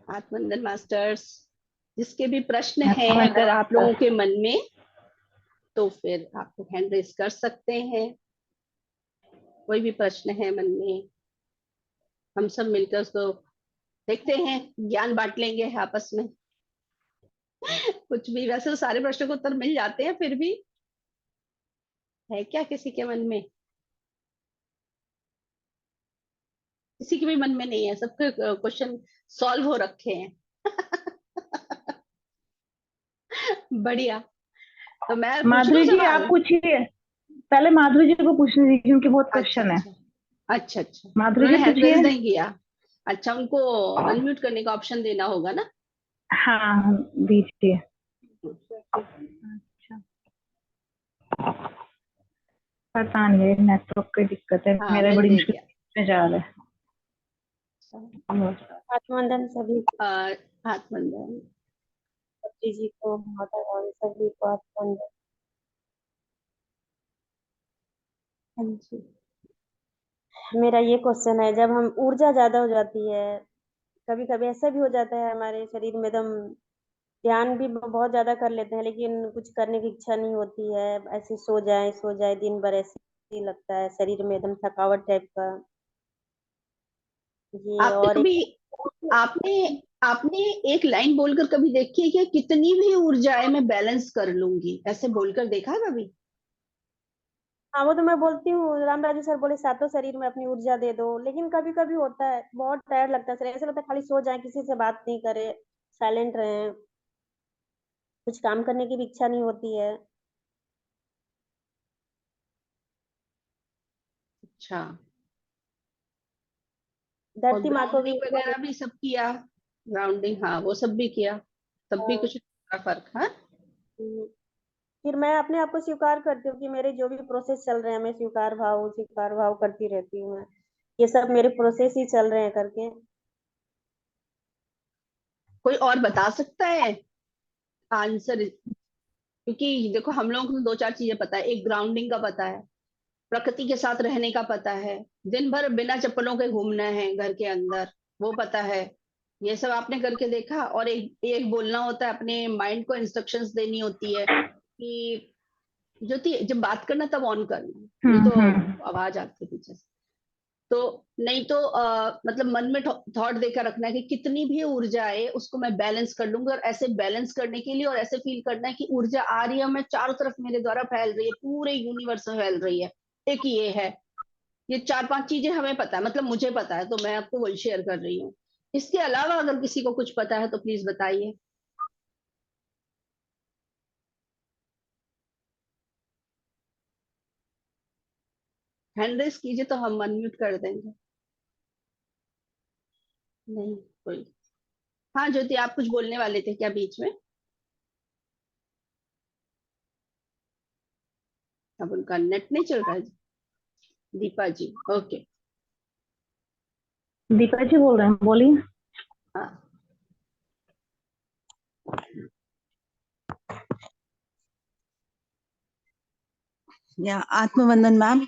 आत्मनंदन masters, जिसके भी प्रश्न हैं अगर आप आत्मनंदन लोगों के मन में, तो फिर आप हैंड रेस कर सकते हैं। कोई भी प्रश्न है मन में, हम सब मिलकर उसको देखते हैं, ज्ञान बांट लेंगे आपस में। कुछ भी, वैसे तो सारे प्रश्नों के उत्तर मिल जाते हैं, फिर भी है क्या किसी के मन में? किसी के भी मन में नहीं है, सबके क्वेश्चन सॉल्व हो रखे हैं। बढ़िया। तो मैं पूछ लूं माधुरी जी आप सवाल? पूछिए। पहले माधुरी जी को पूछने दीजिए, उनके बहुत अच्छा क्वेश्चन है। अच्छा। अच्छा अच्छा, माधुरी उन्होंने जी हैंड रेज पूछिए। नहीं किया। अच्छा, उनको अनम्यूट करने का ऑप्शन देना होगा ना? हाँ दीजिए। अच्छा, पता नहीं नेटवर्क की दिक्कत है, हाँ, मेरा मैंने बड़ी दे मुश्किल दिया। से जा रहा है। आत्मवंदन सभी आत्मंदन। जी को, माता रानी सभी को आत्मवंदन। हाँ जी। मेरा ये क्वेश्चन है, जब हम ऊर्जा ज्यादा हो जाती है, कभी कभी ऐसा भी हो जाता है हमारे शरीर में, एकदम ध्यान भी बहुत ज्यादा कर लेते हैं लेकिन कुछ करने की इच्छा नहीं होती है, ऐसे सो जाए दिन भर, ऐसे ही लगता है शरीर में एकदम थकावट टाइप का। ये आपने और कभी, एक आपने आपने एक लाइन बोलकर कभी देखी है क्या, कितनी भी ऊर्जा है मैं बैलेंस कर लूंगी, ऐसे बोलकर देखा है कभी? हाँ, वो तो मैं बोलती हूँ, रामराजू सर बोले सातों शरीर में अपनी ऊर्जा दे दो, लेकिन कभी कभी होता है बहुत टायर्ड लगता है सर, ऐसा लगता है खाली सो जाए, किसी से बात नहीं करे, साइलेंट रहे, कुछ काम करने की भी इच्छा नहीं होती है। अच्छा। और धरती माँ को भी ग्राउंडिंग ऊर्जा वगैरह भी सब किया? ग्राउंडिंग, हाँ वो सब भी किया, तब भी कुछ फर्क? हाँ। मिलती। फिर मैं अपने आप को स्वीकार करती हूँ कि मेरे जो भी प्रोसेस चल रहे हैं, मैं स्वीकार भाव करती रहती हूँ मैं, ये सब मेरे प्रोसेस ही चल रहे हैं करके। कोई और बता सकता है आंसर? क्योंकि देखो, हम लोगों को तो दो चार चीजें पता है, एक ग्राउंडिंग का पता है, प्रकृति के साथ रहने का पता है, दिन भर बिना चप्पलों के घूमना है घर के अंदर, वो पता है। ये सब आपने करके देखा? और एक एक बोलना होता है, अपने माइंड को इंस्ट्रक्शंस देनी होती है कि ज्योति जब बात करना तब ऑन करना, नहीं तो हम्म। आवाज आती है पीछे से। तो नहीं तो मतलब मन में थॉट देकर रखना है कि कितनी भी ऊर्जा आए उसको मैं बैलेंस कर लूंगा, और ऐसे बैलेंस करने के लिए और ऐसे फील करना है कि ऊर्जा आ रही है, मैं चारों तरफ मेरे द्वारा फैल रही है, पूरे यूनिवर्स में फैल रही है। एक ये है। ये चार पांच चीजें हमें पता है, मतलब मुझे पता है, तो मैं आपको वही शेयर कर रही हूँ। इसके अलावा अगर किसी को कुछ पता है तो प्लीज बताइए। हैंड रेस कीजिए तो हम अनम्यूट कर देंगे। नहीं कोई? हाँ ज्योति, आप कुछ बोलने वाले थे क्या बीच में? अब उनका नेट नहीं चल रहा है। दीपा जी, ओके। दीपा जी बोल रहे हैं, बोलिए। हाँ। या आत्मवंदन मैम,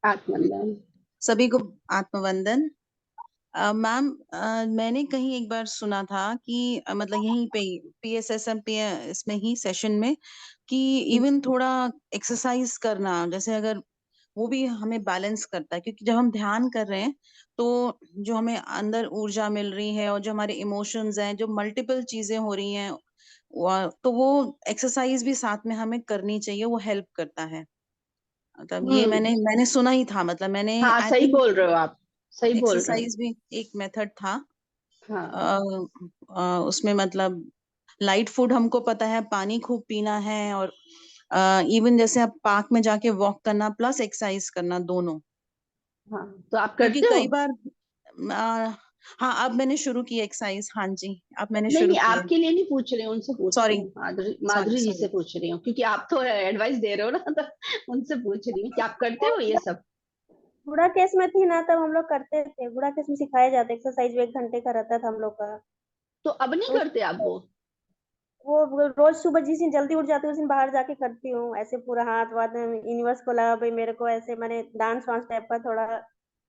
आत्मंदन। सभी को आत्मवंदन। मैम, मैंने कहीं एक बार सुना था कि मतलब यहीं पे PSSM पे इसमें ही सेशन में कि इवन थोड़ा एक्सरसाइज करना, जैसे अगर वो भी हमें बैलेंस करता है, क्योंकि जब हम ध्यान कर रहे हैं तो जो हमें अंदर ऊर्जा मिल रही है और जो हमारे इमोशंस हैं, जो मल्टीपल चीजें हो रही हैं, तो वो एक्सरसाइज भी साथ में हमें करनी चाहिए, वो हेल्प करता है। मतलब ये हम्म। मैंने सुना ही था, मतलब मैंने हाँ आई सही थिंक बोल रहे हो आप, सही बोल रहे हो। एक्सरसाइज भी एक मेथड था। हाँ। अ, उसमें मतलब लाइट फूड हमको पता है, पानी खूब पीना है, और इवन जैसे आप पार्क में जाके वॉक करना प्लस एक्सरसाइज करना दोनों। हाँ, तो आप क्योंकि करते हो? कई बार हाँ, अब मैंने शुरू की एक्सरसाइज, हाँ जी, अब मैंने नहीं शुरू नहीं, की है। आपके लिए नहीं पूछ रही हूँ, उनसे पूछ रही सॉरी, हूँ, माधुरी सॉरी, माधुरी जी से सॉरी। पूछ रही हूँ, क्योंकि आप तो एडवाइस दे रहे हो ना, तो उनसे पूछ रही हूँ कि आप करते हो ये सब? बूढ़ा केस में थी ना, तब हम लोग करते थे, बूढ़ा केस में सिखाया जाता एक्सरसाइज, 1 घंटे का रहता था हम लोग का। तो अब नहीं तो करते आप वो? वो रोज सुबह जिस दिन जल्दी उठ जाती हूँ उस दिन बाहर जाके करती हूँ, ऐसे पूरा हाथ वाथ यूनिवर्स को लगा भाई मेरे को, ऐसे मैंने डांस वांस टाइप का थोड़ा,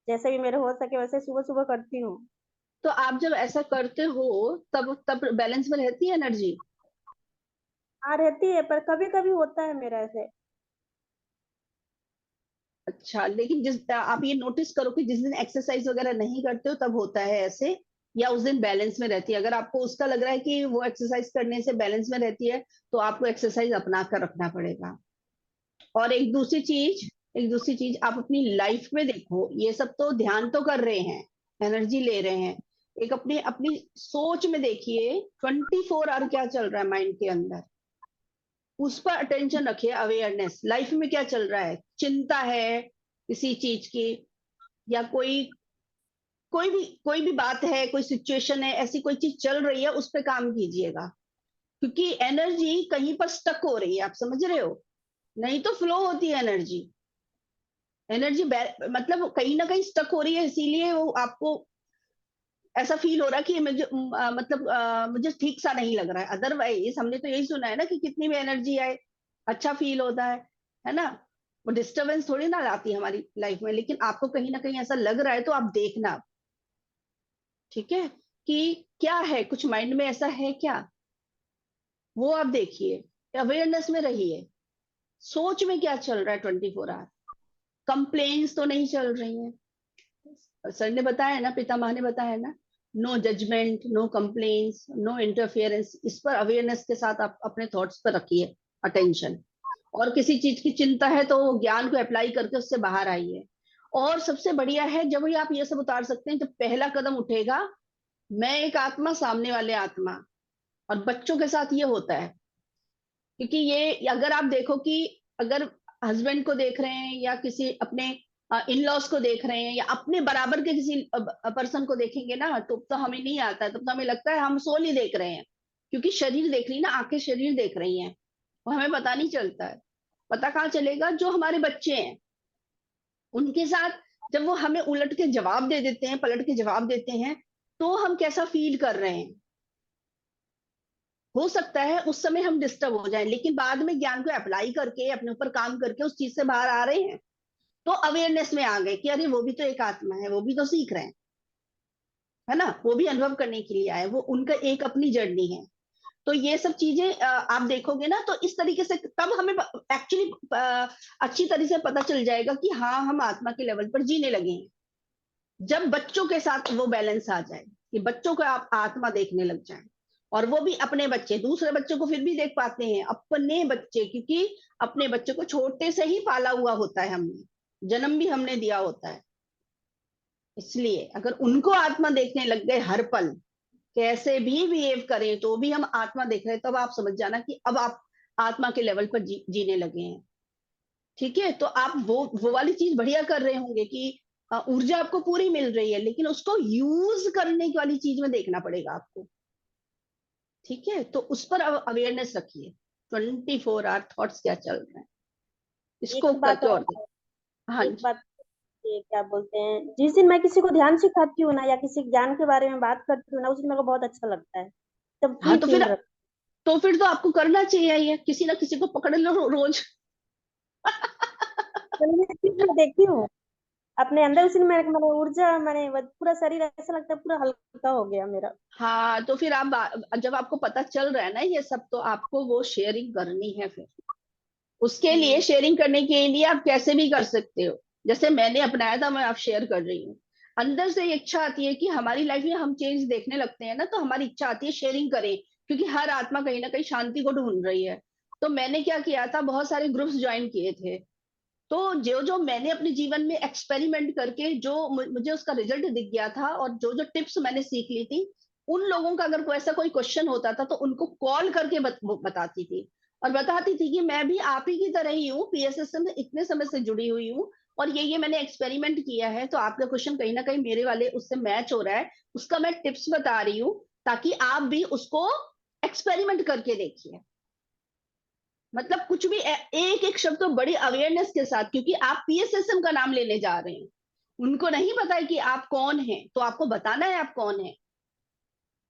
जैसे भी मेरे हो सके वैसे सुबह सुबह करती हूँ। तो आप जब ऐसा करते हो तब तब बैलेंस में रहती है एनर्जी? हाँ रहती है, पर कभी कभी होता है मेरा ऐसे। अच्छा, लेकिन जिस आप ये नोटिस करो कि जिस दिन एक्सरसाइज वगैरह नहीं करते हो तब होता है ऐसे, या उस दिन बैलेंस में रहती है? अगर आपको उसका लग रहा है कि वो एक्सरसाइज करने से बैलेंस में रहती है, तो आपको एक्सरसाइज अपना कर रखना पड़ेगा। और एक दूसरी चीज आप अपनी लाइफ में देखो, ये सब तो ध्यान तो कर रहे हैं, एनर्जी ले रहे हैं, एक अपनी अपनी सोच में देखिए 24 आवर क्या चल रहा है माइंड के अंदर, उस पर अटेंशन रखिए। अवेयरनेस, लाइफ में क्या चल रहा है, चिंता है किसी चीज की, या कोई भी बात है, कोई सिचुएशन है, ऐसी कोई चीज चल रही है, उस पर काम कीजिएगा। क्योंकि एनर्जी कहीं पर स्टक हो रही है, आप समझ रहे हो? नहीं तो फ्लो होती है एनर्जी। एनर्जी मतलब कहीं ना कहीं स्टक हो रही है, इसीलिए वो आपको ऐसा फील हो रहा है कि मुझे मतलब मुझे ठीक सा नहीं लग रहा है। अदरवाइज हमने तो यही सुना है ना कि कितनी भी एनर्जी आए अच्छा फील होता है ना? वो डिस्टरबेंस थोड़ी ना लाती है हमारी लाइफ में, लेकिन आपको कहीं ना कहीं ऐसा लग रहा है तो आप देखना, ठीक है, कि क्या है, कुछ माइंड में ऐसा है क्या, वो आप देखिए। अवेयरनेस में रहिए, सोच में क्या चल रहा है 24 आवर। कंप्लेन्स तो नहीं चल रही हैं, सर ने बताया ना, पितामह ने बताया ना, no judgment, no complaints, no interference. इस पर अवेयरनेस के साथ आप अपने थॉट्स पर रखिए अटेंशन। और किसी चीज की चिंता है तो वो ज्ञान को अप्लाई करके उससे बाहर आइए। और सबसे बढ़िया है जब भी आप ये सब उतार सकते हैं, तो पहला कदम उठेगा, मैं एक आत्मा, सामने वाले आत्मा। और बच्चों के साथ ये होता है, क्योंकि ये अगर आप देखो कि अगर हस्बैंड को देख रहे हैं या किसी अपने इन लॉज को देख रहे हैं या अपने बराबर के किसी पर्सन को देखेंगे ना, तो हमें नहीं आता है, तब तो हमें लगता है हम सोल ही देख रहे हैं। क्योंकि शरीर देख रही ना, आंखें शरीर देख रही हैं, वो हमें पता नहीं चलता है। पता कहाँ चलेगा? जो हमारे बच्चे हैं उनके साथ जब वो हमें उलट के जवाब दे देते हैं, पलट के जवाब देते हैं, तो हम कैसा फील कर रहे हैं। हो सकता है उस समय हम डिस्टर्ब हो जाएं, लेकिन बाद में ज्ञान को अप्लाई करके अपने ऊपर काम करके उस चीज से बाहर आ रहे हैं, तो अवेयरनेस में आ गए कि अरे वो भी तो एक आत्मा है, वो भी तो सीख रहे हैं, है ना, वो भी अनुभव करने के लिए आए, वो उनका एक अपनी जर्नी है। तो ये सब चीजें आप देखोगे ना, तो इस तरीके से तब हमें एक्चुअली अच्छी तरह से पता चल जाएगा कि हाँ, हम आत्मा के लेवल पर जीने लगे हैं। जब बच्चों के साथ वो बैलेंस आ जाए कि बच्चों को आप आत्मा देखने लग जाए, और वो भी अपने बच्चे, दूसरे बच्चों को फिर भी देख पाते हैं, अपने बच्चे, क्योंकि अपने बच्चे को छोटे से ही पाला हुआ होता है हमने, जन्म भी हमने दिया होता है। इसलिए अगर उनको आत्मा देखने लग गए हर पल, कैसे भी बिहेव करें तो भी हम आत्मा देख रहे हैं, तब आप समझ जाना कि अब आप आत्मा के लेवल पर जीने लगे हैं। ठीक है, तो आप वो वाली चीज बढ़िया कर रहे होंगे कि ऊर्जा आपको पूरी मिल रही है, लेकिन उसको यूज करने की वाली चीज में देखना पड़ेगा आपको। ठीक है, तो उस पर अवेयरनेस रखिए, 24 आवर थॉट्स क्या चल रहे हैं, इसको एक बात करके और और हाँ एक जी। बात, ये क्या बोलते हैं, जिस दिन मैं किसी को ध्यान सिखाती हूँ ना या किसी ज्ञान के बारे में बात करती हूँ ना, उस दिन मेरे को बहुत अच्छा लगता है, तब हाँ, फ्री फील रखता तो आपको करना चाहिए, ये किसी ना किसी को पकड़ लो रोज। है। मैं इस चीज में देखती हूँ अपने अंदर, उसी में मैंने ऊर्जा, मैंने पूरा शरीर ऐसा लगता है पूरा हल्का हो गया मेरा। हाँ, तो फिर आप जब आपको पता चल रहा है ना ये सब, तो आपको वो शेयरिंग करनी है फिर। उसके लिए हम्म। शेयरिंग करने के लिए आप कैसे भी कर सकते हो, जैसे मैंने अपनाया था, मैं आप शेयर कर रही हूँ। अंदर से इच्छा आती है कि हमारी लाइफ में हम चेंज देखने लगते हैं ना, तो हमारी इच्छा आती है शेयरिंग करें, क्योंकि हर आत्मा कहीं ना कहीं शांति को ढूंढ रही है। तो मैंने क्या किया था, बहुत सारे ग्रुप्स ज्वाइन किए थे। तो जो जो मैंने अपने जीवन में एक्सपेरिमेंट करके जो मुझे उसका रिजल्ट दिख गया था, और जो जो टिप्स मैंने सीख ली थी, उन लोगों का अगर कोई ऐसा कोई क्वेश्चन होता था तो उनको कॉल करके बताती थी। और बताती थी कि मैं भी आप ही की तरह ही हूँ, पीएसएसएम से इतने समय से जुड़ी हुई हूँ, और ये मैंने एक्सपेरिमेंट किया है, तो आपका क्वेश्चन कहीं ना कहीं मेरे वाले उससे मैच हो रहा है, उसका मैं टिप्स बता रही हूँ, ताकि आप भी उसको एक्सपेरिमेंट करके देखिए। मतलब कुछ भी एक एक शब्द तो बड़ी अवेयरनेस के साथ, क्योंकि आप पीएसएसएम का नाम लेने जा रहे हैं। उनको नहीं पता है कि आप कौन हैं, तो आपको बताना है आप कौन हैं।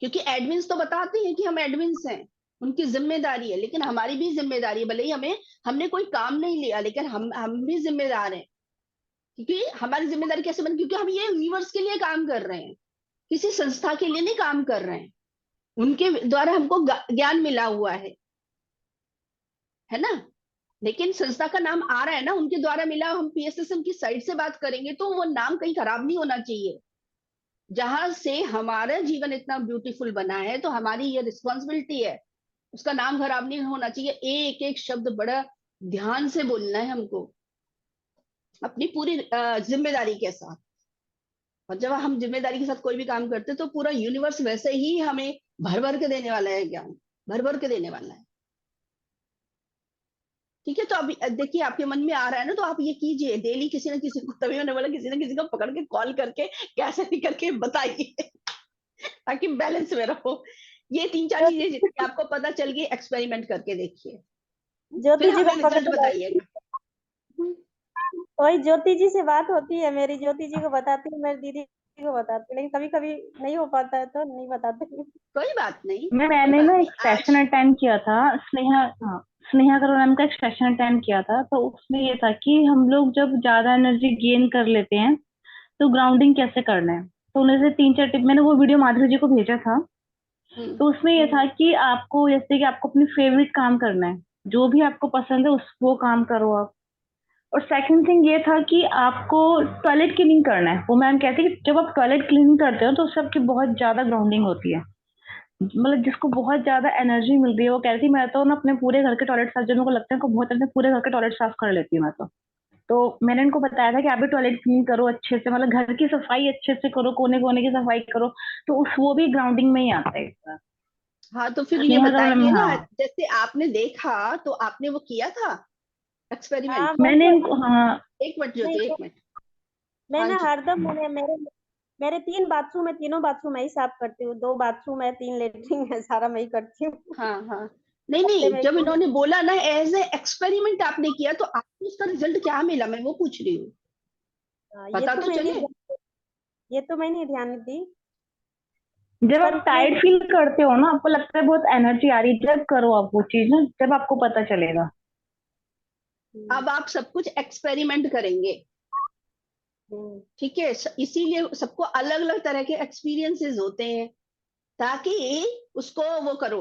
क्योंकि एडमिन्स तो बताते हैं कि हम एडमिन्स हैं, उनकी जिम्मेदारी है, लेकिन हमारी भी जिम्मेदारी है, भले ही हमने कोई काम नहीं लिया, लेकिन हम भी जिम्मेदार हैं। क्योंकि हमारी जिम्मेदारी कैसे बनी, क्योंकि हम ये यूनिवर्स के लिए काम कर रहे हैं। किसी संस्था के लिए नहीं काम कर रहे हैं, उनके द्वारा हमको ज्ञान मिला हुआ है ना। लेकिन संस्था का नाम आ रहा है ना, उनके द्वारा मिला, हम पीएसएसएम की साइड से बात करेंगे तो वो नाम कहीं खराब नहीं होना चाहिए। जहां से हमारा जीवन इतना ब्यूटीफुल बना है तो हमारी ये रिस्पॉन्सिबिलिटी है, उसका नाम खराब नहीं होना चाहिए। एक एक शब्द बड़ा ध्यान से बोलना है हमको, अपनी पूरी जिम्मेदारी के साथ। और जब हम जिम्मेदारी के साथ कोई भी काम करते हैं तो पूरा यूनिवर्स वैसे ही हमें भर भर के देने वाला है, ज्ञान भर भर के देने वाला है। ठीक है, तो अभी देखिए आपके मन में आ रहा है ना, तो आप ये कीजिए डेली किसी ना किसी को, तभी मैंने बोला किसी ना किसी को पकड़ के कॉल करके कैसे भी करके बताइए ताकि बैलेंस में रहो। ये 3-4 चीजें जितनी आपको पता चल गई, एक्सपेरिमेंट करके देखिए, ज्योति फिर जी हमें को पकड़ रिजल्ट के बताइएगा। वही ज्योति जी से बात होती है मेरी, ज्योति जी को बताती हूँ, मेरी दीदी को बताती हूँ, लेकिन कभी कभी नहीं हो पाता है तो नहीं बताते। कोई बात नहीं, कोई मैंने बात ना नहीं एक आज। सेशन अटेंड किया था, स्नेहा, हाँ, स्नेहा करोल मैम का एक सेशन अटेंड किया था। तो उसमें ये था कि हम लोग जब ज्यादा एनर्जी गेन कर लेते हैं तो ग्राउंडिंग कैसे करना है। तो उन्हें से 3-4 टिप, मैंने वो वीडियो माधुरी जी को भेजा था। हम्म, तो उसमें ये था कि आपको, जैसे कि आपको अपनी फेवरेट काम करना है, जो भी आपको पसंद है उस वो काम करो आप। और सेकंड थिंग ये था कि आपको टॉयलेट क्लीनिंग करना है। वो मैम कहती है कि जब आप टॉयलेट क्लीनिंग करते हो तो उससे आपकी बहुत ज्यादा ग्राउंडिंग होती है। मतलब जिसको बहुत ज्यादा एनर्जी मिल रही है वो कहती है मैं तो ना अपने पूरे घर के टॉयलेट साफ, जब मेरे को लगता है कि बहुत अपने पूरे घर के टॉयलेट साफ कर लेती हूँ मैं तो मैंने इनको बताया था कि आप भी टॉयलेट क्लीन करो अच्छे से, मतलब घर की सफाई अच्छे से करो, कोने कोने की सफाई करो। तो उस वो भी ग्राउंडिंग में ही आता है इसका। हाँ तो फिर ये स्नेहा का बताइए ना, हाँ, जैसे आपने देखा तो आपने वो किया था हाँ एक्सपेरिमेंट। मैंने मैंने इनको, हाँ, एक मिनट ज्योति, नहीं, एक मिनट। मैं हाँ ना जी। हरदम मैंने मेरे मेरे 3 बाथरूम है, तीनों बाथरूम मैं ही साफ करती हूँ, 2 बाथरूम है, 3 लेटरिन है, सारा मैं ही करती हूँ। हाँ हाँ, नहीं हफ्ते नहीं, में जब इन्होंने बोला ना एज ए एक्सपेरिमेंट आपने किया तो आपको उसका रिजल्ट क्या मिला, मैं वो पूछ रही हूँ, हाँ, पता तो चले। ये तो मैंने ध्यान नहीं दी। जब पर आप मैं टायर्ड फील करते हो ना, आपको लगता है बहुत एनर्जी आ रही है, जब करो आप वो चीज ना, जब आपको पता चलेगा। अब आप सब कुछ एक्सपेरिमेंट करेंगे, हम्म, ठीक है। इसीलिए सबको अलग अलग तरह के एक्सपीरियंसेस होते हैं, ताकि उसको वो करो,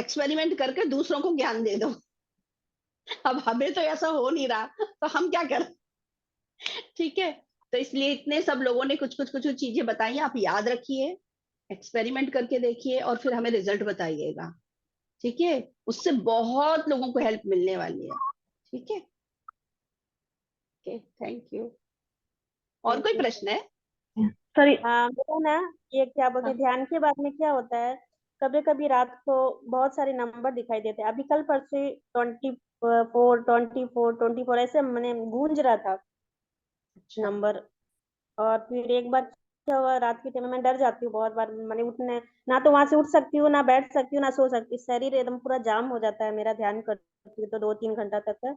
एक्सपेरिमेंट करके दूसरों को ज्ञान दे दो। अब हमें तो ऐसा हो नहीं रहा तो हम क्या करें, ठीक है। तो इसलिए इतने सब लोगों ने कुछ कुछ चीजें बताई, आप याद रखिए, एक्सपेरिमेंट करके देखिए और फिर हमें रिजल्ट बताइएगा, ठीक है। उससे बहुत लोगों को हेल्प मिलने वाली है, ठीक है। Okay, thank you. और थैंक कोई यू। प्रश्न है? सॉरी। हाँ मेरा ना, ये क्या बोलते हैं, हाँ, ध्यान के बाद में क्या होता है, कभी कभी रात को बहुत सारे नंबर दिखाई देते हैं। अभी कल परसों 24 ऐसे मैंने गूंज रहा था अच्छा। नंबर। और फिर एक बार क्या हुआ, रात के टाइम में मैं डर जाती हूँ बहुत बार, मैंने उठने, ना तो वहां से उठ सकती हूँ, ना बैठ सकती हूँ, ना सो सकती हूँ, शरीर एकदम पूरा जाम हो जाता है मेरा, ध्यान करती हूँ तो 2-3 घंटा तक है।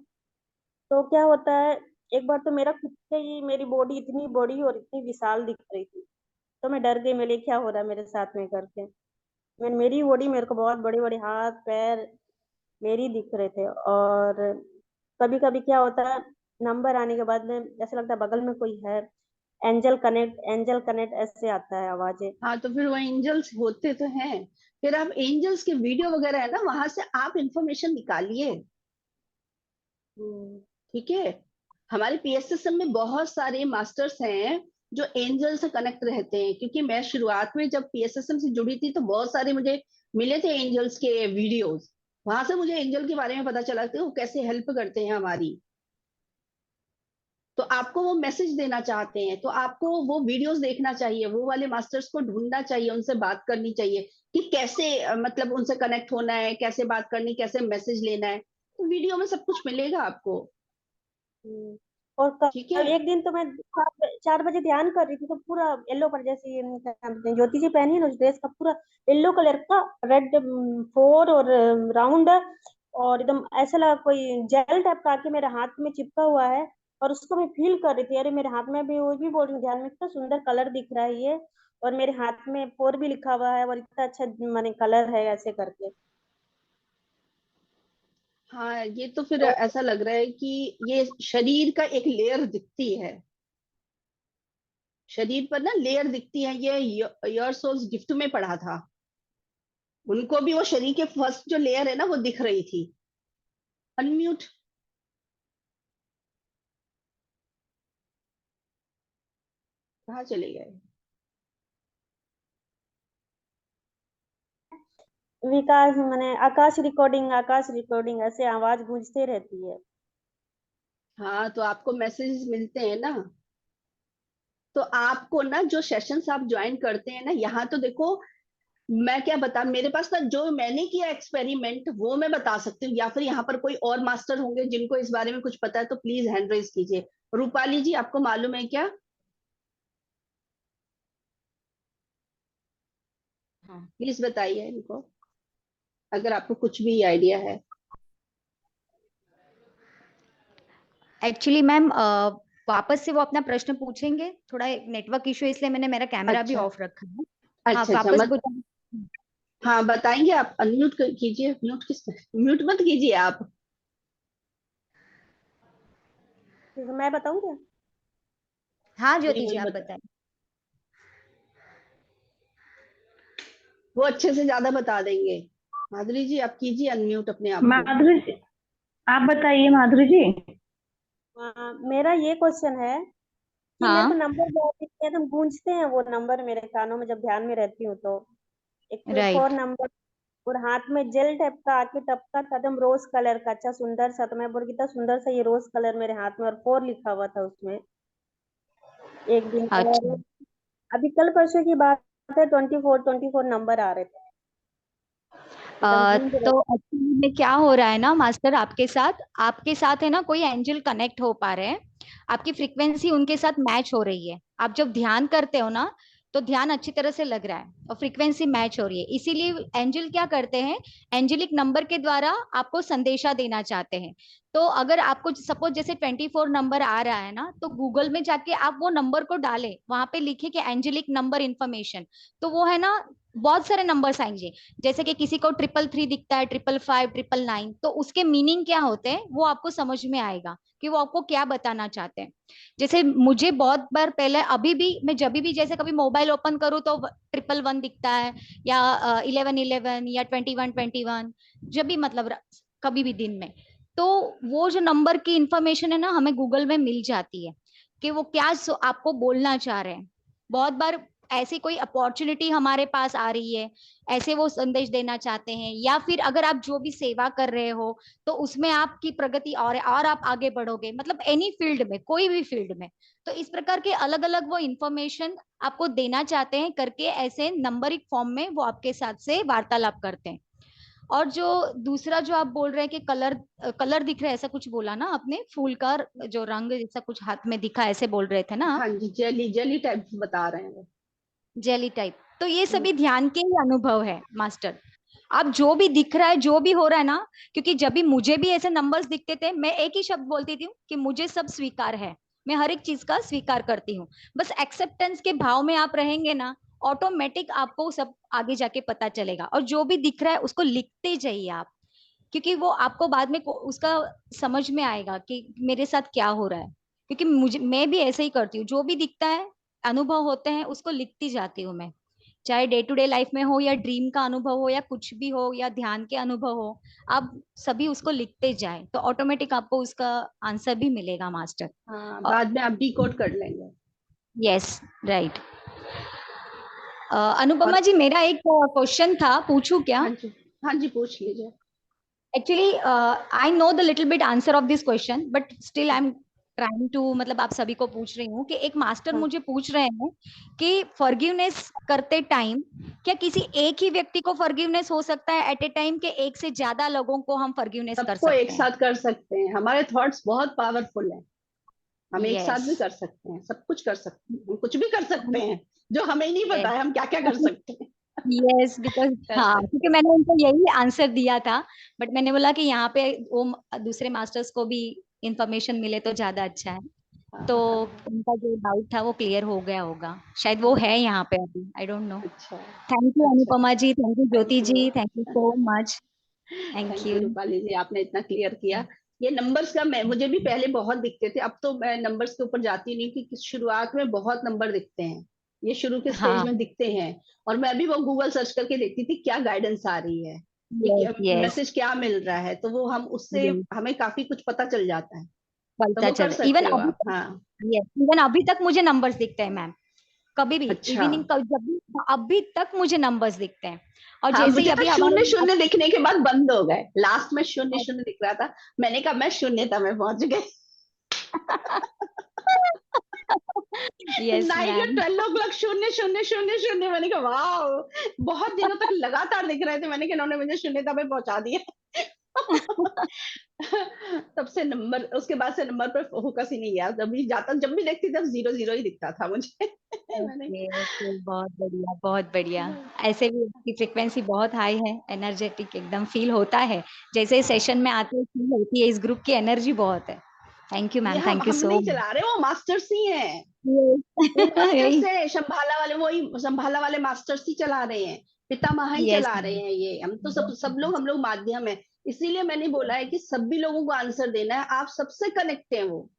तो क्या होता है, एक बार तो मेरा खुद से ही मेरी बॉडी इतनी बड़ी और इतनी विशाल दिख रही थी। तो मैं डर गई, मेरे क्या हो रहा है मेरे साथ में करके। मेरी बॉडी, मेरे को बहुत बड़े बड़े हाथ पैर मेरी दिख रहे थे। और कभी कभी क्या होता है, नंबर आने के बाद में ऐसा लगता है बगल में कोई है, एंजल कनेक्ट, एंजल कनेक्ट ऐसे आता है आवाजें। हाँ तो फिर वो एंजल्स होते तो हैं, फिर आप एंजल्स के वीडियो वगैरह है ना, वहां से आप इंफॉर्मेशन निकालिए, हम्म, ठीक है। हमारे पीएसएसएम में बहुत सारे मास्टर्स हैं जो एंजल से कनेक्ट रहते हैं, क्योंकि मैं शुरुआत में जब पीएसएसएम से जुड़ी थी तो बहुत सारे मुझे मिले थे एंजल्स के वीडियोस, वहां से मुझे एंजल के बारे में पता चला कि वो कैसे हेल्प करते हैं हमारी। तो आपको वो मैसेज देना चाहते हैं तो आपको वो वीडियोस देखना चाहिए, वो वाले मास्टर्स को ढूंढना चाहिए, उनसे बात करनी चाहिए कि कैसे मतलब उनसे कनेक्ट होना है, कैसे बात करनी, कैसे मैसेज लेना है, तो वीडियो में सब कुछ मिलेगा आपको, हम्म। और ठीक कल है। एक दिन तो मैं 4 बजे ध्यान कर रही थी, तो पूरा येलो कलर, जैसे क्या बोलते हैं, ज्योति जी पहनी है ना उस ड्रेस का, पूरा येलो कलर का रेड फोर और राउंड, और एकदम ऐसा लगा कोई जेल टाइप का आके मेरे हाथ में चिपका हुआ है। और उसको मैं फील कर रही थी, अरे मेरे हाथ में भी, वो भी बोल रही हूँ ध्यान में, इतना सुंदर कलर दिख रहा है ये, और मेरे हाथ में फोर भी लिखा हुआ है, और इतना अच्छा माने कलर है ऐसे करके। हाँ ये तो फिर तो ऐसा लग रहा है कि ये शरीर का एक लेयर दिखती है, शरीर पर ना लेयर दिखती है, ये योर सोल्स गिफ्ट में पढ़ा था, उनको भी वो शरीर के फर्स्ट जो लेयर है ना वो दिख रही थी। अनम्यूट। कहाँ चले गए? विकास मैंने आकाश रिकॉर्डिंग ऐसे आवाज गूंजते रहती है। हाँ, तो आपको मैसेजेस मिलते हैं ना, तो आपको ना जो सेशंस आप ज्वाइन करते हैं ना, यहाँ तो देखो, मैं क्या बता, मेरे पास ना जो मैंने किया एक्सपेरिमेंट वो मैं बता सकती हूँ, या फिर यहाँ पर कोई और मास्टर होंगे जिनको इस बारे में कुछ पता है तो प्लीज हैंड रेज कीजिए। रूपाली जी, आपको मालूम है क्या? हाँ, प्लीज बताइए इनको, अगर आपको कुछ भी आइडिया है। एक्चुअली मैम वापस से वो अपना प्रश्न पूछेंगे, थोड़ा नेटवर्क इशू इसलिए मैंने मेरा कैमरा भी अच्छा ऑफ रखा है। हाँ, अच्छा अच्छा, वापस मत, पूछें। हाँ बताएंगे आप, अनम्यूट कीजिए, म्यूट किस, म्यूट मत कीजिए आप। ठीक है, मैं बताऊं क्या? हाँ वही ज्योति जी वही आप बता, बताएं। वो अच्छे से ज्यादा बता देंगे। माधुरी जी, आप कीजिए अनम्यूट अपने आप को। माधुरी जी, आप बताइए माधुरी जी। मेरा ये क्वेश्चन है कि मेरे को हाँ नंबर बहुत एकदम गूंजते हैं वो नंबर मेरे कानों में जब ध्यान में रहती हूँ तो। एक तो फोर राइट। नंबर, और हाथ में जेल टाइप का आके टपका था एकदम रोज कलर का, अच्छा सुंदर सा, तो मैं बोल कितना सुंदर सा ये रोज कलर मेरे हाथ में, और फोर लिखा हुआ था उसमें एक दिन। और अच्छा। अभी कल परसों की बात है, 24 नंबर आ रहे थे, एकदम गूंज रहे तो एक्चुअली में क्या हो रहा है ना मास्टर, आपके साथ है ना कोई एंजल कनेक्ट हो पा रहे हैं, आपकी फ्रीक्वेंसी उनके साथ मैच हो रही है। आप जब ध्यान करते हो ना तो ध्यान अच्छी तरह से लग रहा है और फ्रीक्वेंसी मैच हो रही है, इसीलिए एंजल क्या करते हैं, एंजेलिक नंबर के द्वारा आपको संदेशा देना चाहते हैं। तो अगर आपको सपोज जैसे 24 नंबर आ रहा है ना, तो गूगल में जाके आप वो नंबर को डालें, वहां पे लिखे कि एंजेलिक नंबर इन्फॉर्मेशन, तो वो है ना बहुत सारे नंबर्स आएंगे। जैसे कि किसी को 333 दिखता है, 555, 999, तो उसके मीनिंग क्या होते हैं वो आपको समझ में आएगा कि वो आपको क्या बताना चाहते हैं। जैसे मुझे बहुत बार पहले, अभी भी मैं जब भी जैसे कभी मोबाइल ओपन करूँ तो 111 दिखता है, या 1111 या 2121, जब भी मतलब कभी भी दिन में, तो वो जो नंबर की इंफॉर्मेशन है ना हमें गूगल में मिल जाती है कि वो क्या आपको बोलना चाह रहे हैं। बहुत बार ऐसी कोई अपॉर्चुनिटी हमारे पास आ रही है, ऐसे वो संदेश देना चाहते हैं, या फिर अगर आप जो भी सेवा कर रहे हो तो उसमें आपकी प्रगति और आप आगे बढ़ोगे, मतलब एनी फील्ड में, कोई भी फील्ड में। तो इस प्रकार के अलग अलग वो इंफॉर्मेशन आपको देना चाहते हैं करके, ऐसे नंबरिक फॉर्म में वो आपके साथ से वार्तालाप करते हैं। और जो दूसरा जो आप बोल रहे हैं कि कलर कलर दिख रहा है, ऐसा कुछ बोला ना आपने, फूल का जो रंग जैसा कुछ हाथ में दिखा, ऐसे बोल रहे थे ना आप, हाँ जी, जेली जेली टाइप बता रहे हैं वो। जेली टाइप, तो ये हम्म, सभी ध्यान के ही अनुभव है मास्टर। आप जो भी दिख रहा है, जो भी हो रहा है ना, क्योंकि जब भी मुझे भी ऐसे नंबर्स दिखते थे, मैं एक ही शब्द बोलती थी कि मुझे सब स्वीकार है, मैं हर एक चीज का स्वीकार करती हूँ। बस एक्सेप्टेंस के भाव में आप रहेंगे ना, ऑटोमेटिक आपको सब आगे जाके पता चलेगा। और जो भी दिख रहा है उसको लिखते जाइए आप, क्योंकि वो आपको बाद में उसका समझ में आएगा कि मेरे साथ क्या हो रहा है। क्योंकि मैं भी ऐसे ही करती हूँ, जो भी दिखता है, अनुभव होते हैं, उसको लिखती जाती हूँ मैं, चाहे डे टू डे लाइफ में हो, या ड्रीम का अनुभव हो, या कुछ भी हो, या ध्यान के अनुभव हो, आप सभी उसको लिखते जाए तो ऑटोमेटिक आपको उसका आंसर भी मिलेगा मास्टर। हाँ, और बाद में आप डिकोड कर लेंगे। Yes, right. और अनुपमा जी, मेरा एक क्वेश्चन था, पूछूं क्या? हाँ जी, हाँ जी, पूछ लीजिए। Actually I know the little bit answer of this question, but still I am trying to, मतलब आप सभी को पूछ रही हूँ कि एक मास्टर हाँ, मुझे पूछ रहे हैं कि फॉरगिवनेस करते टाइम क्या किसी एक ही व्यक्ति को फॉरगिवनेस हो सकता है एट ए टाइम, के एक से ज्यादा लोगों को हम फॉरगिवनेस कर सबको एक सकते हैं? साथ कर सकते हैं, हमारे थॉट्स बहुत पावरफुल हैं, हम एक साथ यस। भी कर सकते हैं, सब कुछ कर सकते हैं, हम कुछ भी कर सकते हैं, जो हमें ही नहीं पता है हम क्या क्या कर सकते हैं। यस, बिकॉज कर हाँ, सकते क्योंकि मैंने उनको यही आंसर दिया था, बट मैंने बोला कि यहाँ पे वो दूसरे मास्टर्स को भी इंफॉर्मेशन मिले तो ज्यादा अच्छा है। हैं। तो हाँ हाँ उनका जो डाउट था वो क्लियर हो गया होगा, शायद वो हाँ। है यहाँ पे अभी, आई डोंट नो। अच्छा थैंक यू अच्छा, Anupama ji, thank you thank Jyoti you. जी, thank you so much. Thank thank you you. Rupali ji, आपने इतना क्लियर किया। ये नंबर्स का मुझे भी पहले बहुत दिखते थे, अब तो मैं नंबर्स के ऊपर जाती नहीं, क्योंकि शुरुआत में बहुत नंबर दिखते हैं, ये शुरू के स्टेज हाँ, में दिखते हैं। और मैं भी वो गूगल सर्च करके देखती थी क्या गाइडेंस आ रही है, यस यस मैसेज क्या मिल रहा है, तो वो हम उससे यस, हमें काफी कुछ पता चल जाता है। तो पता वो कर चला। इवन सकते हो अभी आप, तक, हाँ। यस, इवन अभी तक मुझे नंबर्स दिखते हैं मैम, कभी भी अच्छा। इवनिंग जब भी, अभी तक मुझे नंबर्स दिखते हैं। और हाँ, जैसे ही मुझे तो अभी शून्य हमारे, शून्य दिखने के बाद बंद हो गए, लास्ट में शून्य शून्य दिख रहा था, मैंने कहा मैं शून्यता में पहुंच गई। यस नाइट का मैम, 12 o'clock शून्य शून्य शून्य शून्य, मैंने कहा वाह, बहुत दिनों तक लगातार दिख रहे थे, मैंने कहा इन्होंने मुझे शून्यता पे पहुंचा दिया। तब से नंबर, उसके बाद से नंबर पर फोकस ही नहीं गया, जब भी देखती तब 0 0 ही दिखता था मुझे। मैंने ओके ओके, बहुत बढ़िया बहुत बढ़िया। ऐसे भी आपकी फ्रिक्वेंसी बहुत हाई है, एनर्जेटिक एकदम फील होता है, जैसे सेशन में आते फील होती है, इस ग्रुप की एनर्जी बहुत है। थैंक यू ये मैम, थैंक यू हम सो नहीं चला रहे, वो मास्टर्स ही हैं, वो मच। मास्टर्स यही, है, संभाला वाले, वही संभाला वाले मास्टर्स ही चला रहे हैं, पितामह ही यस चला रहे हैं, ये हम तो सब लोग, हम लोग माध्यम है। इसीलिए मैंने बोला है कि सभी लोगों को आंसर देना है, आप सबसे कनेक्ट हैं वो,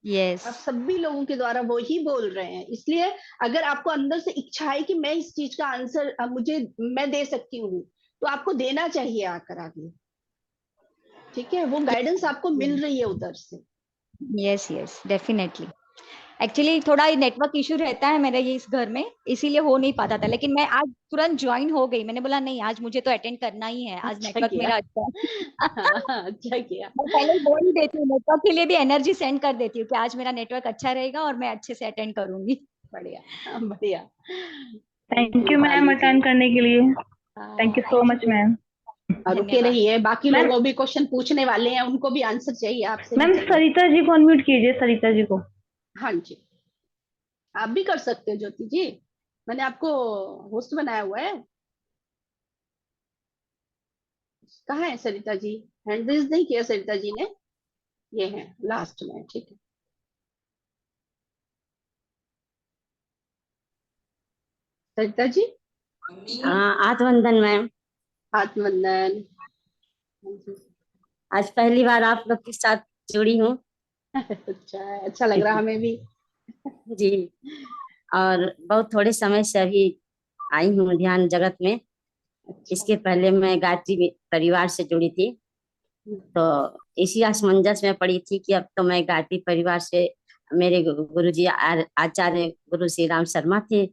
यस, आप सभी लोगों के द्वारा वो ही बोल रहे हैं, इसलिए अगर आपको अंदर से इच्छा है कि मैं इस चीज का आंसर मुझे, मैं दे सकती हूँ, तो आपको देना चाहिए आकर आगे, ठीक है, वो गाइडेंस आपको मिल रही है उधर से। Yes yes, definitely. एक्चुअली थोड़ा नेटवर्क इशू रहता है मेरे ये इस घर में, इसीलिए हो नहीं पाता था, लेकिन मैं आज तुरंत ज्वाइन हो गई, मैंने बोला नहीं आज मुझे तो अटेंड करना ही है, आज अच्छा नेटवर्क किया। मेरा अच्छा है। हाँ हाँ, अच्छा किया। मैं पहले ही बोल ही देती हूँ, नेटवर्क के लिए भी एनर्जी सेंड कर देती हूँ कि आज मेरा नेटवर्क अच्छा रहेगा और मैं अच्छे से अटेंड करूंगी। बढ़िया, हाँ, बढ़िया। Thank thank you you ma'am Pali ji. Attend करने के लिए। थैंक हाँ, you so thank much you, ma'am. और रुके धन्यवाद। रहिए, बाकी मैम, लोग भी क्वेश्चन पूछने वाले हैं, उनको भी आंसर चाहिए, आपसे भी मैम चाहिए। सरिता जी को अनम्यूट कीजिए, सरिता जी को। हाँ जी, आप भी कर सकते हो ज्योति जी, मैंने आपको होस्ट बनाया हुआ है। कहाँ है सरिता जी? हैंड रेज नहीं किया सरिता जी ने, ये है लास्ट में, ठीक है। सरिता जी, हाँ, आत्मवंदन मैम। आत्मवंदन। हाँ जी। आज पहली बार आप लोग के साथ जुड़ी हूँ। अच्छा है, अच्छा लग रहा हमें भी। जी, और बहुत थोड़े समय से अभी आई हूँ ध्यान जगत में। अच्छा। इसके पहले मैं गायत्री परिवार से जुड़ी थी, तो इसी असमंजस में पड़ी थी कि अब तो मैं गायत्री परिवार से, मेरे गुरुजी आचार्य गुरु श्री राम शर्मा थे,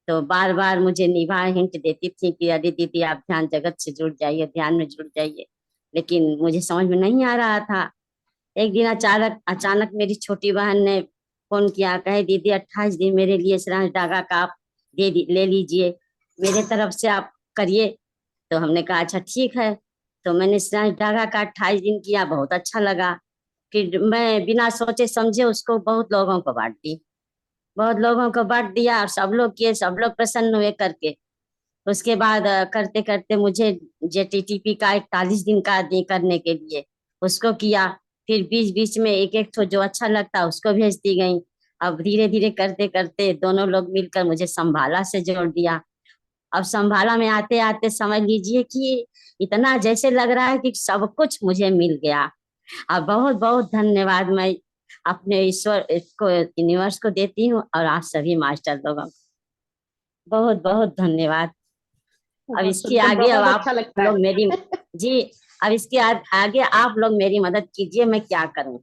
तो बार बार मुझे निभा हिंट देती थी कि अरे दीदी आप ध्यान जगत से जुड़ जाइए, ध्यान में जुड़ जाइए, लेकिन मुझे समझ में नहीं आ रहा था। एक दिन अचानक अचानक मेरी छोटी बहन ने फोन किया, कहे दीदी 28 दिन मेरे लिए श्रांस डागा का आप ले लीजिए, मेरे तरफ से आप करिए। तो हमने कहा अच्छा ठीक है। तो मैंने श्रांस डागा का 28 दिन किया, बहुत अच्छा लगा। फिर मैं बिना सोचे समझे उसको बहुत लोगों को बांट दी, बहुत लोगों को बांट दिया, और सब लोग किए, सब लोग प्रसन्न हुए करके। उसके बाद करते करते मुझे JTTP का 41 दिन का करने के लिए उसको किया। फिर बीच बीच में एक एक तो जो अच्छा लगता उसको भेज दी गई। अब धीरे धीरे करते करते दोनों लोग मिलकर मुझे संभाला से जोड़ दिया। अब संभाला में आते आते समझ लीजिए कि इतना जैसे लग रहा है कि सब कुछ मुझे मिल गया। अब बहुत बहुत धन्यवाद मैं अपने ईश्वर को, यूनिवर्स को देती हूँ, और आप सभी मास्टर लोगों को बहुत बहुत धन्यवाद। अब बहुत इसके सुनकर आगे अब बहुत आप अच्छा लगता लोग है। मेरी, जी, अब इसके आगे आप लोग मेरी मदद कीजिए, मैं क्या करूं।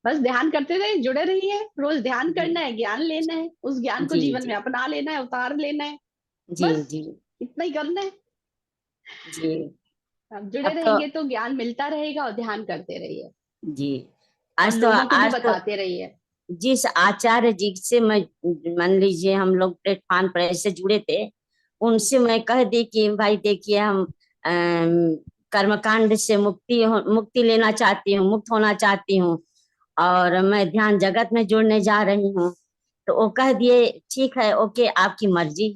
बस ध्यान करते रहिए, जुड़े रहिए, रोज ध्यान जी करना है, ज्ञान लेना है, उस ज्ञान को जी जीवन में जी अपना लेना है, उतार लेना है, जी बस जी इतना ही करना है। जी। आप जुड़े अब तो रहेंगे तो ज्ञान मिलता रहेगा, और ध्यान करते रहिए, जी, और लोगों को भी बताते रहिए। जिस आचार्य जी से मैं, मान लीजिए हम लोग प्लेटफॉर्म पर ऐसे जुड़े थे, उनसे मैं कह दी कि भाई देखिए हम कर्मकांड से मुक्ति लेना चाहती हूँ, मुक्त होना चाहती हूँ, और मैं ध्यान जगत में जुड़ने जा रही हूँ। तो वो कह दिए ठीक है, ओके, आपकी मर्जी।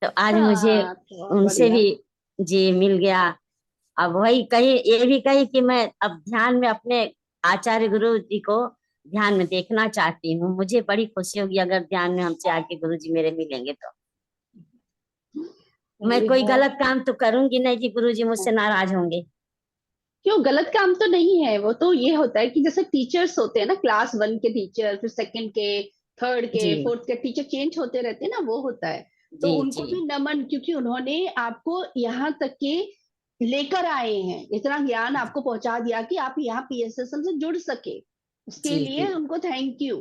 तो आज मुझे हाँ, तो उनसे बढ़िया। भी जी मिल गया। अब वही कही, ये भी कही कि मैं अब ध्यान में अपने आचार्य गुरु जी को ध्यान में देखना चाहती हूँ। मुझे बड़ी खुशी होगी अगर ध्यान में हमसे आके गुरु जी मेरे मिलेंगे तो। मैं ये कोई बहुत गलत काम तो करूंगी नहीं कि गुरु जी मुझसे नाराज होंगे। क्यों, गलत काम तो नहीं है वो। तो ये होता है कि जैसे टीचर्स होते हैं ना, क्लास 1 के टीचर, फिर सेकंड के, थर्ड के, जी फोर्थ के टीचर चेंज होते रहते हैं ना, वो होता है। तो जी उनको जी भी नमन, क्योंकि उन्होंने आपको यहाँ तक के लेकर आए हैं, इतना ज्ञान आपको पहुंचा दिया कि आप यहाँ पीएसएसएम से जुड़ सके, उसके जी लिए जी उनको थैंक यू।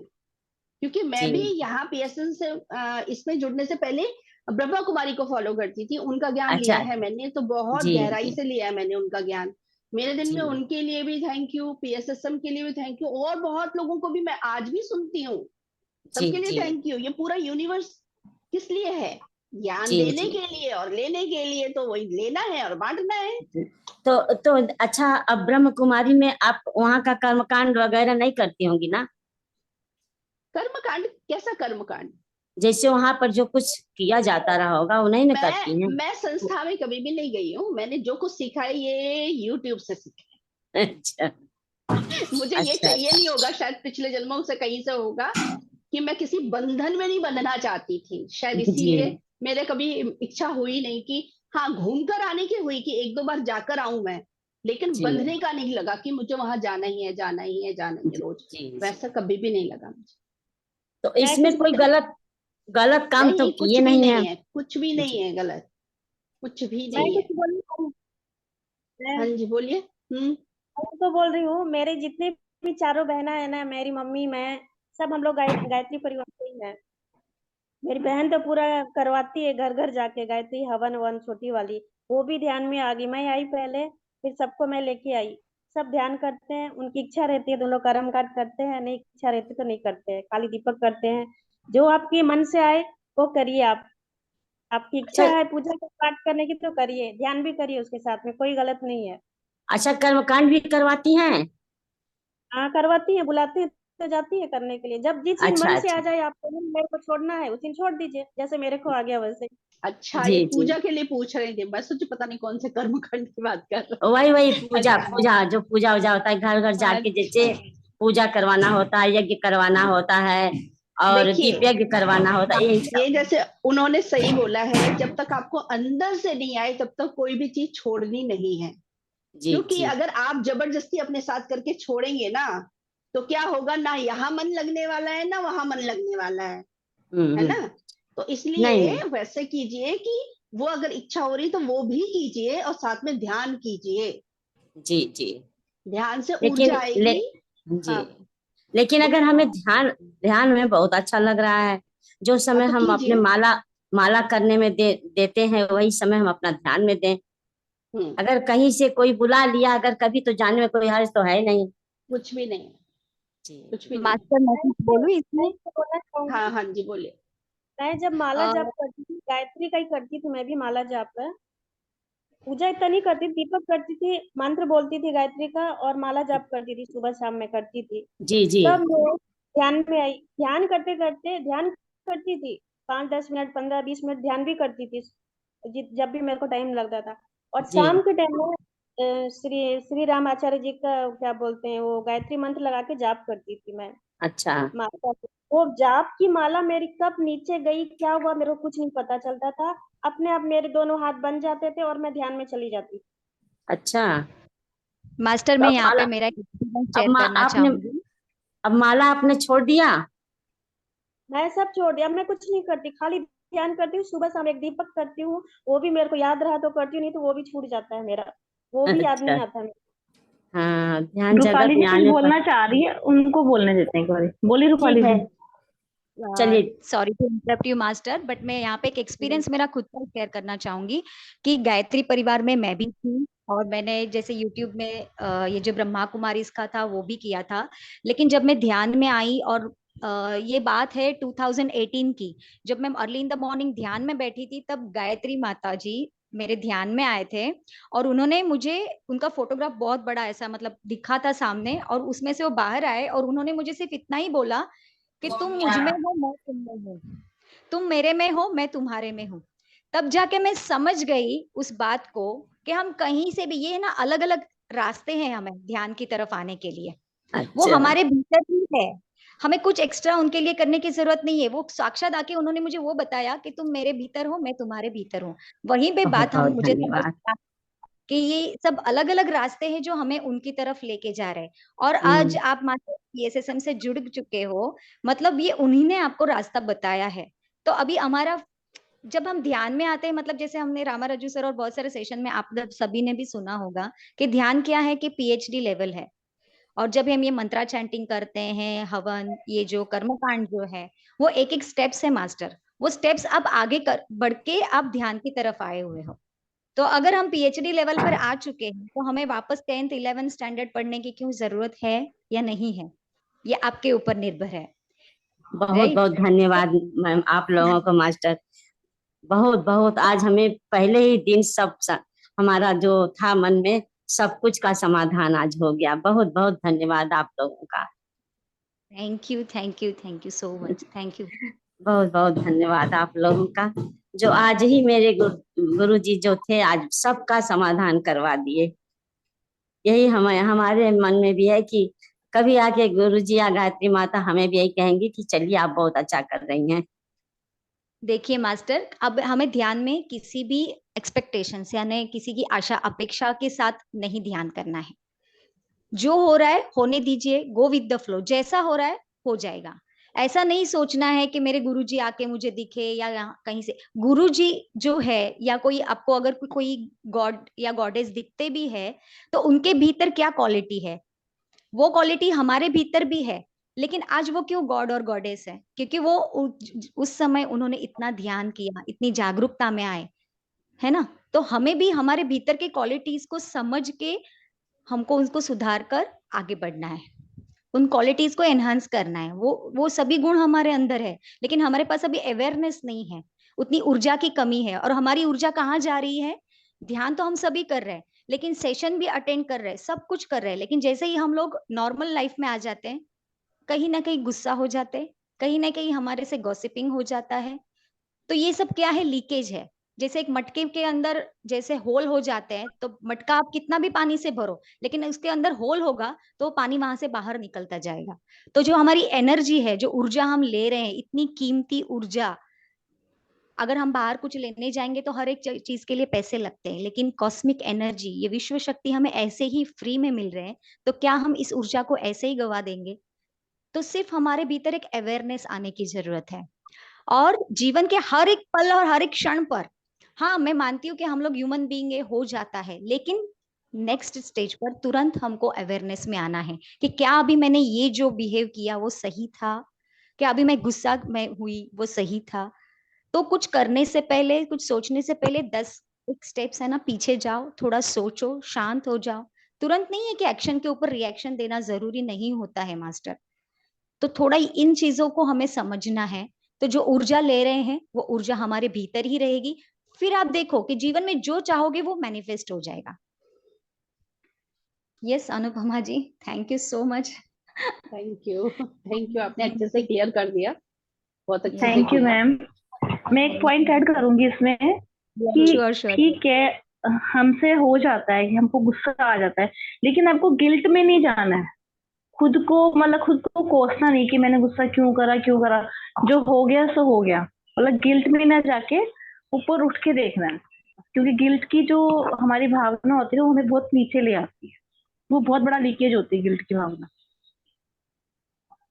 क्योंकि मैं भी जी। यहाँ पीएसएसएम से इसमें जुड़ने से पहले ब्रह्मा कुमारी को फॉलो करती थी, उनका ज्ञान लिया अच्छा। है मैंने, तो बहुत जी गहराई जी से लिया है मैंने उनका ज्ञान। मेरे दिन में जी उनके लिए भी थैंक यू, पीएसएसएम के लिए भी थैंक यू, और बहुत लोगों को भी मैं आज भी सुनती हूँ, जी सबके लिए जी थैंक यू। ये पूरा यूनिवर्स किस लिए है? ज्ञान जी देने जी के लिए और लेने के लिए, तो वही लेना है और बांटना है। जी। तो अच्छा, अब ब्रह्म कुमारी में आप वहाँ का कर्मकांड वगैरह नहीं करती होंगी ना? कर्मकांड? कैसा कर्मकांड? जैसे वहां पर जो कुछ किया जाता रहा होगा वो नहीं ना करती हैं? मैं संस्था में कभी भी नहीं गई हूँ, मैंने जो कुछ सीखा है ये यूट्यूब से सीखा अच्छा है। मुझे ये अच्छा चाहिए नहीं होगा, शायद पिछले जन्मों से कहीं से होगा, कि मैं किसी बंधन में नहीं बंधना चाहती थी, शायद जी इसीलिए मेरे कभी इच्छा हुई नहीं कि, हाँ घूम कर आने की हुई कि एक दो बार जाकर आऊं मैं, लेकिन जी बंधने का नहीं लगा कि मुझे वहां जाना ही है, जाना ही है, जाना ही है जी रोज। जी जी। वैसा कभी भी नहीं लगा मुझे। तो मैं इसमें कुछ कोई बोल गलत गलत काम तो नहीं, कुछ किए भी नहीं है? नहीं है, कुछ भी नहीं जी है गलत, कुछ भी मैं नहीं कुछ है। बोलूं? हाँ मैं जी बोलिए। हम्म। मैं तो बोल रही हूँ, मेरे जितने भी चारों बहना है ना, मेरी मम्मी, मैं, सब हम लोग गायत्री परिवार से ही हैं। मेरी बहन तो पूरा करवाती है, घर घर जाके गायत्री हवन वन, छोटी वाली, वो भी ध्यान में आ गई। मैं आई पहले, फिर सबको मैं लेके आई। सब ध्यान करते हैं, उनकी इच्छा रहती है तो लोग कर्म कांड करते हैं, नहीं इच्छा रहती तो नहीं करते हैं, खाली दीपक करते हैं। जो आपके मन से आए वो करिए आप। आपकी अच्छा इच्छा है पूजा का पाठ करने की तो करिए, ध्यान भी करिए उसके साथ में, कोई गलत नहीं है। अच्छा, कर्मकांड भी करवाती हैं? हाँ करवाती है, बुलाती है तो जाती है करने के लिए। जब जिस दिन अच्छा मन से आ अच्छा। जाए आपको, नहीं मेरे को छोड़ना है, उस दिन छोड़ दीजिए, जैसे मेरे को आ गया वैसे। अच्छा, जी ये जी। पूजा के लिए पूछ रहे थे, मैं सोची पता नहीं कौन से कर्मकांड की बात कर रहे वही वही हो। पूजा अच्छा पूजा, जो पूजा वूजा होता है घर घर जाके, अच्छा। जैसे पूजा करवाना होता है, यज्ञ करवाना होता है, और देखिए, दीप यज्ञ करवाना होता हाँ, है, यही ये सब। जैसे उन्होंने सही बोला है, जब तक आपको अंदर से नहीं आए तब तक कोई भी चीज छोड़नी नहीं है। जी क्योंकि जी। अगर आप जबरदस्ती अपने साथ करके छोड़ेंगे ना, तो क्या होगा, ना यहाँ मन लगने वाला है ना वहां मन लगने वाला है हम्म। ना। तो नहीं इसलिए नहीं। वैसे कीजिए कि वो अगर इच्छा हो रही तो वो भी कीजिए, और साथ में ध्यान कीजिए, जी जी। ध्यान से लेकिन ऊर्जा आएगी। जी, हाँ लेकिन अगर बोलिए। हमें ध्यान ध्यान में बहुत अच्छा लग रहा है, जो हाँ समय तो हम अपने कीजिए। माला माला करने में देते हैं, वही समय हम अपना ध्यान में दें। हम्म। अगर कहीं से कोई बुला लिया अगर कभी, तो जाने में कोई हर्ज तो है नहीं। कुछ भी नहीं, जी कुछ जी। भी नहीं। मास्टर मैं मैं कुछ इसको बोलूं मैं इसमें? इसको बोलना हाँ चाहूंगी। हाँ जी बोलिए। मैं जब माला अ, जाप करती थी, गायत्री का ही करती थी मैं भी, माला जाप का पूजा इतना नहीं करती, दीपक करती थी, मंत्र बोलती थी गायत्री का, और माला जाप करती थी, सुबह शाम में करती थी। जी जी तब मैं ध्यान में आई, ध्यान करते करते ध्यान करती थी, 5-10 मिनट, 15-20 मिनट ध्यान भी करती थी, जब भी मेरे को टाइम लगता था। और जी। शाम के टाइम में श्री श्री राम आचार्य जी का क्या बोलते हैं, वो गायत्री मंत्र लगा के जाप करती थी मैं। अच्छा माता को, वो जाप की माला मेरी कब नीचे गई, क्या हुआ, मेरे को कुछ नहीं पता चलता था। अपने आप मेरे दोनों हाथ बन जाते थे और मैं ध्यान में चली जाती थी। अच्छा। मास्टर तो मैं अब यहाँ माला, पे मेरा एक्सपीरियंस अब शेयर करना आपने, चाहूंगी। अब माला आपने छोड़ दिया? मैं सब छोड़ दिया, मैं कुछ नहीं करती, खाली ध्यान करती हूँ, सुबह शाम एक दीपक करती हूँ, वो भी मेरे को याद रहा तो करती हूँ, नहीं तो वो भी छूट जाता है मेरा, वो भी याद अच्छा। नहीं आता मेरे हाँ, ध्यान जगत रूपाली जी में कुछ आने पर। बोलना चाह रही है, उनको बोलने देते हैं एक बार। बोलिए को। ठीक रूपाली है। जी। चलिए। Sorry to interrupt you master, but मैं यहाँ पे एक एक्सपीरियंस मेरा खुद का शेयर करना चाहूंगी कि गायत्री परिवार में मैं भी थी, और मैंने जैसे यूट्यूब में ये जो ब्रह्मा कुमारी इसका था वो भी किया था। लेकिन जब मैं ध्यान में आई, और ये बात है 2018 की, जब मैं अर्ली इन द मॉर्निंग ध्यान में बैठी थी, तब गायत्री माता जी मेरे ध्यान में आए थे, और उन्होंने मुझे, उनका फोटोग्राफ बहुत बड़ा ऐसा मतलब दिखा था सामने, और उसमें से वो बाहर आए और उन्होंने मुझे सिर्फ इतना ही बोला कि तुम मुझ में हो, मैं तुम में हूँ, तुम मेरे में हो, मैं तुम्हारे में हूँ। तब जाके मैं समझ गई उस बात को कि हम कहीं से भी, ये ना अलग अलग रास्ते हैं हमें ध्यान की तरफ आने के लिए, वो अच्छा हमारे भीतर ही है, हमें कुछ एक्स्ट्रा उनके लिए करने की जरूरत नहीं है। वो साक्षात आके उन्होंने मुझे वो बताया कि तुम मेरे भीतर हो, मैं तुम्हारे भीतर हूँ। वहीं पे बहुत बात हम बहुत मुझे समझ धन्यवाद। कि ये सब अलग अलग रास्ते हैं जो हमें उनकी तरफ लेके जा रहे हैं। और आज आप मास्टर पीएसएसएम से जुड़ चुके हो, मतलब ये उन्हीं ने आपको रास्ता बताया है। तो अभी हमारा जब हम ध्यान में आते हैं, मतलब जैसे हमने रामा रज्जू सर और बहुत सारे सेशन में आप सभी ने भी सुना होगा कि ध्यान क्या है कि पीएचडी लेवल है। और जब हम ये मंत्रा चैंटिंग करते हैं, हवन, ये जो कर्मकांड जो है, वो एक एक स्टेप्स है मास्टर। वो स्टेप्स अब आगे बढ़ के आप ध्यान की तरफ आए हुए हो। तो अगर हम पीएचडी लेवल पर आ चुके हैं तो हमें वापस 10th 11th स्टैंडर्ड पढ़ने की क्यों जरूरत है या नहीं है, ये आपके ऊपर निर्भर है। बहुत राइट? बहुत धन्यवाद मैम आप लोगों को मास्टर। बहुत बहुत आज हमें पहले ही दिन हमारा जो था मन में सब कुछ का समाधान आज हो गया। बहुत बहुत धन्यवाद आप लोगों का। Thank you, thank you, thank you so much, thank you. बहुत बहुत धन्यवाद आप लोगों का, जो आज ही मेरे गुरु जी जो थे आज सबका समाधान करवा दिए। यही हमारे मन में भी है कि कभी आके गुरु जी या गायत्री माता हमें भी यही कहेंगी कि चलिए आप बहुत अच्छा कर रही हैं। देखिए मास्टर, अब हमें ध्यान में किसी भी एक्सपेक्टेशंस यानी किसी की आशा अपेक्षा के साथ नहीं ध्यान करना है। जो हो रहा है होने दीजिए, गो विद द फ्लो, जैसा हो रहा है हो जाएगा। ऐसा नहीं सोचना है कि मेरे गुरुजी आके मुझे दिखे या यहाँ कहीं से। गुरुजी जो है या कोई आपको अगर कोई गॉड या गॉडेस दिखते भी है तो उनके भीतर क्या क्वालिटी है, वो क्वालिटी हमारे भीतर भी है। लेकिन आज वो क्यों गॉड और गॉडेस है? क्योंकि वो उस समय उन्होंने इतना ध्यान किया, इतनी जागरूकता में आए, है ना? तो हमें भी हमारे भीतर के क्वालिटीज को समझ के हमको उनको सुधार कर आगे बढ़ना है, उन क्वालिटीज को एनहांस करना है। वो सभी गुण हमारे अंदर है, लेकिन हमारे पास अभी अवेयरनेस नहीं है, उतनी ऊर्जा की कमी है। और हमारी ऊर्जा कहाँ जा रही है? ध्यान तो हम सभी कर रहे हैं, लेकिन सेशन भी अटेंड कर रहे हैं, सब कुछ कर रहे हैं, लेकिन जैसे ही हम लोग नॉर्मल लाइफ में आ जाते हैं, कहीं ना कहीं गुस्सा हो जाते हैं, कहीं ना कहीं हमारे से गॉसिपिंग हो जाता है। तो ये सब क्या है? लीकेज है। जैसे एक मटके के अंदर जैसे होल हो जाते हैं, तो मटका आप कितना भी पानी से भरो, लेकिन उसके अंदर होल होगा तो पानी वहां से बाहर निकलता जाएगा। तो जो हमारी एनर्जी है, जो ऊर्जा हम ले रहे हैं, इतनी कीमती ऊर्जा, अगर हम बाहर कुछ लेने जाएंगे तो हर एक चीज के लिए पैसे लगते हैं, लेकिन कॉस्मिक एनर्जी, ये विश्व शक्ति हमें ऐसे ही फ्री में मिल रहे हैं, तो क्या हम इस ऊर्जा को ऐसे ही गवा देंगे? तो सिर्फ हमारे भीतर एक अवेयरनेस आने की जरूरत है। और जीवन के हर एक पल और हर एक क्षण पर, हाँ मैं मानती हूँ कि हम लोग ह्यूमन बीइंग हो जाता है, लेकिन नेक्स्ट स्टेज पर तुरंत हमको अवेयरनेस में आना है कि क्या अभी मैंने ये जो बिहेव किया वो सही था, क्या अभी मैं गुस्सा में हुई वो सही था। तो कुछ करने से पहले, कुछ सोचने से पहले 10 एक स्टेप्स है ना पीछे जाओ, थोड़ा सोचो, शांत हो जाओ। तुरंत नहीं है कि एक्शन के ऊपर रिएक्शन देना जरूरी नहीं होता है मास्टर। तो थोड़ा इन चीजों को हमें समझना है। तो जो ऊर्जा ले रहे हैं वो ऊर्जा हमारे भीतर ही रहेगी, फिर आप देखो कि जीवन में जो चाहोगे वो मैनिफेस्ट हो जाएगा। Yes Anupama ji, thank you so much. Thank you, thank you, आपने अच्छे से क्लियर कर दिया, बहुत अच्छे से थैंक यू किया। मैम। मैं एक पॉइंट ऐड करूंगी इसमें कि श्योर श्योर। ठीक है, हमसे हो जाता है कि हमको गुस्सा आ जाता है, लेकिन आपको गिल्ट में नहीं जाना है। खुद को मतलब खुद को कोसना नहीं कि मैंने गुस्सा क्यों करा क्यों करा, जो हो गया सो हो गया। मतलब गिल्ट में ना जाके ऊपर उठ के देखना है, क्योंकि गिल्ट की जो हमारी भावना होती है वो हमें बहुत नीचे ले आती है। वो बहुत बड़ा लीकेज होती है गिल्ट की भावना।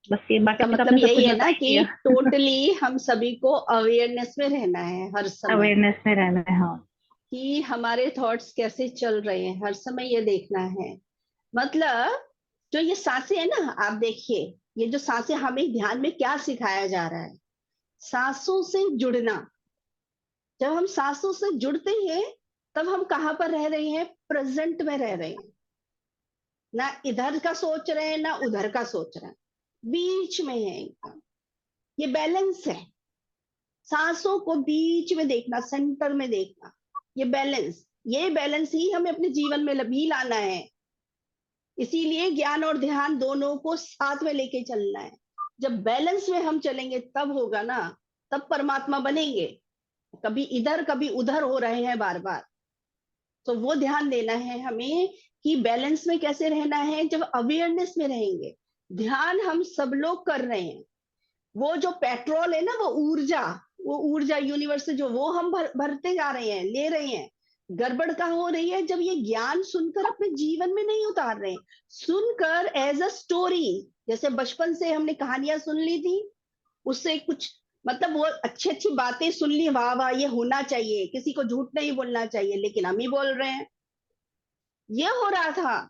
बस ये बाकी इसका तो मतलब आपने सब यही कुछ है बता ना ही कि दिया। टोटली हम सभी को अवेयरनेस में रहना है हर समय, अवेयरनेस में रहना है, हाँ। कि हमारे थॉट्स कैसे चल रहे हैं, हर समय ये देखना है। मतलब जो ये सांसें है ना, आप देखिए, ये जो सांसें, हमें ध्यान में क्या सिखाया जा रहा है? सांसों से जुड़ना। जब हम सांसों से जुड़ते हैं तब हम कहाँ पर रह रहे हैं? प्रेजेंट में रह रहे हैं। ना इधर का सोच रहे हैं ना उधर का सोच रहे हैं, बीच में है एकदम। ये बैलेंस है। सांसों को बीच में देखना, सेंटर में देखना, ये बैलेंस ही हमें अपने जीवन में भी लाना है। इसीलिए ज्ञान और ध्यान दोनों को साथ में लेके चलना है। जब बैलेंस में हम चलेंगे तब होगा ना, तब परमात्मा बनेंगे। कभी इधर कभी उधर हो रहे हैं बार बार, तो वो ध्यान देना है हमें कि बैलेंस में कैसे रहना है। जब अवेयरनेस में रहेंगे, ध्यान हम सब लोग कर रहे हैं, वो जो पेट्रोल है ना, वो ऊर्जा यूनिवर्स से जो वो हम भरते जा रहे हैं, ले रहे हैं, गड़बड़ कहाँ हो रही है? जब ये ज्ञान सुनकर अपने जीवन में नहीं उतार रहे हैं, सुनकर एज अ स्टोरी, जैसे बचपन से हमने कहानियां सुन ली थी, उससे कुछ मतलब वो अच्छी अच्छी बातें सुन ली, वाह वाह ये होना चाहिए, किसी को झूठ नहीं बोलना चाहिए, लेकिन हम ही बोल रहे हैं। ये हो रहा था।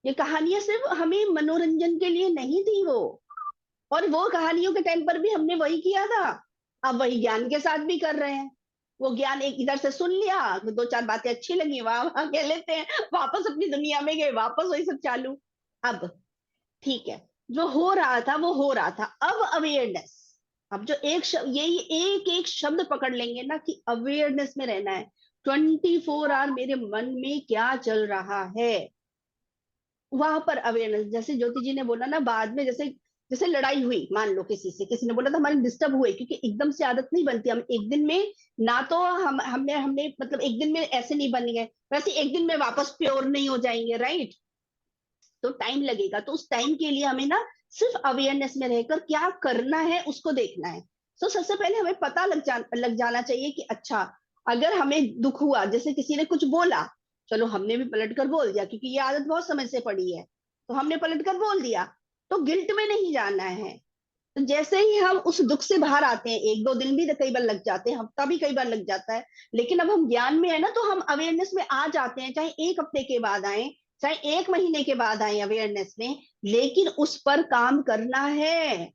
ये कहानियां सिर्फ हमें मनोरंजन के लिए नहीं थी वो, और वो कहानियों के टाइम पर भी हमने वही किया था, अब वही ज्ञान के साथ भी कर रहे हैं। वो ज्ञान एक इधर से सुन लिया, दो चार बातें अच्छी लगी, वाह वाह कह लेते हैं, वापस अपनी दुनिया में गए, वापस वही सब चालू। अब ठीक है, जो हो रहा था वो हो रहा था, अब अवेयरनेस। अब जो एक शब्द, यही एक एक शब्द पकड़ लेंगे ना कि अवेयरनेस में रहना है, 24 आवर मेरे मन में क्या चल रहा है, वहां पर अवेयरनेस। जैसे ज्योति जी ने बोला ना, बाद में जैसे जैसे लड़ाई हुई, मान लो किसी से, किसी ने बोला था हमारे डिस्टर्ब हुए, क्योंकि एकदम से आदत नहीं बनती, हम एक दिन में ना तो हम हमने हमने मतलब एक दिन में ऐसे नहीं बन गए, वैसे एक दिन में वापस प्योर नहीं हो जाएंगे, राइट? तो टाइम लगेगा, तो उस टाइम के लिए हमें ना सिर्फ अवेयरनेस में रहकर क्या करना है उसको देखना है। तो सबसे पहले हमें पता लग जाना चाहिए कि अच्छा, अगर हमें दुख हुआ, जैसे किसी ने कुछ बोला, चलो हमने भी पलट कर बोल दिया, क्योंकि ये आदत बहुत समय से पड़ी है, तो हमने पलट कर बोल दिया, तो गिल्ट में नहीं जाना है। तो जैसे ही हम उस दुख से बाहर आते हैं, एक दो दिन भी कई बार लग जाते हैं, हफ्ता भी कई बार लग जाता है, लेकिन अब हम ज्ञान में है ना, तो हम अवेयरनेस में आ जाते हैं, चाहे एक हफ्ते के बाद आए, चाहे एक महीने के बाद आए अवेयरनेस में, लेकिन उस पर काम करना है,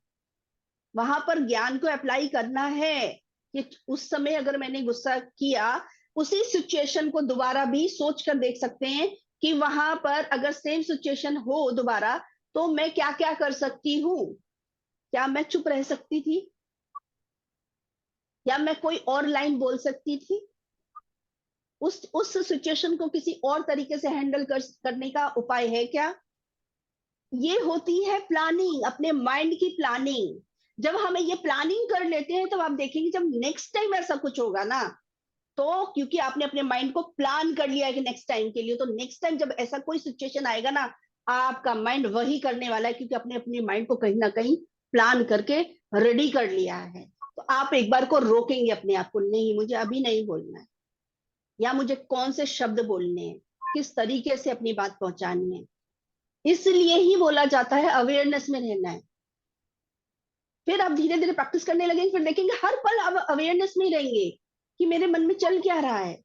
वहां पर ज्ञान को अप्लाई करना है। कि उस समय अगर मैंने गुस्सा किया, उसी सिचुएशन को दोबारा भी सोच कर देख सकते हैं कि वहां पर अगर सेम सिचुएशन हो दोबारा, तो मैं क्या क्या कर सकती हूँ। क्या मैं चुप रह सकती थी, या मैं कोई और लाइन बोल सकती थी, उस सिचुएशन को किसी और तरीके से हैंडल करने का उपाय है क्या? ये होती है प्लानिंग, अपने माइंड की प्लानिंग। जब हमें ये प्लानिंग कर लेते हैं, तब आप देखेंगे जब नेक्स्ट टाइम ऐसा कुछ होगा ना, तो क्योंकि आपने अपने माइंड को प्लान कर लिया है कि नेक्स्ट टाइम के लिए, तो नेक्स्ट टाइम जब ऐसा कोई सिचुएशन आएगा ना, आपका माइंड वही करने वाला है, क्योंकि आपने अपने माइंड को कहीं ना कहीं प्लान करके रेडी कर लिया है। तो आप एक बार को रोकेंगे अपने आप को, नहीं मुझे अभी नहीं बोलना है, या मुझे कौन से शब्द बोलने हैं, किस तरीके से अपनी बात पहुंचानी है। इसलिए ही बोला जाता है अवेयरनेस में रहना है। फिर आप धीरे धीरे प्रैक्टिस करने लगेंगे, फिर देखेंगे हर पल आप अवेयरनेस में ही रहेंगे कि मेरे मन में चल क्या रहा है,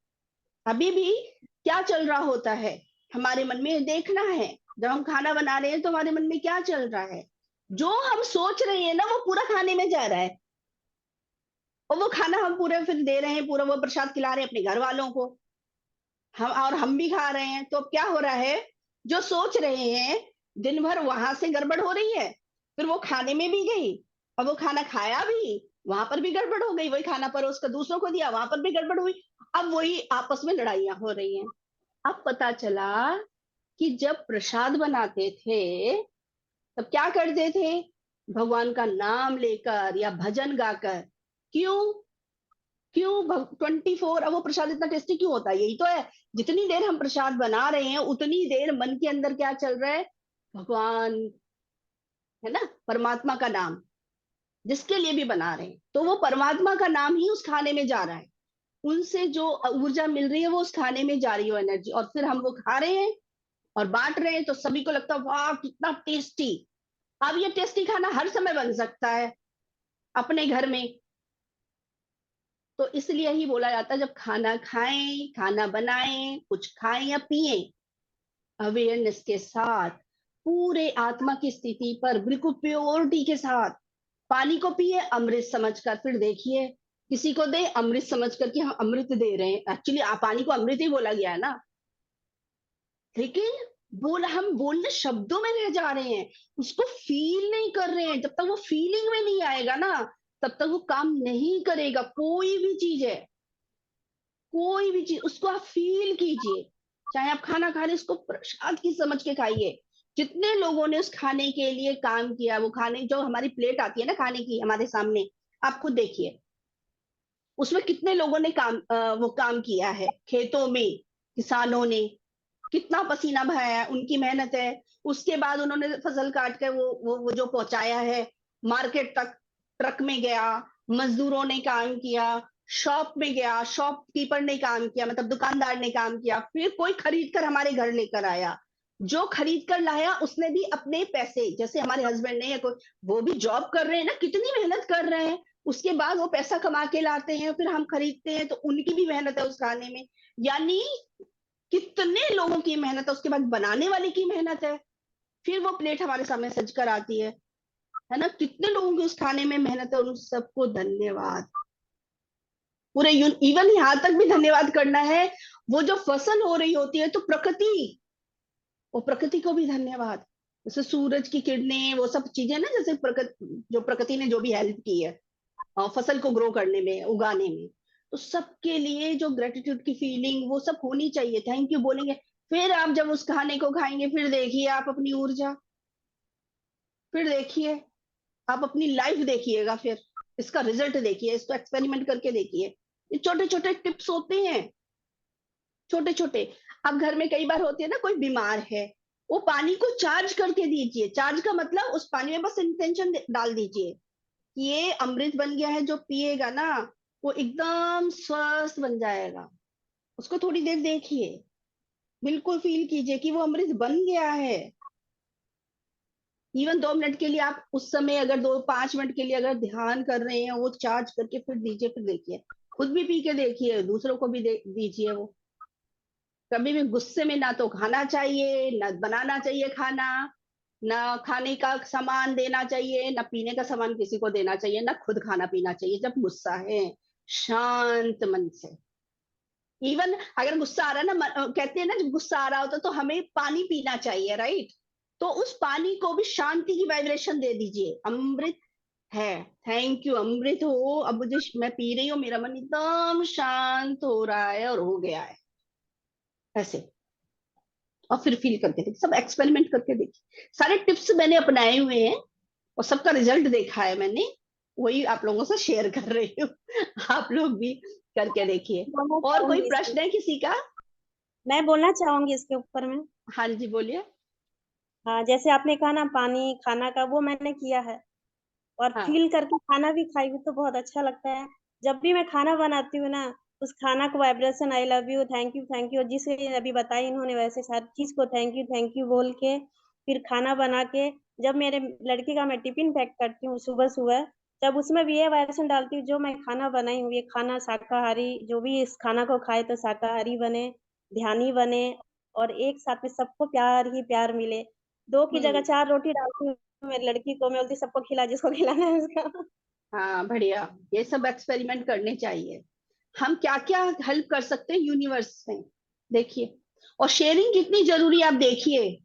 अभी भी क्या चल रहा होता है, हमारे मन में देखना है। जब हम खाना बना रहे हैं तो हमारे मन में क्या चल रहा है, जो हम सोच रहे हैं ना वो पूरा खाने में जा रहा है, और वो खाना हम पूरे फिर दे रहे हैं, पूरा वो प्रसाद खिला रहे हैं अपने घर वालों को, हम और हम भी खा रहे हैं। तो अब क्या हो रहा है, जो सोच रहे हैं दिन भर वहां से गड़बड़ हो रही है, फिर वो खाने में भी गई, और वो खाना खाया भी, वहां पर भी गड़बड़ हो गई, वही खाना परोस कर दूसरों को दिया, वहां पर भी गड़बड़ हुई, अब वही आपस में लड़ाइयां हो रही हैं। अब पता चला कि जब प्रसाद बनाते थे, तब क्या करते थे, भगवान का नाम लेकर या भजन गाकर। क्यों? क्यों 24, अब वो प्रसाद इतना टेस्टी क्यों होता है? यही तो है, जितनी देर हम प्रसाद बना रहे हैं उतनी देर मन के अंदर क्या चल रहा है, भगवान, है ना, परमात्मा का नाम, जिसके लिए भी बना रहे हैं, तो वो परमात्मा का नाम ही उस खाने में जा रहा है, उनसे जो ऊर्जा मिल रही है वो उस खाने में जा रही है एनर्जी, और फिर हम वो खा रहे हैं और बांट रहे हैं, तो सभी को लगता है वाह कितना टेस्टी। अब ये टेस्टी खाना हर समय बन सकता है अपने घर में। तो इसलिए ही बोला जाता है जब खाना खाएं, खाना बनाएं, कुछ खाएं या पिए, अवेयरनेस के साथ, पूरे आत्मा की स्थिति पर बिल्कुल प्योरिटी के साथ। पानी को पिए अमृत समझकर, फिर देखिए किसी को दे अमृत समझकर कि हम अमृत दे रहे हैं, एक्चुअली पानी को अमृत ही बोला गया है ना, लेकिन हम बोलने शब्दों में रह जा रहे हैं, उसको फील नहीं कर रहे हैं। जब तक वो फीलिंग में नहीं आएगा ना, तब तक वो काम नहीं करेगा। कोई भी चीज है, कोई भी चीज उसको आप फील कीजिए, चाहे आप खाना खा रहे उसको प्रसाद की समझ के खाइए। जितने लोगों ने उस खाने के लिए काम किया, वो खाने जो हमारी प्लेट आती है ना खाने की हमारे सामने, आप खुद देखिए उसमें कितने लोगों ने वो काम किया है, खेतों में किसानों ने कितना पसीना बहाया है, उनकी मेहनत है। उसके बाद उन्होंने फसल काट कर वो जो पहुंचाया है मार्केट तक, ट्रक में गया, मजदूरों ने काम किया, शॉप में गया, शॉपकीपर ने काम किया, मतलब दुकानदार ने काम किया, फिर कोई खरीद कर हमारे घर लेकर आया, जो खरीद कर लाया उसने भी अपने पैसे, जैसे हमारे हस्बैंड ने या कोई, वो भी जॉब कर रहे हैं ना, कितनी मेहनत कर रहे हैं, उसके बाद वो पैसा कमा के लाते हैं, फिर हम खरीदते हैं, तो उनकी भी मेहनत है उस खाने में। यानी कितने लोगों की मेहनत है, उसके बाद बनाने वाले की मेहनत है, फिर वो प्लेट हमारे सामने सज कर आती है ना, कितने लोगों की उस खाने में मेहनत है, और उन सबको धन्यवाद। पूरे इवन यहाँ तक भी धन्यवाद करना है, वो जो फसल हो रही होती है तो प्रकृति, वो प्रकृति को भी धन्यवाद, जैसे सूरज की किरणें, वो सब चीजें ना, जैसे प्रकृति, जो प्रकृति ने जो भी हेल्प की है फसल को ग्रो करने में, उगाने में, तो सबके लिए जो ग्रेटिट्यूड की फीलिंग वो सब होनी चाहिए, थैंक यू बोलेंगे। फिर आप जब उस खाने को खाएंगे, फिर देखिए आप अपनी ऊर्जा, फिर देखिए आप अपनी लाइफ देखिएगा, फिर इसका रिजल्ट देखिए, इसको एक्सपेरिमेंट करके देखिए। ये छोटे छोटे टिप्स होते हैं, छोटे छोटे। अब घर में कई बार होती है ना, कोई बीमार है, वो पानी को चार्ज करके दीजिए, चार्ज का मतलब उस पानी में बस इंटेंशन डाल दीजिए, ये अमृत बन गया है, जो पिएगा ना वो एकदम स्वस्थ बन जाएगा। उसको थोड़ी देर देखिए, बिल्कुल फील कीजिए कि वो अमृत बन गया है। इवन 2 मिनट के लिए आप उस समय, अगर 5 मिनट के लिए अगर ध्यान कर रहे हैं, वो चार्ज करके फिर दीजिए, फिर देखिए, खुद भी पी के देखिए, दूसरों को भी दीजिए। वो कभी भी गुस्से में ना तो खाना चाहिए, ना बनाना चाहिए खाना, ना खाने का सामान देना चाहिए, ना पीने का सामान किसी को देना चाहिए, ना खुद खाना पीना चाहिए जब गुस्सा है, शांत मन से। इवन अगर गुस्सा आ रहा है ना, कहते हैं ना जब गुस्सा आ रहा होता तो हमें पानी पीना चाहिए, राइट? तो उस पानी को भी शांति की वाइब्रेशन दे दीजिए, अमृत है, थैंक यू अमृत हो, अब मुझे, मैं पी रही हूँ, मेरा मन एकदम शांत हो रहा है और हो गया है, ऐसे। और फिर फील करके देखिए, सब एक्सपेरिमेंट करके देखिए, सारे टिप्स मैंने अपनाए हुए हैं और सबका रिजल्ट देखा है मैंने, वही आप लोगों से शेयर कर रही हूँ। आप लोग भी करके देखिए। बोलना और कोई चाहूंगी प्रश्न है किसी का? मैं बोलना चाहूंगी इसके ऊपर में। हाँ जी, बोलिए। हाँ, जैसे आपने कहा ना पानी खाना का, वो मैंने किया है और हाँ फील करके खाना भी खाई हूँ, तो बहुत अच्छा लगता है। जब भी मैं खाना बनाती हूँ ना, उस खाना को vibration I love you, thank you, जिसे अभी बताई इन्होंने वैसे सारी चीज को थैंक यू बोल के फिर खाना बना के, जब मेरे लड़की का मैं टिफिन पैक करती हूँ सुबह सुबह, तब उसमें भी ये वाइब्रेशन डालती हूँ, जो मैं खाना बनाई हूँ ये खाना शाकाहारी, जो भी इस खाना को खाए तो शाकाहारी बने, ध्यानी बने, और एक साथ में सबको प्यार ही प्यार मिले। 2 की जगह 4 रोटी डालती हूँ मेरी लड़की को, मैं बोलती सबको खिला जिसको खिलाना है उसका। हाँ, बढ़िया, ये सब एक्सपेरिमेंट करने चाहिए। हम क्या क्या हेल्प कर सकते हैं यूनिवर्स में, देखिए। और शेयरिंग कितनी जरूरी है, आप देखिए,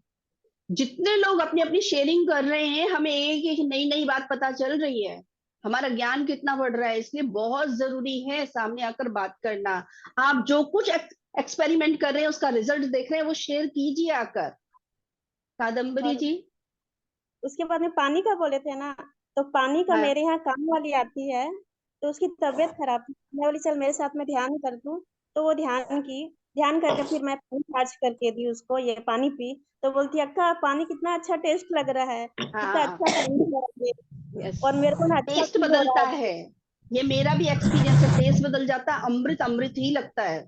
जितने लोग अपनी अपनी शेयरिंग कर रहे हैं, हमें एक एक नई नई बात पता चल रही है, हमारा ज्ञान कितना बढ़ रहा है, इसलिए बहुत जरूरी है सामने आकर बात करना। आप जो कुछ एक्सपेरिमेंट कर रहे हैं, उसका रिजल्ट देख रहे हैं, वो शेयर कीजिए आकर। कादम्बरी और जी। उसके बाद में पानी का बोले थे ना, तो पानी का हाँ मेरे यहाँ काम वाली आती है, तो उसकी तबीयत खराब थी, मैं बोली चल मेरे साथ में ध्यान कर दूं, तो वो ध्यान करके फिर मैं पानी चार्ज करके दी उसको, ये पानी पी, तो बोलती अक्का पानी कितना अच्छा टेस्ट लग रहा है, कितना हाँ, अच्छा पानी है ये, यस, और मेरे को ना अच्छा टेस्ट फील हो रहा बदलता है। है, ये मेरा भी एक्सपीरियंस है, टेस्ट बदल जाता है, अमृत अमृत ही लगता है,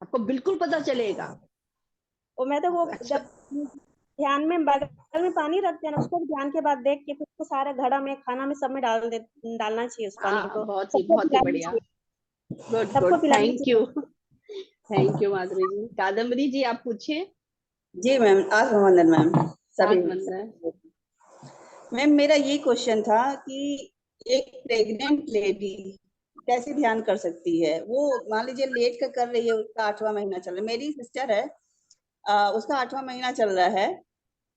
आपको बिल्कुल पता चलेगा। और मैं तो वो एक्सप- जब ध्यान में बगल में पानी रखते हैं ना, उसको भी ध्यान के बाद देख के फिर उसको सारे घड़ा में खाना में सब में डालना चाहिए उस पानी हाँ, को, बहुत ही बढ़िया, गुड सबको गुड, पिलाना थैंक चाहिए। यू, थैंक यू माधुरी जी। कादम्बरी जी, आप पूछिए। जी मैम, आत्मवंदन मैम सभी। आज मंदिर। मैम मेरा ये क्वेश्चन था कि एक प्रेग्नेंट लेडी कैसे ध्यान कर सकती है? वो मान लीजिए लेट कर कर रही है, उसका 8वां महीना चल रहा है, मेरी सिस्टर है, उसका 8वां महीना चल रहा है,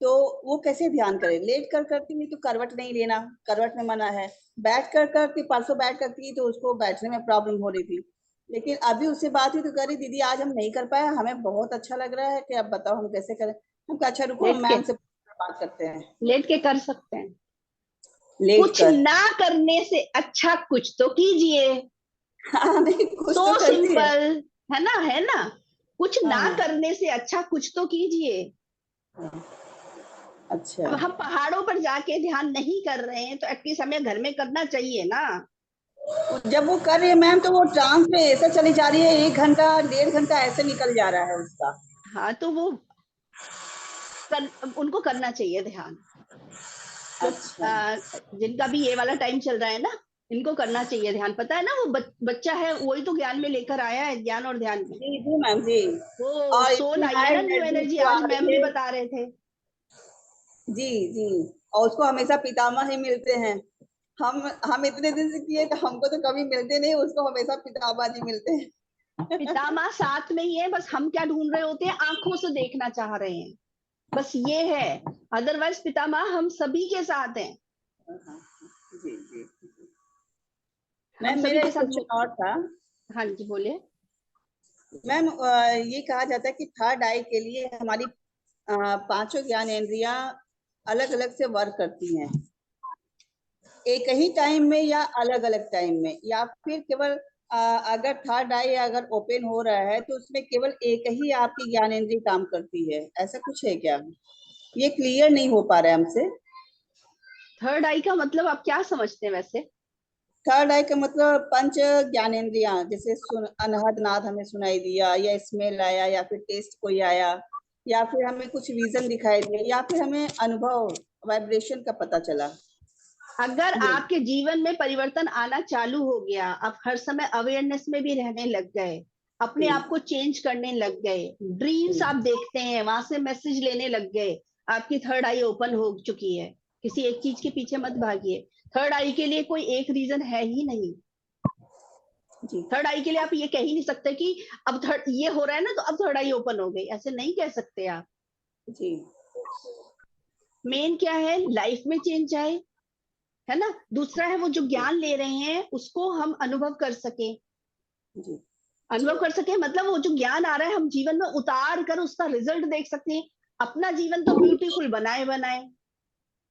तो वो कैसे ध्यान करे? लेट कर करती हुई तो करवट नहीं लेना, करवट में मना है। बैठ कर करती, परसों बैठ करती तो उसको बैठने में प्रॉब्लम हो रही थी, लेकिन अभी उससे बात हुई तो कह रही दीदी आज हम नहीं कर पाए, हमें बहुत अच्छा लग रहा है कि अब बताओ हम कैसे करें। हम कहा अच्छा रुको, हम लेट के, मैम से बात करते हैं। लेट के कर सकते हैं, लेट कुछ कर ना करने से अच्छा कुछ तो कीजिए। हाँ नहीं, कुछ सो तो करती है। सिंपल, है ना, है ना, कुछ हाँ ना हाँ करने से अच्छा कुछ तो कीजिए। हाँ, अच्छा। अब हम पहाड़ों पर जाके ध्यान नहीं कर रहे हैं, तो एटलीस्ट हमें घर में करना चाहिए ना। जब वो कर रही है मैम तो वो ट्रांस में ऐसा चली जा रही है, 1 घंटा 1.5 घंटा ऐसे निकल जा रहा है उसका। हाँ तो वो उनको करना चाहिए ध्यान। जो अच्छा जिनका भी ये वाला टाइम चल रहा है ना, इनको करना चाहिए ध्यान। पता है ना वो बच्चा है, वही तो ज्ञान में लेकर आया है, ज्ञान और ध्यान में। जी जी मैम जी। वो और सोल इतनी आई है हाई ना, न्यू एनर्जी एनर्जी, उसको आ आज मैम रही भी है। बता रहे थे। जी जी। और उसको हमेशा पितामह ही मिलते हैं। हम इतने दिन से किए तो हमको तो कभी मिलते नहीं, उसको हमेशा पितामह जी मिलते हैं। पितामह साथ में ही है, बस हम क्या ढूंढ रहे होते हैं, आंखों से देखना चाह रहे हैं, बस ये है। अदरवाइज पितामह हम सभी के साथ हैं। जी जी। हम मैम सभी मेरा के एक साथ क्वेश्चन और था। हाँ जी बोलिए। मैम ये कहा जाता है कि थर्ड आई के लिए हमारी पांचों ज्ञानेंद्रियां अलग अलग से वर्क करती हैं, एक ही टाइम में या अलग अलग टाइम में, या फिर केवल अगर थर्ड आई अगर ओपन हो रहा है तो उसमें केवल एक ही आपकी ज्ञानेंद्रिय काम करती है, ऐसा कुछ है क्या? ये क्लियर नहीं हो पा रहा है हमसे। थर्ड आई का मतलब आप क्या समझते हैं वैसे? थर्ड आई का मतलब पंच ज्ञानेंद्रियां, जैसे अनहद नाद हमें सुनाई दिया, या स्मेल आया, या फिर टेस्ट कोई आया, या फिर हमें कुछ विजन दिखाई दिया, या फिर हमें अनुभव वाइब्रेशन का पता चला। अगर जी आपके जीवन में परिवर्तन आना चालू हो गया, आप हर समय अवेयरनेस में भी रहने लग गए, अपने जी आप को चेंज करने लग गए, ड्रीम्स जी आप देखते हैं, वहां से मैसेज लेने लग गए, आपकी थर्ड आई ओपन हो चुकी है। किसी एक चीज के पीछे मत भागिए। थर्ड आई के लिए कोई एक रीजन है ही नहीं। जी थर्ड आई के लिए आप ये कह ही नहीं सकते कि अब थर्ड ये हो रहा है ना तो अब थर्ड आई ओपन हो गई, ऐसे नहीं कह सकते आप। जी मेन क्या है, लाइफ में चेंज आए, है ना। दूसरा है वो जो ज्ञान ले रहे हैं उसको हम अनुभव कर सके। जी अनुभव कर सके मतलब वो जो ज्ञान आ रहा है हम जीवन में उतार कर उसका रिजल्ट देख सकते हैं। अपना जीवन तो ब्यूटीफुल बनाए बनाए,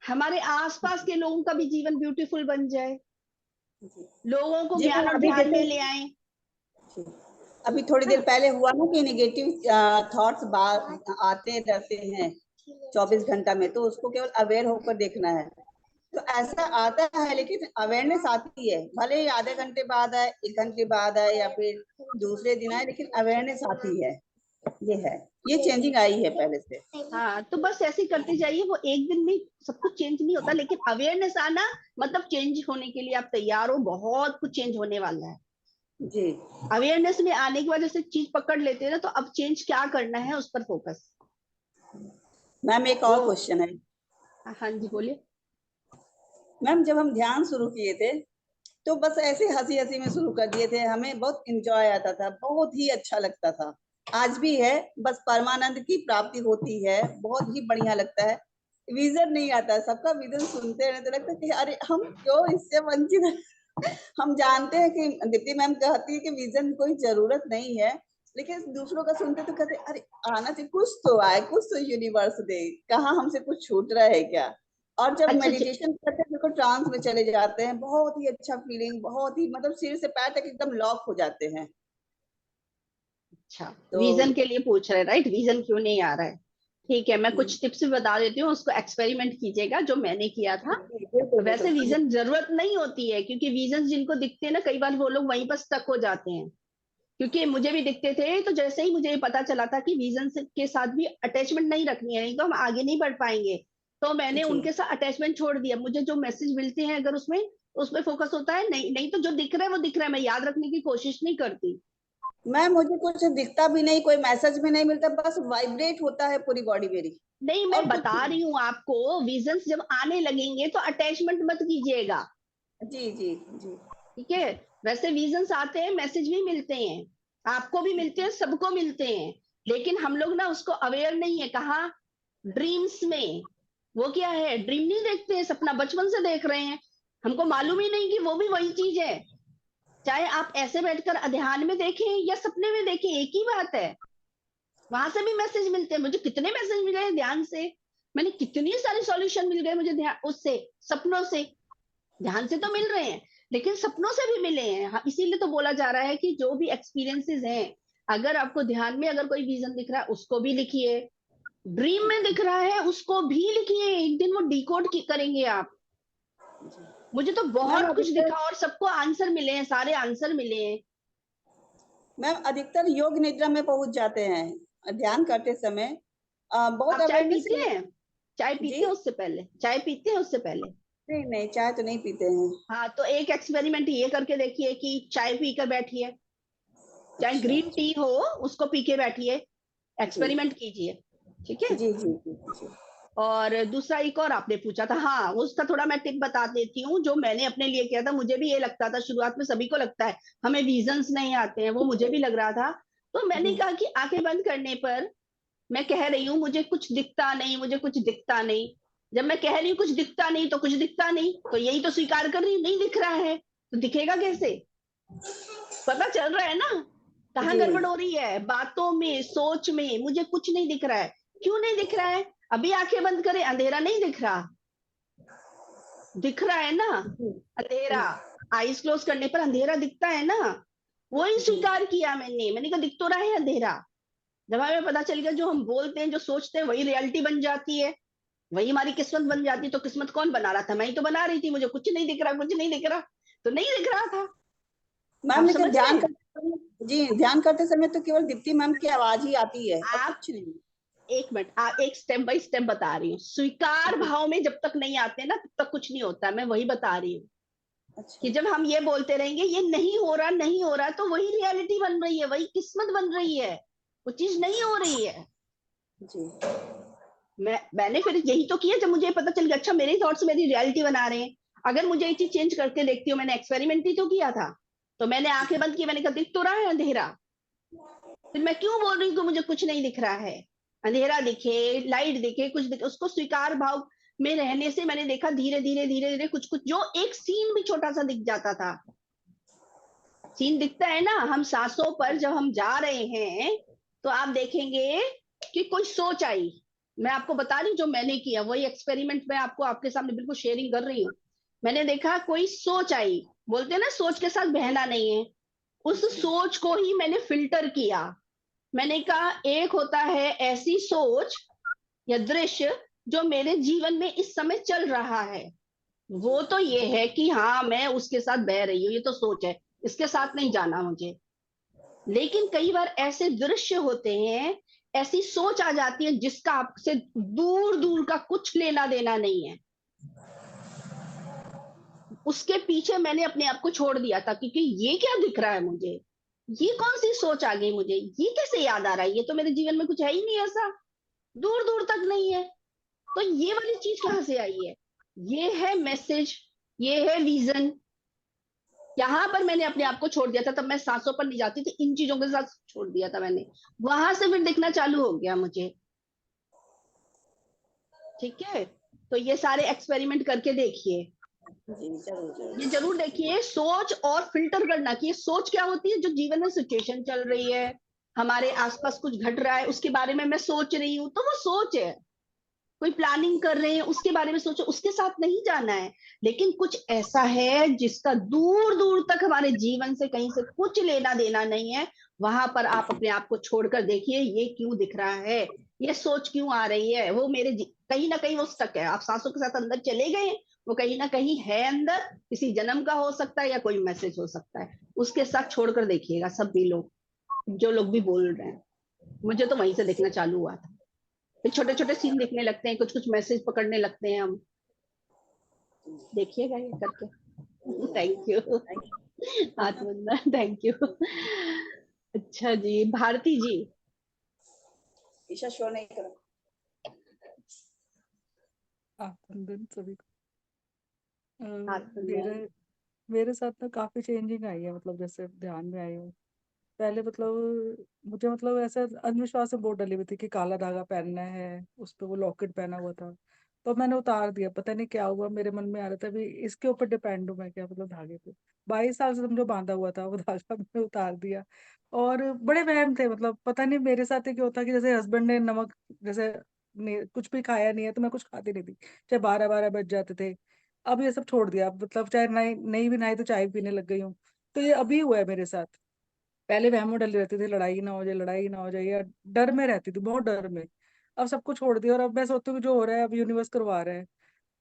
हमारे आसपास के लोगों का भी जीवन ब्यूटीफुल बन जाए, जी लोगों को जी ज्ञान मैम, और अभी ध्यान जैसे में ले आए। अभी थोड़ी देर पहले हुआ ना कि निगेटिव थॉट्स आते रहते हैं 24 घंटा में, तो उसको केवल अवेयर होकर देखना है। तो ऐसा आता है, लेकिन अवेयरनेस आती है, भले ही आधे घंटे बाद आए, 1 घंटे बाद आए, या फिर दूसरे दिन आए, लेकिन अवेयरनेस आती है। ये है, ये चेंजिंग आई है पहले से। हाँ तो बस ऐसे ही करते जाइए, वो एक दिन में सब कुछ चेंज नहीं होता, लेकिन अवेयरनेस आना मतलब चेंज होने के लिए आप तैयार हो, बहुत कुछ चेंज होने वाला है। जी अवेयरनेस में आने के बाद जैसे चीज पकड़ लेते हैं ना, तो अब चेंज क्या करना है उस पर फोकस। मैम, एक वो और क्वेश्चन है। हाँ जी बोलिए। मैम, जब हम ध्यान शुरू किए थे तो बस ऐसे हंसी हंसी में शुरू कर दिए थे, हमें बहुत इंजॉय आता था, बहुत ही अच्छा लगता था, आज भी है। बस परमानंद की प्राप्ति होती है, बहुत ही बढ़िया लगता है। विजन नहीं आता, सबका विजन सुनते हैं तो लगता है कि अरे हम क्यों इससे वंचित हैं। हम जानते हैं कि दीप्ति मैम कहती है कि विजन कोई जरूरत नहीं है, लेकिन दूसरों का सुनते तो कहते अरे आना चाहिए, कुछ तो आए, कुछ तो यूनिवर्स दे, कहाँ हमसे कुछ छूट रहा है क्या। और जब अच्छा अच्छा मेडिटेशन करते हैं तो ट्रांस में चले जाते हैं, बहुत ही अच्छा फीलिंग, बहुत ही मतलब सिर से पैर तक एकदम लॉक हो जाते हैं। अच्छा, तो विजन के लिए पूछ रहे हैं राइट, विजन क्यों नहीं आ रहा है। ठीक है, मैं जी कुछ टिप्स भी बता देती हूँ, उसको एक्सपेरिमेंट कीजिएगा जो मैंने किया था। बिल्कुल वैसे बिल्कुल। विजन जरूरत नहीं होती है, क्योंकि विजन जिनको दिखते हैं ना, कई बार वो लोग वहीं पर स्टक हो जाते हैं। क्योंकि मुझे भी दिखते थे, तो जैसे ही मुझे पता चला था कि विजन के साथ भी अटैचमेंट नहीं रखनी है, नहीं तो हम आगे नहीं बढ़ पाएंगे, तो मैंने जी उनके साथ अटैचमेंट छोड़ दिया। मुझे जो मैसेज मिलते हैं अगर उसमें फोकस होता है, नहीं नहीं तो जो दिख रहा है वो दिख रहा है, मैं याद रखने की कोशिश नहीं करती। मैम, मुझे कुछ दिखता भी नहीं, कोई मैसेज भी नहीं मिलता, बस वाइब्रेट होता है पूरी बॉडी मेरी, नहीं, मैं और कुछ बता नहीं। रही हूँ आपको, विजन्स जब आने लगेंगे तो अटैचमेंट मत कीजिएगा। जी जी जी ठीक है, वैसे विजन्स आते हैं, मैसेज भी मिलते हैं, आपको भी मिलते हैं, सबको मिलते हैं, लेकिन हम लोग ना उसको अवेयर नहीं है। कहाँ? ड्रीम्स में। वो क्या है, ड्रीम नहीं देखते हैं, सपना बचपन से देख रहे हैं, हमको मालूम ही नहीं कि वो भी वही चीज है। चाहे आप ऐसे बैठकर ध्यान में देखें या सपने में देखें, एक ही बात है। वहां से भी मैसेज मिलते हैं, मुझे कितने मैसेज मिले हैं ध्यान से, मैंने कितनी सारी सॉल्यूशन मिल गए मुझे ध्यान उससे, सपनों से। ध्यान से तो मिल रहे हैं, लेकिन सपनों से भी मिले हैं। हाँ, इसीलिए तो बोला जा रहा है कि जो भी एक्सपीरियंसेस हैं, अगर आपको ध्यान में अगर कोई विजन दिख रहा है उसको भी लिखिए, ड्रीम में दिख रहा है उसको भी लिखिए, एक दिन वो डिकोड करेंगे आप। मुझे तो मैम बहुत कुछ अधिकतर दिखा और सबको आंसर मिले हैं, सारे आंसर मिले हैं। मैम अधिकतर योग निद्रा में पहुंच जाते हैं ध्यान करते समय। बहुत आप चाय अवेयरनेस पीते हैं? चाय जी पीते हैं उससे पहले? चाय पीते हैं उससे पहले? नहीं नहीं, चाय तो नहीं पीते हैं। हाँ, तो एक एक्सपेरिमेंट ये करके देखिए कि चाय पीकर बैठिए, चाहे अच्छा ग्रीन अच्छा, टी हो, उसको पी के बैठिए, जी एक्सपेरिमेंट कीजिए। ठीक है। जी जी जी जी। और दूसरा एक और आपने पूछा था, हाँ उसका थोड़ा मैं टिप बता देती हूँ, जो मैंने अपने लिए किया था। मुझे भी ये लगता था शुरुआत में, सभी को लगता है हमें विजन्स नहीं आते हैं, वो मुझे भी लग रहा था। तो मैंने जी कहा कि आंखें बंद करने पर मैं कह रही हूँ मुझे कुछ दिखता नहीं, मुझे कुछ दिखता नहीं। जब मैं कह रही हूँ कुछ दिखता नहीं तो कुछ दिखता नहीं, तो यही तो स्वीकार कर रही हूँ, नहीं दिख रहा है, तो दिखेगा कैसे? पता चल रहा है ना कहाँ जी गड़बड़ हो रही है, बातों में, सोच में। मुझे कुछ नहीं दिख रहा है। क्यों नहीं दिख रहा है? अभी आंखें बंद करें, अंधेरा नहीं दिख रहा, दिख रहा है ना जी अंधेरा। जी आईज क्लोज करने पर अंधेरा दिखता है ना। वही जी स्वीकार किया मैंने कहा दिख तो रहा है अंधेरा। जब हमें पता चल गया जो हम बोलते हैं, जो सोचते हैं, वही रियलिटी बन जाती है, वही हमारी किस्मत बन जाती है। तो किस्मत कौन बना रहा था? मैं ही तो बना रही थी। मुझे कुछ नहीं दिख रहा, कुछ नहीं दिख रहा, तो नहीं दिख रहा था। मैम, आप लेकिन समझ रहे ध्यान हैं? करते समय जी ध्यान करते समय तो केवल दीप्ति मैम की आवाज ही आती है और आप कुछ नहीं। एक मिनट, एक स्टेप बाय स्टेप बता रही हूँ। स्वीकार जी भाव में जब तक नहीं आते ना, तब तक कुछ नहीं होता। मैं वही बता रही हूँ अच्छा कि जब हम ये बोलते रहेंगे ये नहीं हो रहा, नहीं हो रहा, तो वही रियलिटी बन रही है, वही किस्मत बन रही है। वो चीज नहीं हो रही है। जी मैंने फिर यही तो किया। जब मुझे पता चल गया अच्छा मेरे थॉट्स मेरी रियलिटी बना रहे हैं, अगर मुझे ये चीज चेंज करके देखती हूँ, मैंने एक्सपेरिमेंट ही तो किया था। तो मैंने आंखें बंद की, मैंने कहा दिख तो रहा है अंधेरा, फिर मैं क्यों बोल रही हूँ कि मुझे कुछ नहीं दिख रहा है? अंधेरा दिखे, लाइट दिखे, कुछ दिखे, उसको स्वीकार भाव में रहने से मैंने देखा धीरे धीरे धीरे धीरे कुछ कुछ, जो एक सीन भी छोटा सा दिख जाता था। सीन दिखता है ना, हम सांसों पर जब हम जा रहे हैं, तो आप देखेंगे कि कोई सोच आई। मैं आपको बता रही हूँ जो मैंने किया, वही एक्सपेरिमेंट मैं आपको आपके सामने बिल्कुल शेयरिंग कर रही हूँ। मैंने देखा कोई सोच आई, बोलते हैं ना सोच के साथ बहना नहीं है, उस सोच को ही मैंने फिल्टर किया। मैंने कहा एक होता है ऐसी सोच या दृश्य जो मेरे जीवन में इस समय चल रहा है, वो तो ये है कि हाँ मैं उसके साथ बह रही हूँ, ये तो सोच है, इसके साथ नहीं जाना मुझे। लेकिन कई बार ऐसे दृश्य होते हैं, ऐसी सोच आ जाती है जिसका आपसे दूर दूर का कुछ लेना देना नहीं है। उसके पीछे मैंने अपने आप को छोड़ दिया था, क्योंकि ये क्या दिख रहा है मुझे, ये कौन सी सोच आ गई मुझे, ये कैसे याद आ रहा है, ये तो मेरे जीवन में कुछ है ही नहीं ऐसा, दूर दूर तक नहीं है। तो ये वाली चीज कहाँ से आई है? ये है मैसेज, ये है विजन। यहाँ पर मैंने अपने आप को छोड़ दिया था, तब मैं सांसों पर नहीं जाती थी, इन चीजों के साथ छोड़ दिया था मैंने। वहां से फिर दिखना चालू हो गया मुझे। ठीक है। तो ये सारे एक्सपेरिमेंट करके देखिए, जी जरूर ये जरूर। जरूर देखिए। सोच और फिल्टर करना कि ये सोच क्या होती है, जो जीवन में सिचुएशन चल रही है, हमारे आसपास कुछ घट रहा है, उसके बारे में मैं सोच रही हूँ, तो वो सोच है। कोई प्लानिंग कर रहे हैं, उसके बारे में सोचो, उसके साथ नहीं जाना है। लेकिन कुछ ऐसा है जिसका दूर दूर तक हमारे जीवन से कहीं से कुछ लेना देना नहीं है, वहां पर आप अपने आप को छोड़कर देखिए ये क्यों दिख रहा है, ये सोच क्यों आ रही है। वो कहीं ना कहीं वो स्टक है, आप सांसों के साथ अंदर चले गए, वो कहीं ना कहीं है अंदर, किसी जन्म का हो सकता है या कोई मैसेज हो सकता है। उसके साथ छोड़कर देखिएगा, सब भी लोग, जो लोग भी बोल रहे हैं। मुझे तो वहीं से देखना चालू हुआ था, फिर छोटे छोटे सीन दिखने लगते हैं, कुछ कुछ मैसेज पकड़ने लगते हैं हम। देखिएगा ये करके। Thank you Atmandan, thank you. अच्छा जी, भारती जी। ईशा शो नहीं करो। आनंदन सभी को। आत्मंदन। मेरे मेरे साथ ना काफी चेंजिंग आई है, मतलब जैसे ध्यान में आई हूँ। पहले मतलब मुझे मतलब ऐसा अंधविश्वास में बहुत डली हुई थी कि काला धागा पहनना है, उस पे वो लॉकेट पहना हुआ था। तो मैंने उतार दिया, पता नहीं क्या हुआ, मेरे मन में आ रहा था भी इसके ऊपर डिपेंड हूँ मैं क्या, मतलब धागे पे 22 साल से समझो बांधा हुआ था वो धागा, मैंने उतार दिया। और बड़े वहम थे, मतलब पता नहीं मेरे साथ ही क्या होता कि जैसे हस्बैंड ने नमक, जैसे कुछ भी खाया नहीं है तो मैं कुछ खाती नहीं थी, चाहे 12-12 बज जाते थे। अब ये सब छोड़ दिया, मतलब चाहे नहीं नहीं भी नहाई तो चाय पीने लग गई हूँ। तो ये अभी हुआ है मेरे साथ। पहले वहम में डली रहती थी, लड़ाई ना हो जाए, लड़ाई ना हो जाए, या डर में रहती थी, बहुत डर में। अब सब कुछ छोड़ दिया और अब मैं सोचती हूँ कि जो हो रहा है अब यूनिवर्स करवा रहा है।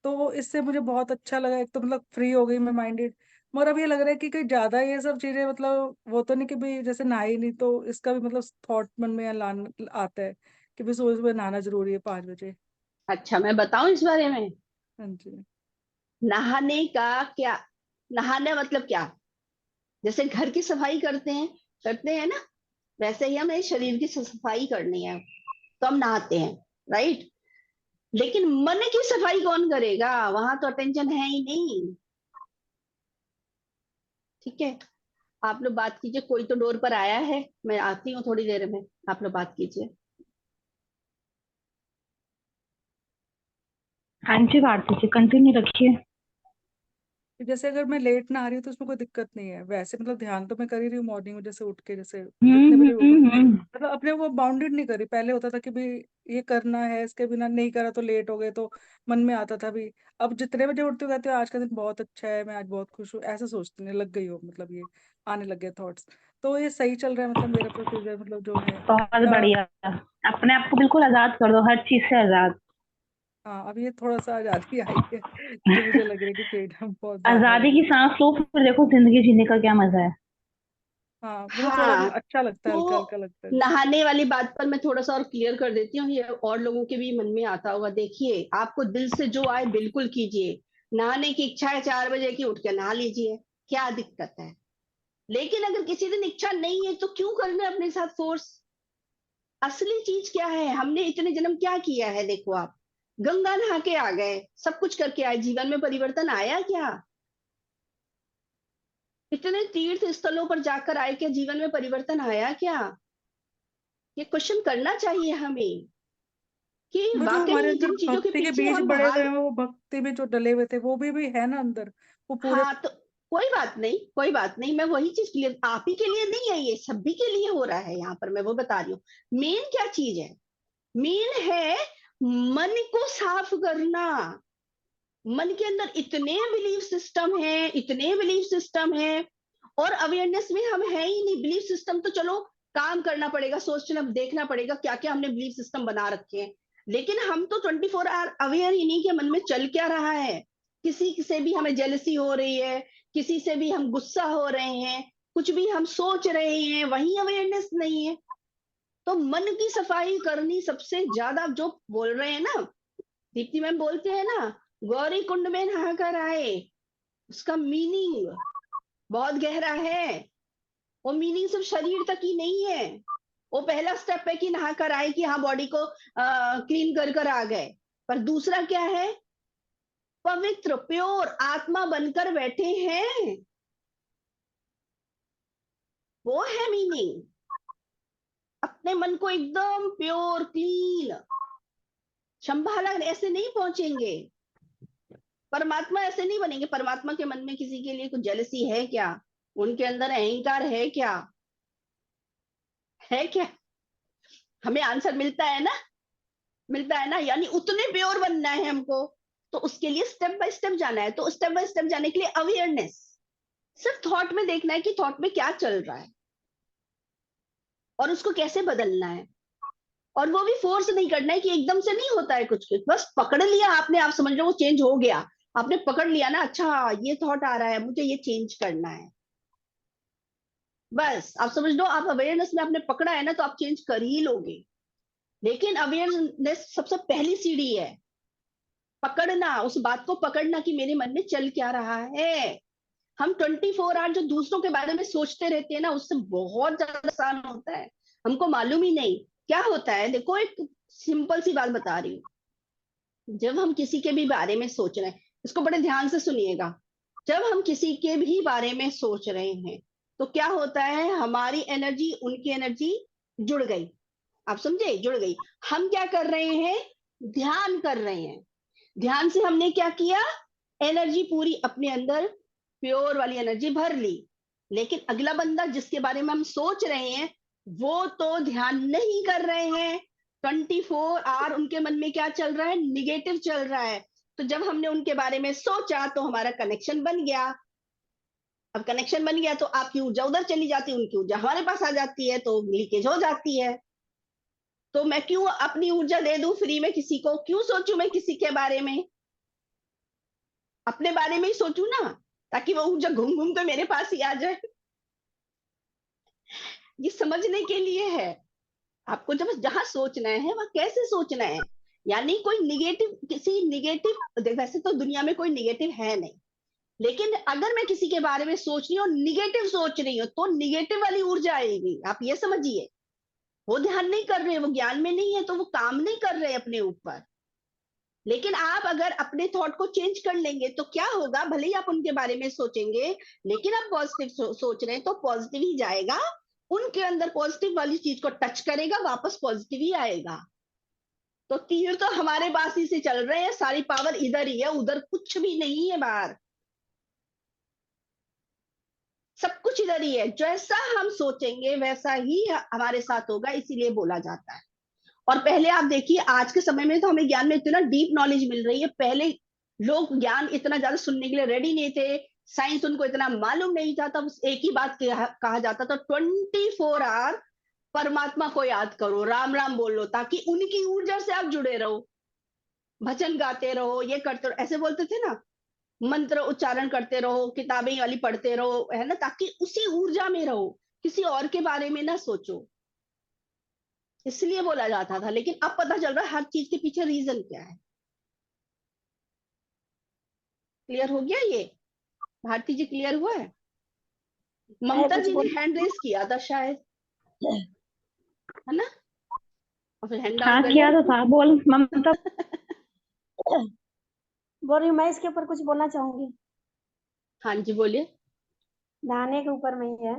तो इससे मुझे बहुत अच्छा लगा, एक तो मतलब फ्री हो गई मैं माइंडेड। मगर अब ये लग रहा है कि कहीं ज्यादा ये सब चीजें मतलब वो तो नहीं कि भाई जैसे नहाई नहीं तो इसका भी मतलब थॉट मन में आता है कि भाई सुबह सुबह नहाना जरूरी है 5 बजे। अच्छा, मैं बताऊं इस बारे में? हाँ जी। नहाने का क्या, नहाने मतलब क्या? जैसे घर की सफाई करते हैं ना, वैसे ही हमें शरीर की सफाई करनी है, तो हम नहाते हैं, राइट? लेकिन मन की सफाई कौन करेगा? वहां तो अटेंशन है ही नहीं। ठीक है, आप लोग बात कीजिए, कोई तो डोर पर आया है, मैं आती हूँ थोड़ी देर में, आप लोग बात कीजिए। हाँ जी भारती जी, कंटिन्यू रखिए। कि जैसे अगर मैं लेट ना आ रही हूँ तो उसमें कोई दिक्कत नहीं है, वैसे मतलब ध्यान तो मैं कर ही रही हूँ मॉर्निंग में, जैसे उठ के जैसे जितने बजे उठो हम्म। मतलब अपने वो बाउंडेड नहीं करी। पहले होता था कि भाई ये करना है, इसके बिना नहीं करा तो लेट हो गए, तो मन में आता था भी। अब जितने बजे उठते हो कहते हो आज का दिन बहुत अच्छा है, मैं आज बहुत खुश हूँ, ऐसे सोचने लग गई हो, मतलब ये आने लग गए थॉट्स। तो ये सही चल रहा है मतलब मेरा प्रोसीजर मतलब जो है। बहुत बढ़िया। अपने आप को बिल्कुल आजाद कर दो, हर चीज से आजाद। हाँ, अब ये थोड़ा सा आजादी आई है जो मुझे लग रहा है कि फ्रीडम बहुत ज्यादा हो आजादी की गई। सांस लो, फिर देखो जिंदगी जीने का क्या मजा है। हाँ, मुझे थोड़ा हाँ, अच्छा लगता है, हल्का तो हल्का लगता है। नहाने वाली बात पर मैं थोड़ा सा और क्लियर कर देती हूँ, ये और लोगों के भी मन में आता होगा। देखिए, आपको दिल से जो आए बिल्कुल कीजिए। नहाने की इच्छा है 4 बजे की, उठ के नहा लीजिए, क्या दिक्कत है? लेकिन अगर किसी दिन इच्छा नहीं है तो क्यों करना है अपने साथ फोर्स? असली चीज क्या है? हमने इतने जन्म क्या किया है? देखो आप, गंगा नहा के आ गए, सब कुछ करके आए, जीवन में परिवर्तन आया क्या? इतने तीर्थ स्थलों पर जाकर आए, क्या जीवन में परिवर्तन आया क्या? ये क्वेश्चन करना चाहिए हमें कि वो जो वाकई हमारे अंदर जिन चीजों के भक्ति के पीछे बीज हम बड़े हुए भाग। हैं, वो भक्ति में जो डले हुए थे वो भी है ना अंदर, वो पूरे। हाँ, तो कोई बात नहीं, कोई बात नहीं, मैं वही चीज क्लियर, आप ही के लिए नहीं है, ये सभी के लिए हो रहा है यहाँ पर, मैं वो बता रही हूँ। मेन क्या चीज है? मेन है मन को साफ करना। मन के अंदर इतने बिलीफ सिस्टम है, इतने बिलीफ सिस्टम है, और अवेयरनेस में हम है ही नहीं। बिलीफ सिस्टम तो चलो, काम करना पड़ेगा, सोचना देखना पड़ेगा क्या क्या हमने बिलीफ सिस्टम बना रखे हैं। लेकिन हम तो 24 आवर अवेयर ही नहीं कि मन में चल क्या रहा है। किसी से भी हमें जेलसी हो रही है, किसी से भी हम गुस्सा हो रहे हैं, कुछ भी हम सोच रहे हैं, वही अवेयरनेस नहीं है। तो मन की सफाई करनी सबसे ज्यादा, जो बोल रहे हैं ना, दीप्ति मैम बोलते हैं ना, गौरी कुंड में नहाकर आए, उसका मीनिंग बहुत गहरा है। वो मीनिंग सिर्फ शरीर तक ही नहीं है। वो पहला स्टेप है कि नहाकर आए, कि हाँ बॉडी को क्लीन कर कर आ गए। पर दूसरा क्या है? पवित्र प्योर आत्मा बनकर बैठे हैं, वो है मीनिंग। अपने मन को एकदम प्योर क्लीन संभाला, ऐसे नहीं पहुंचेंगे। परमात्मा ऐसे नहीं बनेंगे। परमात्मा के मन में किसी के लिए कुछ जेलसी है क्या? उनके अंदर अहंकार है क्या? है क्या? हमें आंसर मिलता है ना, मिलता है ना। यानी उतने प्योर बनना है हमको, तो उसके लिए स्टेप बाय स्टेप जाना है। तो स्टेप बाय स्टेप जाने के लिए अवेयरनेस, सिर्फ थॉट में देखना है कि थॉट में क्या चल रहा है और उसको कैसे बदलना है। और वो भी फोर्स नहीं करना है, कि एकदम से नहीं होता है कुछ कुछ, बस पकड़ लिया आपने, आप समझ लो वो चेंज हो गया। आपने पकड़ लिया ना, अच्छा ये थॉट आ रहा है, मुझे ये चेंज करना है, बस आप समझ लो, आप अवेयरनेस में आपने पकड़ा है ना, तो आप चेंज कर ही लोगे। लेकिन अवेयरनेस सबसे पहली सीढ़ी है, पकड़ना, उस बात को पकड़ना कि मेरे मन में चल क्या रहा है। हम 24 आवर जो दूसरों के बारे में सोचते रहते हैं ना, उससे बहुत ज्यादा नुकसान होता है, हमको मालूम ही नहीं क्या होता है। देखो, एक सिंपल सी बात बता रही हूँ, जब हम किसी के भी बारे में सोच रहे हैं, इसको बड़े ध्यान से सुनिएगा, जब हम किसी के भी बारे में सोच रहे हैं, तो क्या होता है, हमारी एनर्जी उनकी एनर्जी जुड़ गई। आप समझे? जुड़ गई। हम क्या कर रहे हैं? ध्यान कर रहे हैं। ध्यान से हमने क्या किया? एनर्जी पूरी अपने अंदर, प्योर वाली एनर्जी भर ली। लेकिन अगला बंदा जिसके बारे में हम सोच रहे हैं, वो तो ध्यान नहीं कर रहे हैं। 24 आवर उनके मन में क्या चल रहा है? निगेटिव चल रहा है। तो जब हमने उनके बारे में सोचा, तो हमारा कनेक्शन बन गया। अब कनेक्शन बन गया तो आपकी ऊर्जा उधर चली जाती है, उनकी ऊर्जा हमारे पास आ जाती है, तो लीकेज हो जाती है। तो मैं क्यों अपनी ऊर्जा दे दूं फ्री में किसी को? क्यों सोचूं मैं किसी के बारे में? अपने बारे में ही सोचूं ना, ताकि वो ऊर्जा घूम घूम के मेरे पास ही आ जाए। ये समझने के लिए है। आपको जब जहां सोचना है वहां कैसे सोचना है, यानी कोई निगेटिव, किसी निगेटिव, वैसे तो दुनिया में कोई निगेटिव है नहीं, लेकिन अगर मैं किसी के बारे में सोच रही हूँ, निगेटिव सोच रही हूँ, तो निगेटिव वाली ऊर्जा आएगी। आप ये समझिए, वो ध्यान नहीं कर रहे, वो ज्ञान में नहीं है, तो वो काम नहीं कर रहे अपने ऊपर। लेकिन आप अगर अपने थॉट को चेंज कर लेंगे तो क्या होगा, भले ही आप उनके बारे में सोचेंगे, लेकिन आप पॉजिटिव सोच रहे हैं तो पॉजिटिव ही जाएगा, उनके अंदर पॉजिटिव वाली चीज को टच करेगा, वापस पॉजिटिव ही आएगा। तो तीर तो हमारे पास ही से चल रहे हैं, सारी पावर इधर ही है, उधर कुछ भी नहीं है बाहर, सब कुछ इधर ही है। जैसा हम सोचेंगे वैसा ही हमारे साथ होगा, इसीलिए बोला जाता है। और पहले आप देखिए, आज के समय में तो हमें ज्ञान में इतना डीप नॉलेज मिल रही है, पहले लोग ज्ञान इतना ज्यादा सुनने के लिए रेडी नहीं थे, साइंस उनको इतना मालूम नहीं था, तब एक ही बात कहा जाता था, 24 आवर परमात्मा को याद करो, राम राम बोलो, ताकि उनकी ऊर्जा से आप जुड़े रहो, भजन गाते रहो, ये करते रहो, ऐसे बोलते थे ना, मंत्र उच्चारण करते रहो, किताबें वाली पढ़ते रहो, है ना, ताकि उसी ऊर्जा में रहो, किसी और के बारे में ना सोचो, इसलिए बोला जाता था। लेकिन अब पता चल रहा है हर चीज के पीछे रीजन क्या है। क्लियर हो गया ये? भारती जी क्लियर हुआ है? मैं ममता कुछ जी ने बोल हैंड रेस किया था शायद, है ना, और फिर हैंड डाउन हाँ कर किया दिया। तो था, बोल ममता। बोल रही हूँ, मैं इसके ऊपर कुछ बोलना चाहूंगी। हाँ जी बोलिए। नहाने के ऊपर में ही है।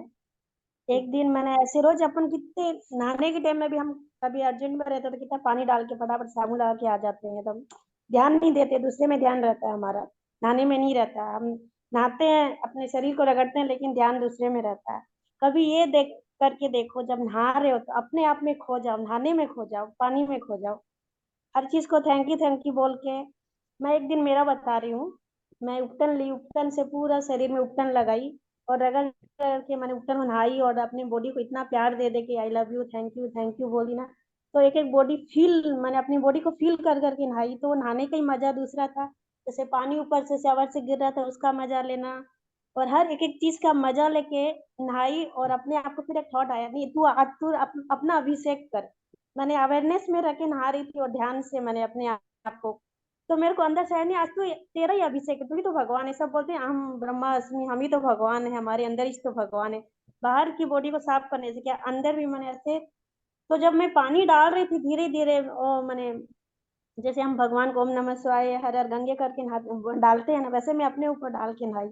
एक दिन मैंने ऐसे, रोज अपन कितने नहाने के टाइम में भी हम कभी अर्जेंट में रहते तो कितना पानी डाल के फटाफट साबुन लगा के आ जाते हैं, तब ध्यान नहीं देते, दूसरे में ध्यान रहता है हमारा, नहाने में नहीं रहता है। हम नहाते हैं, अपने शरीर को रगड़ते हैं, लेकिन ध्यान दूसरे में रहता है। कभी ये देख करके देखो, जब नहा रहे हो तो अपने आप में खो जाओ, नहाने में खो जाओ, पानी में खो जाओ, हर चीज को थैंक यू बोल के। मैं एक दिन मेरा बता रही हूँ, मैं उपटन ली, उपटन से पूरा शरीर में उपटन लगाई, और रगड़ रगड़ के मैंने उपटन में नहाई, और अपनी बॉडी को इतना प्यार दे दे के I love you, thank you बोली ना, तो एक एक बॉडी फील, मैंने अपनी बॉडी को फील कर करके नहाई, तो वो नहाने का ही मजा दूसरा था। जैसे पानी ऊपर से शावर से गिर रहा था, उसका मजा लेना, और हर एक एक चीज का मजा लेके नहाई। और अपने आप को फिर एक थॉट आया, नहीं तू आज तू अपना अभिषेक कर। मैंने अवेयरनेस में रह के नहा रही थी, और ध्यान से मैंने अपने आप को, तो मेरे को अंदर से है, नहीं आज तो तेरा ही अभिषेक है, तू ही तो भगवान है। सब बोलते हैं हम ब्रह्मास्मि, हम ही तो भगवान है, हमारे अंदर ही तो भगवान है। बाहर की बॉडी को साफ करने से क्या, अंदर भी मैंने ऐसे, तो जब मैं पानी डाल रही थी धीरे धीरे, मैंने जैसे हम भगवान को ओम नमः शिवाय हर हर गंगे करके डालते हैं ना, वैसे मैं अपने ऊपर डाल के नहाई,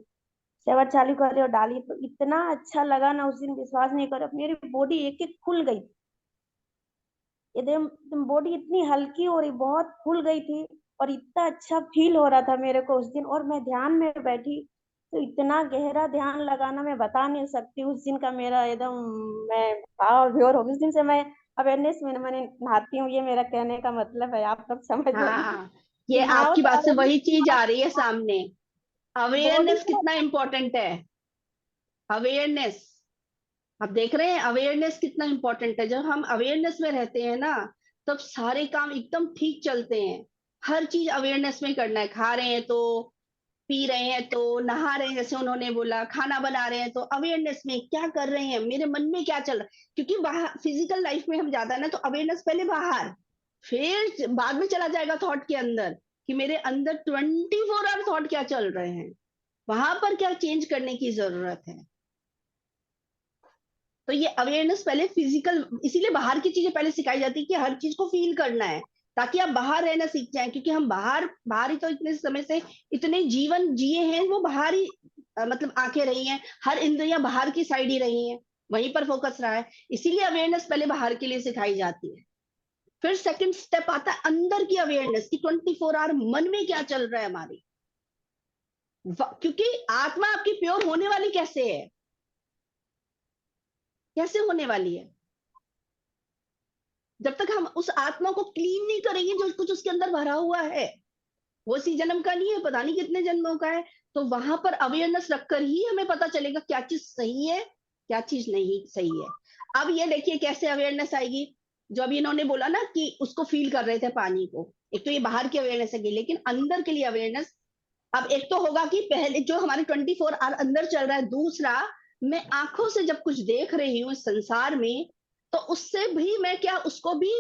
शवर चालू कर रही और डाली, तो इतना अच्छा लगा ना उस दिन, विश्वास नहीं करो, मेरी बॉडी एक एक खुल गई, एकदम बॉडी इतनी हल्की और बहुत फूल गई थी, और इतना अच्छा फील हो रहा था मेरे को उस दिन। और मैं ध्यान में बैठी, तो इतना गहरा ध्यान लगाना मैं बता नहीं सकती, उस दिन का मेरा एकदम, मैं भाव विभोर हो गई। उस दिन से मैं अवेयरनेस में मैंने नहाती हूँ, ये मेरा कहने का मतलब है, आप लोग समझ लो हाँ, कि ये नहाओ आपकी तो बात से वही चीज अवेयरनेस, आ रही है सामने। बॉडी अवेयरनेस को। कितना इंपॉर्टेंट है, अवेयरनेस। आप देख रहे हैं अवेयरनेस कितना इंपॉर्टेंट है। जब हम अवेयरनेस में रहते हैं ना, तब सारे काम एकदम ठीक चलते हैं। हर चीज अवेयरनेस में करना है, खा रहे हैं तो, पी रहे हैं तो, नहा रहे हैं जैसे उन्होंने बोला, खाना बना रहे हैं तो अवेयरनेस में क्या कर रहे हैं, मेरे मन में क्या चल रहा है। क्योंकि बाहर फिजिकल लाइफ में हम ज्यादा ना, तो अवेयरनेस पहले बाहर, फिर बाद में चला जाएगा थॉट के अंदर, कि मेरे अंदर 24 आवर थॉट क्या चल रहे हैं, वहां पर क्या चेंज करने की जरूरत है। तो ये अवेयरनेस पहले फिजिकल, इसीलिए बाहर की चीजें पहले सिखाई जाती है, कि हर चीज को फील करना है, ताकि आप बाहर रहना सीख जाएं। क्योंकि हम बाहर बाहर ही तो इतने समय से इतने जीवन जिए हैं, वो बाहर ही मतलब आंखें रही हैं, हर इंद्रियां बाहर की साइड ही रही हैं, वहीं पर फोकस रहा है। इसीलिए अवेयरनेस पहले बाहर के लिए सिखाई जाती है। फिर सेकंड स्टेप आता है अंदर की अवेयरनेस, की 24 आवर मन में क्या चल रहा है हमारी। क्योंकि आत्मा आपकी प्योर होने वाली कैसे है, कैसे होने वाली है, जब तक हम उस आत्मा को क्लीन नहीं करेंगे, जो कुछ उसके अंदर भरा हुआ है, वो इसी जन्म का नहीं है, पता नहीं कितने जन्मों का है। तो वहां पर अवेयरनेस रखकर ही हमें पता चलेगा क्या चीज सही है, क्या चीज नहीं सही है। अब ये देखिए कैसे अवेयरनेस आएगी। जो अभी इन्होंने बोला ना कि उसको फील कर रहे थे पानी को, एक तो ये बाहर की अवेयरनेस है, लेकिन अंदर के लिए अवेयरनेस, अब एक तो होगा कि पहले जो हमारे 24 आवर अंदर चल रहा है, दूसरा मैं आंखों से जब कुछ देख रही हूँ इस संसार में, तो उससे भी मैं क्या उसको भी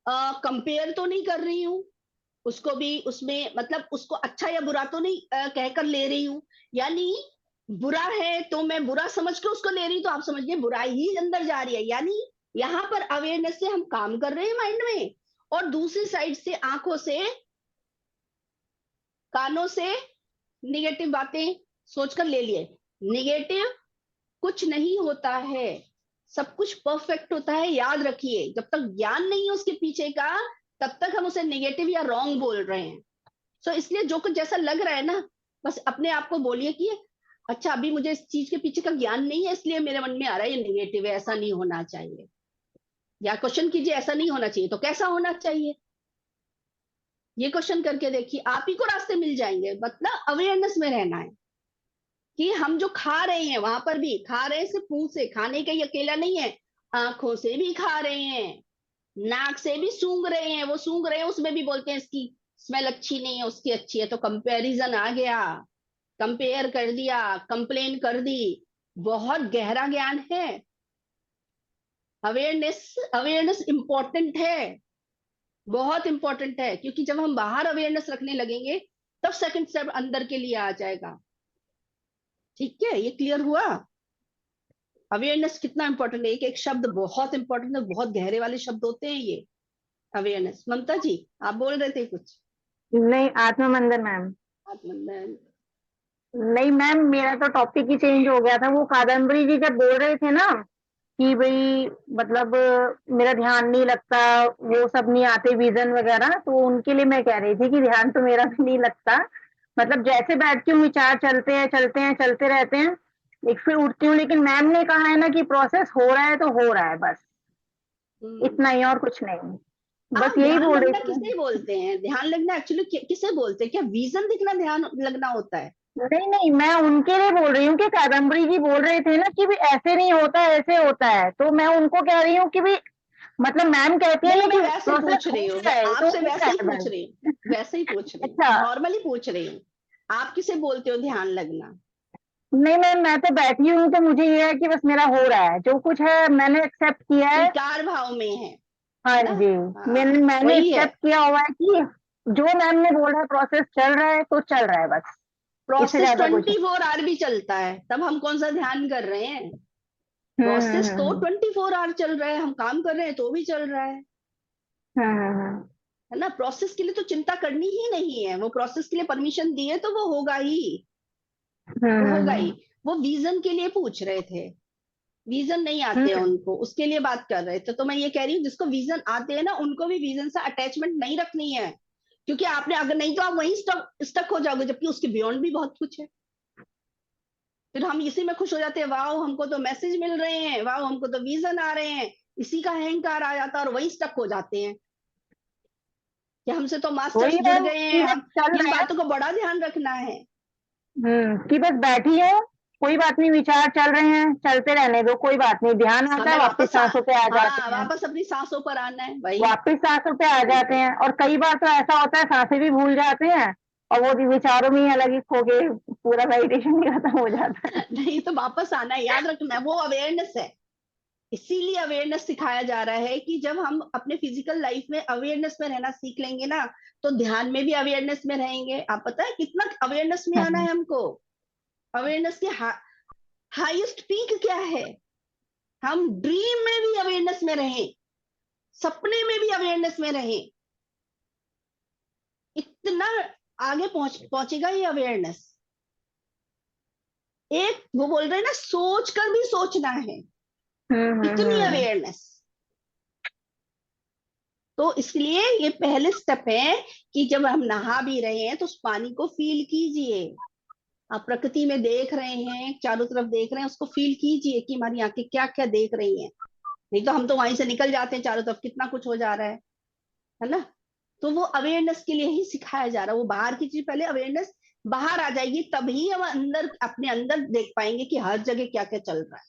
कंपेयर तो नहीं कर रही हूँ, उसको भी उसमें मतलब उसको अच्छा या बुरा तो नहीं कहकर ले रही हूँ। यानी बुरा है तो मैं बुरा समझ के उसको ले रही हूँ, तो आप समझिए बुराई ही अंदर जा रही है। यानी यहाँ पर अवेयरनेस से हम काम कर रहे हैं माइंड में, और दूसरी साइड से आंखों से कानों से निगेटिव बातें सोचकर ले लिए। निगेटिव कुछ नहीं होता है, सब कुछ परफेक्ट होता है, याद रखिए। जब तक ज्ञान नहीं है उसके पीछे का, तब तक हम उसे नेगेटिव या रॉन्ग बोल रहे हैं। सो इसलिए जो कुछ जैसा लग रहा है ना, बस अपने आप को बोलिए कि अच्छा अभी मुझे इस चीज के पीछे का ज्ञान नहीं है, इसलिए मेरे मन में आ रहा है ये नेगेटिव है, ऐसा नहीं होना चाहिए। या क्वेश्चन कीजिए ऐसा नहीं होना चाहिए तो कैसा होना चाहिए, ये क्वेश्चन करके देखिए, आप ही को रास्ते मिल जाएंगे। मतलब अवेयरनेस में रहना है कि हम जो खा रहे हैं, वहां पर भी खा रहे हैं सिर्फ मुंह से, खाने का ही अकेला नहीं है, आंखों से भी खा रहे हैं, नाक से भी सूंघ रहे हैं। वो सूंघ रहे हैं उसमें भी बोलते हैं इसकी स्मेल अच्छी नहीं है, उसकी अच्छी है, तो कंपैरिजन आ गया, कंपेयर कर दिया, कंप्लेन कर दी। बहुत गहरा ज्ञान है। अवेयरनेस अवेयरनेस इंपॉर्टेंट है, बहुत इंपॉर्टेंट है, क्योंकि जब हम बाहर अवेयरनेस रखने लगेंगे तब सेकंड स्टेप अंदर के लिए आ जाएगा। ठीक है, ये क्लियर हुआ? अवेयरनेस कितना इंपॉर्टेंट है, एक एक शब्द बहुत इंपॉर्टेंट है, बहुत गहरे वाले शब्द होते हैं ये अवेयरनेस। ममता जी आप बोल रहे थे कुछ? नहीं, आत्ममंदन मैम। आत्मनंदन। नहीं मैम, मेरा तो टॉपिक ही चेंज हो गया था। वो कादम्बरी जी जब बोल रहे थे ना कि भाई मतलब मेरा ध्यान नहीं लगता, वो सब नहीं आते विजन वगैरह, तो उनके लिए मैं कह रही थी कि ध्यान तो मेरा भी नहीं लगता। मतलब जैसे बैठती हूँ विचार चलते हैं चलते हैं चलते रहते हैं, एक फिर उठती हूँ। लेकिन मैम ने कहा है ना कि प्रोसेस हो रहा है तो हो रहा है, बस इतना ही और कुछ नहीं। बस यही ध्यान बोल रही लगना थी मैं। किसे बोलते हैं? ध्यान लगना एक्चुअली किसे बोलते हैं? क्या विजन दिखना ध्यान लगना होता है? नहीं नहीं, मैं उनके लिए बोल रही हूँ कि कादम्बरी जी बोल रहे थे ना कि भी ऐसे नहीं होता ऐसे होता है, तो मैं उनको कह रही हूँ कि भी मतलब मैम कहती है नहीं, ना मैं कि वैसे प्रोसेस पूछ रही हो हूँ, रहा है तो आपसे हो वैसे रहा ही है पूछ बस। रही हूँ, वैसे ही पूछ रही हूँ, अच्छा। नॉर्मली पूछ रही हूँ। आप किसे बोलते हो ध्यान लगना? नहीं मैम, मैं तो बैठी हूँ तो मुझे ये है कि बस मेरा हो रहा है, जो कुछ है मैंने एक्सेप्ट किया है। स्वीकार भाव में है हाँ ना? जी। हाँ, मैंने वही है। एक्सेप्ट किया हुआ है कि जो मैम ने बोला प्रोसेस चल रहा है तो चल रहा है, बस इससे प्रोसेस ज्यादा कुछ 24 आवर भी चलता है, तब हम कौन सा ध्यान कर रहे हैं? नहीं। प्रोसेस तो 24 आवर चल रहा है, हम काम कर रहे हैं तो भी चल रहा है ना? प्रोसेस के लिए तो चिंता करनी ही नहीं है, वो प्रोसेस के लिए परमिशन दिए तो वो होगा ही, वो होगा ही। वो विजन के लिए पूछ रहे थे, विजन नहीं आते हैं उनको, उसके लिए बात कर रहे थे। तो मैं ये कह रही हूँ जिसको विजन आते हैं ना, उनको भी विजन से अटैचमेंट नहीं रखनी है, क्योंकि आपने अगर नहीं तो आप वहीं स्टक हो जाओगे, जबकि उसके बियॉन्ड भी बहुत कुछ है। फिर हम इसी में खुश हो जाते हैं, वाह हमको तो मैसेज मिल रहे हैं, वाह हमको तो विजन आ रहे हैं, इसी का अहंकार आ जाता है और वही स्टक हो जाते हैं कि हमसे तो मास्टर्स वही जुड़ मैम गए कि हैं, बस हम चल किन रहा है। बातों को बड़ा ध्यान रखना है। कि बस बैठी हूँ, कोई बात नहीं, विचार चल रहे हैं चलते रहने दो, कोई बात नहीं, ध्यान आता है हमें वापस सांसों पे आ हाँ जाते हैं। वापस अपनी सांसों पर आना है, वही। वापस सांसों पे आ जाते बिल्कुल। हैं, और कई बार तो ऐसा होता है सांसें भी भूल जाते हैं और वो भी विचारों में ही अलग ही खो के पूरा मेडिटेशन ही खत्म हो जाता है। नहीं तो वापस आना है, याद रखना है, वो अवेयरनेस है। इसीलिए अवेयरनेस सिखाया जा रहा है कि जब हम अपने फिजिकल लाइफ में अवेयरनेस में रहना सीख लेंगे ना, तो ध्यान में भी अवेयरनेस में रहेंगे। आप पता है कितना अवेयरनेस में आना है हमको? अवेयरनेस के हाईएस्ट पीक क्या है? हम ड्रीम में भी अवेयरनेस में रहें, सपने में भी अवेयरनेस में रहें, इतना आगे पहुंचेगा ये अवेयरनेस। एक वो बोल रहे हैं ना, सोच कर भी सोचना है, इतनी अवेयरनेस। तो इसलिए ये पहले स्टेप है कि जब हम नहा भी रहे हैं तो उस पानी को फील कीजिए। आप प्रकृति में देख रहे हैं, चारों तरफ देख रहे हैं, उसको फील कीजिए कि हमारी आंखें क्या क्या देख रही हैं। नहीं तो हम तो वहीं से निकल जाते हैं, चारों तरफ कितना कुछ हो जा रहा है ना? तो वो अवेयरनेस के लिए ही सिखाया जा रहा है। वो बाहर की चीज, पहले अवेयरनेस बाहर आ जाएगी, तभी हम अंदर अपने अंदर देख पाएंगे कि हर जगह क्या क्या चल रहा है।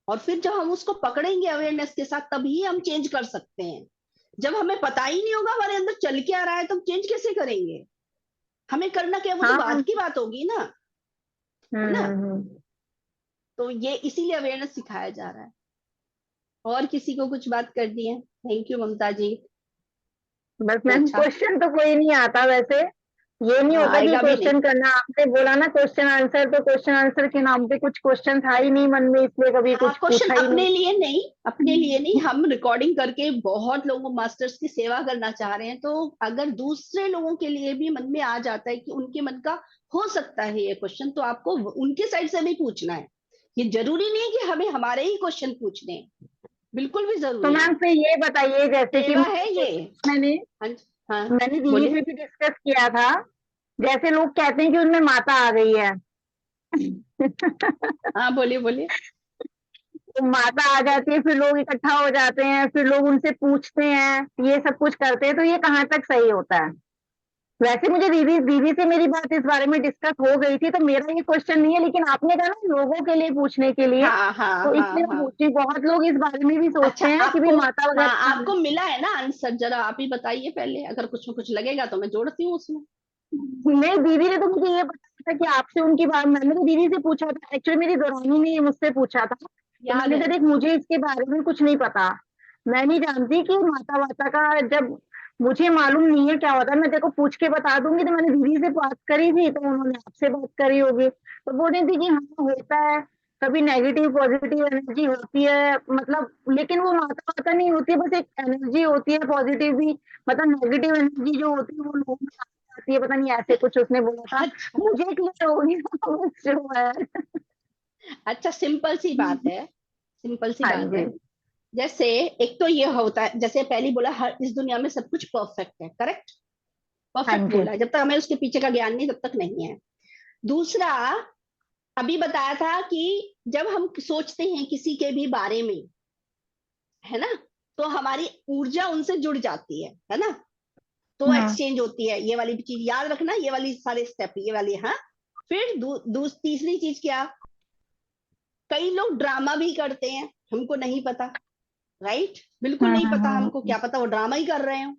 और फिर जब हम उसको पकड़ेंगे अवेयरनेस के साथ, तभी हम चेंज कर सकते हैं। जब हमें पता ही नहीं होगा हमारे अंदर चल के आ रहा है, तो हम चेंज कैसे करेंगे? हमें करना क्या, वो तो हाँ बाद मैम। की बात होगी ना, है ना। हम्म। तो ये इसीलिए अवेयरनेस सिखाया जा रहा है। और किसी को कुछ बात करनी है? थैंक यू ममता जी। बस मैम अच्छा, क्वेश्चन तो कोई नहीं आता वैसे, ये नहीं हाँ होता कि आएगा भी नहीं। क्वेश्चन करना, आपने बोला ना क्वेश्चन आंसर, तो क्वेश्चन आंसर के नाम पे कुछ क्वेश्चन था ही नहीं मन में, इसलिए कभी हाँ कुछ क्वेश्चन पूछा ही नहीं। अपने लिए नहीं, अपने लिए नहीं, हम रिकॉर्डिंग करके बहुत लोगों मास्टर्स की सेवा करना चाह रहे हैं, तो अगर दूसरे लोगों के लिए भी मन में आ जाता है कि उनके मन का हो सकता है ये क्वेश्चन, तो आपको उनके साइड से भी पूछना है। ये जरूरी नहीं है कि हमें हमारे ही क्वेश्चन पूछने हैं, बिल्कुल भी तो जरूरी मैम नहीं। फिर ये बताइए, जैसे कि सेवा है ये। मैंने हाँ हाँ, मैंने दीदी बोलिए। से भी डिस्कस किया था, जैसे लोग कहते हैं कि उनमें माता आ गई है। हाँ बोलिए बोलिए। तो माता आ जाती है, फिर लोग इकट्ठा हो जाते हैं, फिर लोग उनसे पूछते हैं, ये सब कुछ करते हैं, तो ये कहाँ तक सही होता है? वैसे मुझे दीदी दीदी से मेरी बात इस बारे में डिस्कस हो गई थी, तो मेरा ये क्वेश्चन नहीं है, लेकिन आपने कहा ना लोगों के लिए पूछने के लिए, हाँ हाँ तो हाँ इसलिए मैं हाँ। पूछ रही हूँ। बहुत लोग इस बारे में भी अच्छा सोचते हैं कि भी आपको, माता हाँ वगैरह आ आपको मिला है ना आंसर, जरा आप ही बताइए पहले, अगर कुछ में कुछ लगेगा तो मैं जोड़ती हूँ उसमें। नहीं, दीदी ने तो मुझे ये बताया था कि आपसे उनकी बात, मैंने तो दीदी से पूछा था, एक्चुअली मेरी दौरानी ने मुझसे पूछा था, तो याद मैंने है। कहा देख मुझे इसके बारे में कुछ नहीं पता, मैं नहीं जानती कि माता वाता का, जब मुझे मालूम नहीं है क्या होता है, मैं तेरे को पूछ के बता दूंगी। तो मैंने दीदी से बात करी थी, तो उन्होंने आपसे बात करी होगी, तो बोल रही थी कि हाँ होता है, कभी नेगेटिव पॉजिटिव एनर्जी होती है, मतलब लेकिन वो माता वाता नहीं होती है, बस एक एनर्जी होती है पॉजिटिव भी, मतलब नेगेटिव एनर्जी जो होती है वो लोगों में आ जाती है, पता नहीं ऐसे कुछ उसने बोला था, अच्छा मुझे क्लियर हो गया बस जो है। अच्छा, सिंपल सी बात है, सिंपल सी हाँ बात जी। है। जैसे एक तो ये होता है, जैसे पहली बोला, हर इस दुनिया में सब कुछ परफेक्ट है, करेक्ट। हाँ परफेक्ट जी। बोला है, जब तक हमें उसके पीछे का ज्ञान नहीं तब तक नहीं है। दूसरा, अभी बताया था कि जब हम सोचते हैं किसी के भी बारे में, है ना, तो हमारी ऊर्जा उनसे जुड़ जाती है ना, तो हाँ एक्सचेंज होती है। ये वाली भी चीज याद रखना, ये वाली सारे स्टेप, ये वाली, हाँ। फिर तीसरी चीज क्या, कई लोग ड्रामा भी करते हैं, हमको नहीं पता, राइट, बिल्कुल नहीं पता हाँ हमको, क्या पता वो ड्रामा ही कर रहे हो,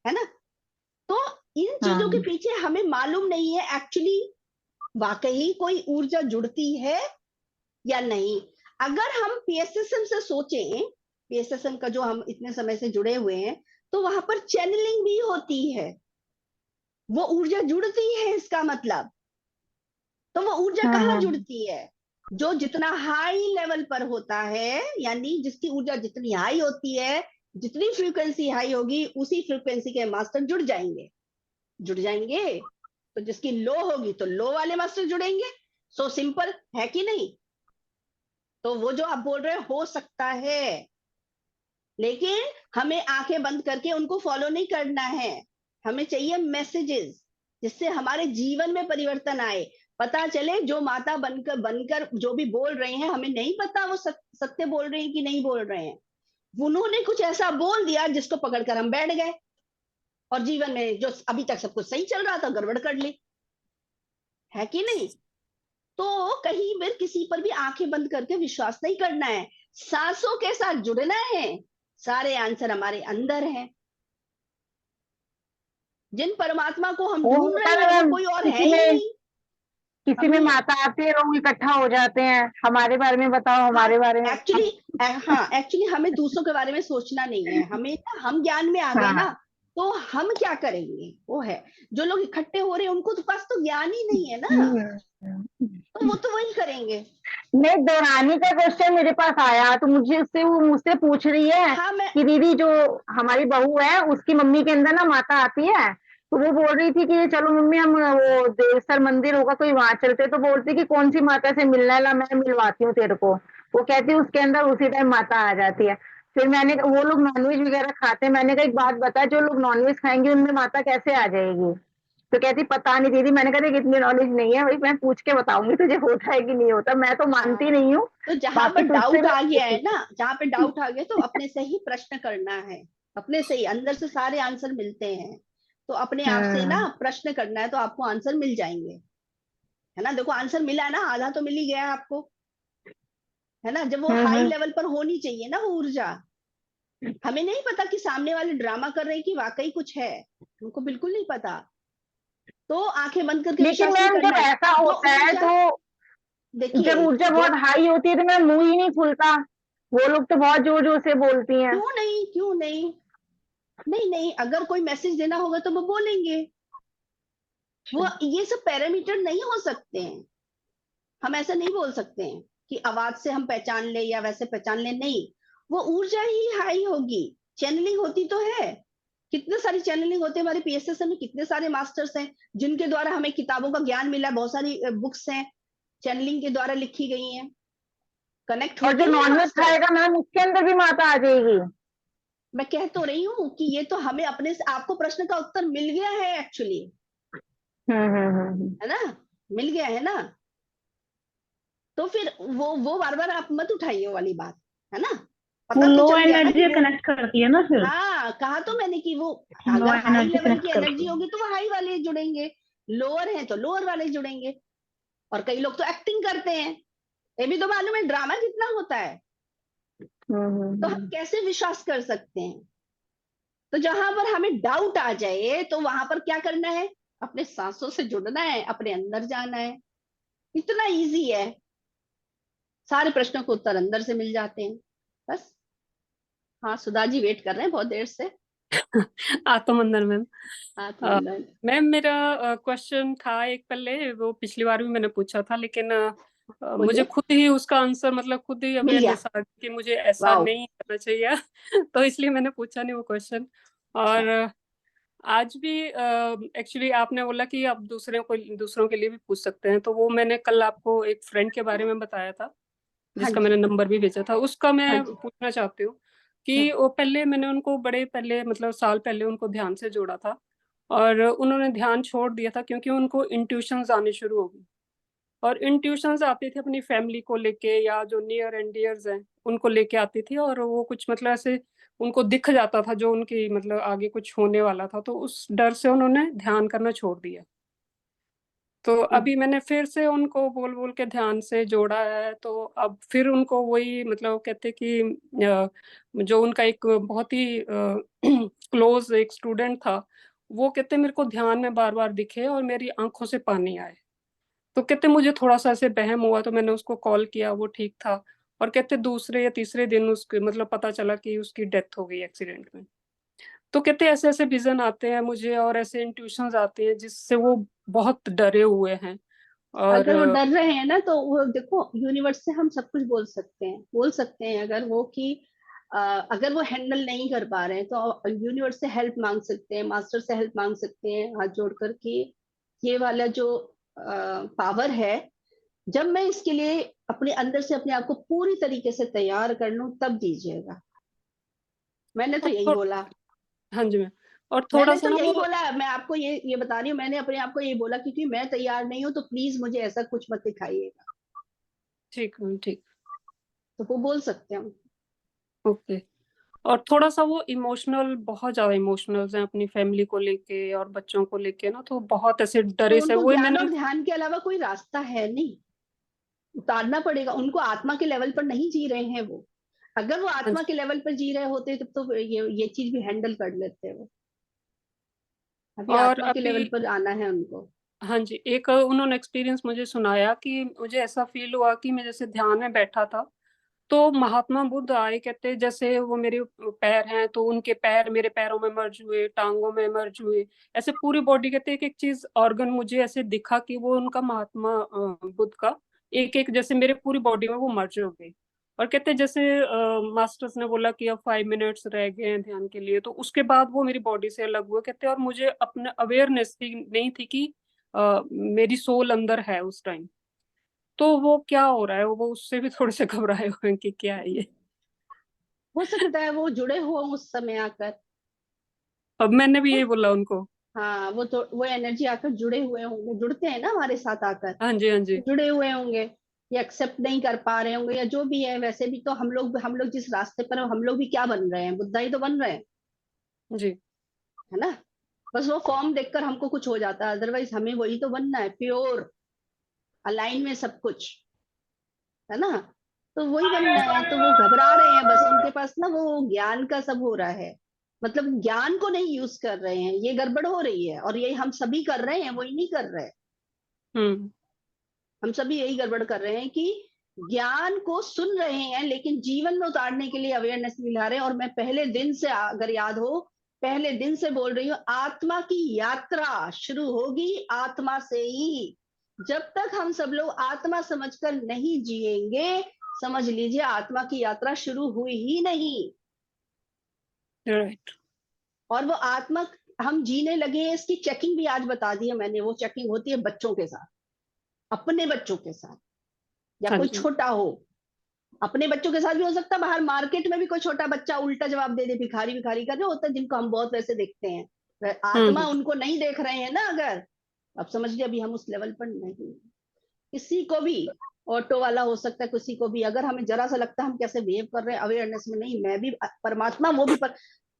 है ना। तो इन चीजों के हाँ पीछे हमें मालूम नहीं है एक्चुअली वाकई कोई ऊर्जा जुड़ती है या नहीं। अगर हम पीएसएसएम से सोचें, पीएसएसएम का जो हम इतने समय से जुड़े हुए हैं, तो वहां पर चैनलिंग भी होती है, वो ऊर्जा जुड़ती है, इसका मतलब। तो वो ऊर्जा कहाँ हाँ जुड़ती है? जो जितना हाई लेवल पर होता है, यानी जिसकी ऊर्जा जितनी हाई होती है, जितनी फ्रीक्वेंसी हाई होगी, उसी फ्रीक्वेंसी के मास्टर जुड़ जाएंगे, जुड़ जाएंगे। तो जिसकी लो होगी तो लो वाले मास्टर जुड़ेंगे। सो सिंपल है कि नहीं? तो वो जो आप बोल रहे हो सकता है, लेकिन हमें आंखें बंद करके उनको फॉलो नहीं करना है। हमें चाहिए मैसेजेस, जिससे हमारे जीवन में परिवर्तन आए। पता चले जो माता बनकर बनकर जो भी बोल रहे हैं, हमें नहीं पता वो सत्य बोल रहे हैं कि नहीं बोल रहे हैं। उन्होंने कुछ ऐसा बोल दिया जिसको पकड़कर हम बैठ गए, और जीवन में जो अभी तक सब कुछ सही चल रहा था गड़बड़ कर ली, है कि नहीं? तो कहीं भी किसी पर भी आंखें बंद करके विश्वास नहीं करना है, सांसों के साथ जुड़ना है। सारे आंसर हमारे अंदर हैं। जिन परमात्मा को हम वो ढूंढ होता रहे है हैं, ना वो मैम, कोई और है किसी ही में नहीं, किसी हम में ही हैं। माता आती है, लोग इकट्ठा हो जाते हैं, हमारे बारे में बताओ, हाँ हमारे बारे में बताओ। एक्चुअली, हाँ एक्चुअली हमें दूसरों के बारे में सोचना नहीं है, हमें ना, हम ज्ञान में आ गए हाँ ना, तो हम क्या करेंगे वो है। जो लोग इकट्ठे हो रहे हैं उनको तो पास तो ज्ञान ही नहीं है ना, तो वो तो वही करेंगे। नहीं, दौरानी का क्वेश्चन मेरे पास आया, तो मुझे उससे वो मुझसे पूछ रही है हाँ मैं, कि दीदी जो हमारी बहू है उसकी मम्मी के अंदर ना माता आती है, तो वो बोल रही थी कि चलो मम्मी हम वो देवसर मंदिर होगा कोई वहां चलते, तो बोलती कि कौन सी माता से मिलना है, ला मैं मिलवाती हूँ तेरे को। वो कहती है उसके अंदर उसी टाइम माता आ जाती है। फिर मैंने वो लोग नॉनवेज वगैरह खाते हैं, मैंने कहा एक बात बता, जो लोग नॉनवेज खाएंगे उनमें माता कैसे आ जाएगी? तो कहती पता नहीं दीदी, मैंने कहा देख इतनी नॉलेज नहीं है, वही मैं पूछ के बताऊंगी तुझे होता है कि नहीं होता, मैं तो मानती हाँ नहीं हूँ। तो जहां पर बाकी तुझसे डाउट मैं आ गया है पूछूंगी। ना, जहां पे डाउट आ गया, तो अपने से ही प्रश्न करना है। अपने से ही, अंदर से सारे आंसर मिलते हैं, तो अपने आप से ना हम्म। प्रश्न करना है, तो आपको आंसर मिल जाएंगे, है ना। देखो आंसर मिला है ना, आधा तो मिल ही गया है आपको, है ना। जब वो हाई हम्म। लेवल पर होनी चाहिए ना वो ऊर्जा। हमें नहीं पता कि सामने वाले ड्रामा कर रहे हैं कि वाकई कुछ है, हमको बिल्कुल नहीं पता। तो आंखें बंद करके लेकिन विश्वास नहीं मैम करना जब है। ऐसा तो होता है ऊर्जा, तो जब देखिए ऊर्जा बहुत हाई होती है तो मेरा मुंह ही नहीं खुलता। वो लोग तो बहुत जोर जोर से बोलती हैं। क्यों नहीं, क्यों नहीं, नहीं नहीं, अगर कोई मैसेज देना होगा तो वो बोलेंगे। वो ये सब पैरामीटर नहीं हो सकते हैं, हम ऐसा नहीं बोल सकते हैं कि आवाज से हम पहचान ले या वैसे पहचान ले, नहीं। वो ऊर्जा ही हाई होगी। चैनलिंग होती तो है, कितने सारी चैनलिंग होती है हमारे पीएसएसएम में, कितने सारे मास्टर्स हैं जिनके द्वारा हमें किताबों का ज्ञान मिला, बहुत सारी बुक्स हैं चैनलिंग के द्वारा लिखी गई हैं। कनेक्ट और होते जो ही है नॉनवेज मास्टर। खाएगा मैम उसके अंदर भी माता आ जाएगी। मैं कह तो रही हूँ कि ये तो हमें अपने से, आपको प्रश्न का उत्तर मिल गया है एक्चुअली, है ना, मिल गया है ना। तो फिर वो बार बार आप मत उठाइए वो वाली बात, है ना। वो पता तो लो चल गया ना कि एनर्जी वो, कनेक्ट करती है ना फिर। हाँ कहा तो मैंने कि वो लो अगर हाई एनर्जी लेवल की कनेक्ट करती एनर्जी है। होगी तो वो हाई वाले जुड़ेंगे, लोअर है तो लोअर वाले जुड़ेंगे। और कई लोग तो एक्टिंग करते हैं, ये भी तो मालूम है ड्रामा कितना होता है। तो हम कैसे विश्वास कर सकते हैं। तो जहां पर हमें डाउट आ जाए तो वहां पर क्या करना है, अपने सांसों से जुड़ना है, अपने अंदर जाना है। इतना इजी है, सारे प्रश्नों के उत्तर अंदर से मिल जाते हैं बस। हाँ सुधा जी वेट कर रहे हैं बहुत देर से। आत्मवंदन मैम। हाँ तो मैं, मैम मेरा क्वेश्चन था एक, पहले वो पिछली बार भी मैंने पूछा था, लेकिन मुझे बोलिए। खुद ही उसका आंसर, मतलब खुद ही मिल गया। अवेयरनेस आ गई कि मुझे ऐसा वाओ। नहीं करना चाहिए तो इसलिए मैंने पूछा नहीं वो क्वेश्चन। अच्छा। और आज भी एक्चुअली आपने बोला कि आप दूसरों के लिए भी पूछ सकते हैं, तो वो मैंने कल आपको एक फ्रेंड के बारे में बताया था हाँ जिसका जी। मैंने नंबर भी भेजा था, उसका हाँ मैं जी। पूछना चाहती हूँ हाँ। कि वो पहले मैंने उनको बड़े पहले, मतलब साल पहले उनको ध्यान से जोड़ा था, और उन्होंने ध्यान छोड़ दिया था क्योंकि उनको इंट्यूशंस आने शुरू हो गई। और इंट्यूशंस आती थी अपनी फैमिली को लेके, या जो नियर एंड डियर्स हैं उनको लेके आती थी, और वो कुछ मतलब ऐसे उनको दिख जाता था जो उनकी मतलब आगे कुछ होने वाला था, तो उस डर से उन्होंने ध्यान करना छोड़ दिया। तो अभी मैंने फिर से उनको बोल बोल के ध्यान से जोड़ा है, तो अब फिर उनको वही मतलब कहते कि जो उनका एक बहुत ही क्लोज एक स्टूडेंट था, वो कहते मेरे को ध्यान में बार बार दिखे और मेरी आंखों से पानी आए। तो कहते मुझे थोड़ा सा ऐसे बहम हुआ, तो मैंने उसको कॉल किया, वो ठीक था। और कहते दूसरे या तीसरे दिन उसके मतलब पता चला कि उसकी डेथ हो गई एक्सीडेंट में। तो कहते ऐसे ऐसे विजन आते हैं मुझे, और ऐसे इंट्यूशंस आते हैं जिससे वो बहुत डरे हुए हैं। और अगर वो डर रहे हैं ना तो वो देखो, यूनिवर्स से हम सब कुछ बोल सकते हैं, बोल सकते हैं अगर वो कि अगर वो हैंडल नहीं कर पा रहे हैं तो यूनिवर्स से हेल्प मांग सकते हैं, मास्टर से हेल्प मांग सकते हैं हाथ जोड़कर कि ये वाला जो पावर है, जब मैं इसके लिए अपने अंदर से अपने आप को पूरी तरीके से तैयार कर लूं तब दीजिएगा। मैंने तो यही बोला। हाँ जी मैम। और थोड़ा मैंने सा तो ना यही वो, बोला, मैं आपको ये बता रही हूँ, मैंने अपने आप को यही बोला क्योंकि मैं तैयार नहीं हूं, तो प्लीज मुझे ऐसा कुछ मत दिखाइएगा। ठीक मैम ठीक। तो वो बोल सकते हैं। ओके। और थोड़ा सा वो इमोशनल, बहुत ज्यादा इमोशनल हैं अपनी फैमिली को लेके और बच्चों को लेके ना, तो बहुत ऐसे तो डरे से, उनको वही ज्ञान मैंने। और ध्यान के अलावा कोई रास्ता है नहीं, उतारना पड़ेगा उनको। आत्मा के लेवल पर नहीं जी रहे हैं वो। अगर वो हाँ आत्मा जी। के लेवल पर जी रहे होते तब तो ये चीज भी हैंडल कर लेते वो। अभी और आत्मा के अभी, लेवल पर आना है उनको। हाँ जी, एक उन्होंने एक्सपीरियंस मुझे सुनाया कि मुझे ऐसा फील हुआ कि मैं जैसे ध्यान में बैठा था, तो महात्मा बुद्ध आए, कहते जैसे वो मेरे पैर हैं तो उनके पैर मेरे पैरों में मर्ज हुए, टांगों में मर्ज हुए, ऐसे पूरी बॉडी, कहते एक एक चीज ऑर्गन मुझे ऐसे दिखा कि वो उनका महात्मा बुद्ध का एक एक जैसे मेरे पूरी बॉडी में वो मर्ज हो गई। और कहते जैसे मास्टर्स ने बोला कि अब 5 मिनट्स रह गए हैं ध्यान के लिए, तो उसके बाद वो मेरी बॉडी से अलग हुए कहते, और मुझे अपने अवेयरनेस ही नहीं थी कि मेरी सोल अंदर है उस टाइम। तो वो क्या हो रहा है, वो उससे भी थोड़े से घबराए हुए हैं कि क्या है ये। हो सकता है वो जुड़े हुए हों उस समय आकर। अब मैंने भी वो, यही बोला उनको। हाँ वो तो वो एनर्जी आकर जुड़े हुए होंगे, जुड़ते हैं ना हमारे साथ आकर, हाँ जी हाँ जी। जुड़े हुए होंगे, या एक्सेप्ट नहीं कर पा रहे होंगे या जो भी है। वैसे भी तो हम लोग जिस रास्ते पर हैं, हम लोग भी क्या बन रहे हैं, बुद्धा ही तो बन रहे हैं, जी। है ना। बस वो फॉर्म देखकर हमको कुछ हो जाता है, अदरवाइज हमें वही तो बनना है, प्योर अलाइन में सब कुछ, है ना। तो वही बनना है, तो वो घबरा रहे हैं बस, उनके पास ना वो ज्ञान का सब हो रहा है। मतलब ज्ञान को नहीं यूज कर रहे हैं, ये गड़बड़ हो रही है। और ये हम सभी कर रहे हैं, वही नहीं कर रहे। हम सभी यही गड़बड़ कर रहे हैं कि ज्ञान को सुन रहे हैं लेकिन जीवन में उतारने के लिए अवेयरनेस नहीं ला रहे हैं। और मैं पहले दिन से, अगर याद हो, पहले दिन से बोल रही हूँ, आत्मा की यात्रा शुरू होगी आत्मा से ही। जब तक हम सब लोग आत्मा समझकर नहीं जिएंगे, समझ लीजिए आत्मा की यात्रा शुरू हुई ही नहीं। राइट। और वो आत्मा हम जीने लगे हैं, इसकी चेकिंग भी आज बता दी है मैंने। वो चेकिंग होती है बच्चों के साथ, अपने बच्चों के साथ, या हाँ कोई जी। छोटा हो। अपने बच्चों के साथ भी हो सकता है, बाहर मार्केट में भी कोई छोटा बच्चा उल्टा जवाब दे दे, भिखारी भिखारी का जो होता है, जिनको हम बहुत वैसे देखते हैं। आत्मा उनको नहीं देख रहे हैं ना अगर, अब समझ लीजिए अभी हम उस लेवल पर नहीं। किसी को भी, ऑटो वाला हो सकता है, किसी को भी, अगर हमें जरा सा लगता है हम कैसे बिहेव कर रहे हैं अवेयरनेस में, नहीं मैं भी परमात्मा, वो भी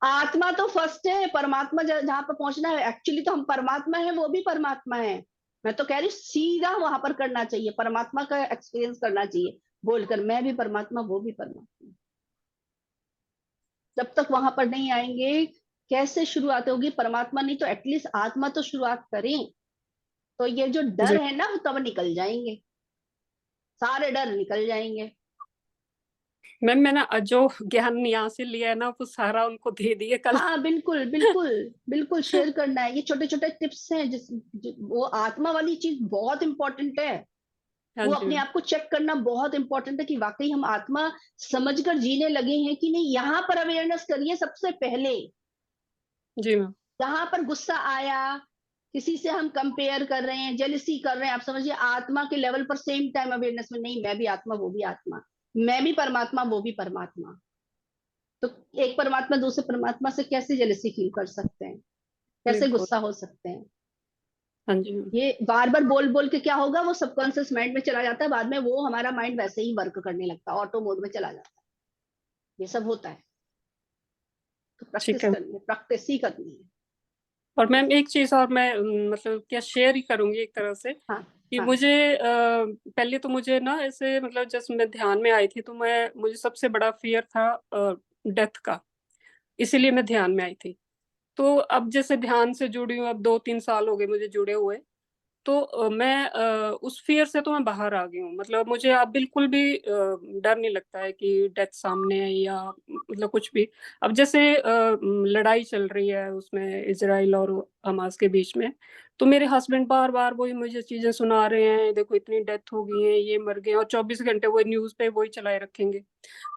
आत्मा तो फर्स्ट है। परमात्मा जहां पर पहुंचना है, एक्चुअली तो हम परमात्मा है, वो भी परमात्मा है। मैं तो कह रही सीधा वहां पर करना चाहिए, परमात्मा का एक्सपीरियंस करना चाहिए, बोलकर मैं भी परमात्मा, वो भी परमात्मा। जब तक वहां पर नहीं आएंगे, कैसे शुरुआत होगी? परमात्मा नहीं तो एटलीस्ट आत्मा तो शुरुआत करें, तो ये जो जी डर है ना, वो तब निकल जाएंगे, सारे डर निकल जाएंगे। मैम, मैंने जो ज्ञान यहाँ से लिया है ना, वो सारा उनको दे दिए कल। हाँ बिल्कुल बिल्कुल बिल्कुल, शेयर करना है। ये छोटे छोटे टिप्स हैं वो आत्मा वाली चीज बहुत इंपॉर्टेंट है। हाँ वो जी अपने मैम। आप को चेक करना बहुत इंपॉर्टेंट है कि वाकई हम आत्मा समझकर जीने लगे हैं कि नहीं। यहाँ पर अवेयरनेस करिए सबसे पहले। जी मैम। जहां पर गुस्सा आया, किसी से हम कंपेयर कर रहे हैं, जेलसी कर रहे हैं, आप समझिए आत्मा के लेवल पर सेम टाइम अवेयरनेस में, नहीं मैं भी आत्मा, वो भी आत्मा, मैं भी परमात्मा, वो भी परमात्मा। तो एक परमात्मा दूसरे परमात्मा से कैसे जेलसी फील कर सकते हैं, कैसे बिल्कुल। गुस्सा हो सकते हैं? हाँ जी मैम। ये बार बार बोल बोल के क्या होगा, वो सबकॉन्शियस माइंड में चला जाता है, बाद में वो हमारा माइंड वैसे ही वर्क करने लगता है, ऑटो मोड में चला जाता है। ये सब होता है, तो ठीक प्रैक्टिस है। करनी है, प्रैक्टिस ही करनी है। और मैम एक चीज और मैं मतलब क्या शेयर ही करूंगी एक तरह से, हाँ कि हाँ मुझे पहले तो मुझे ना ऐसे मतलब जब मैं ध्यान में आई थी तो मुझे सबसे बड़ा फियर था डेथ का। इसीलिए मैं ध्यान में आई थी। तो अब जैसे ध्यान से जुड़ी हूँ, अब 2-3 साल हो गए मुझे जुड़े हुए। तो मैं उस फियर से तो मैं बाहर आ गई हूँ। मतलब मुझे अब बिल्कुल भी डर नहीं लगता है कि डेथ सामने है या मतलब कुछ भी। अब जैसे लड़ाई चल रही है उसमें इजराइल और हमास के बीच में, तो मेरे हस्बैंड बार बार वही मुझे चीजें सुना रहे हैं, देखो इतनी डेथ हो गई है, ये मर गए, और 24 घंटे वही न्यूज पे वही चलाए रखेंगे।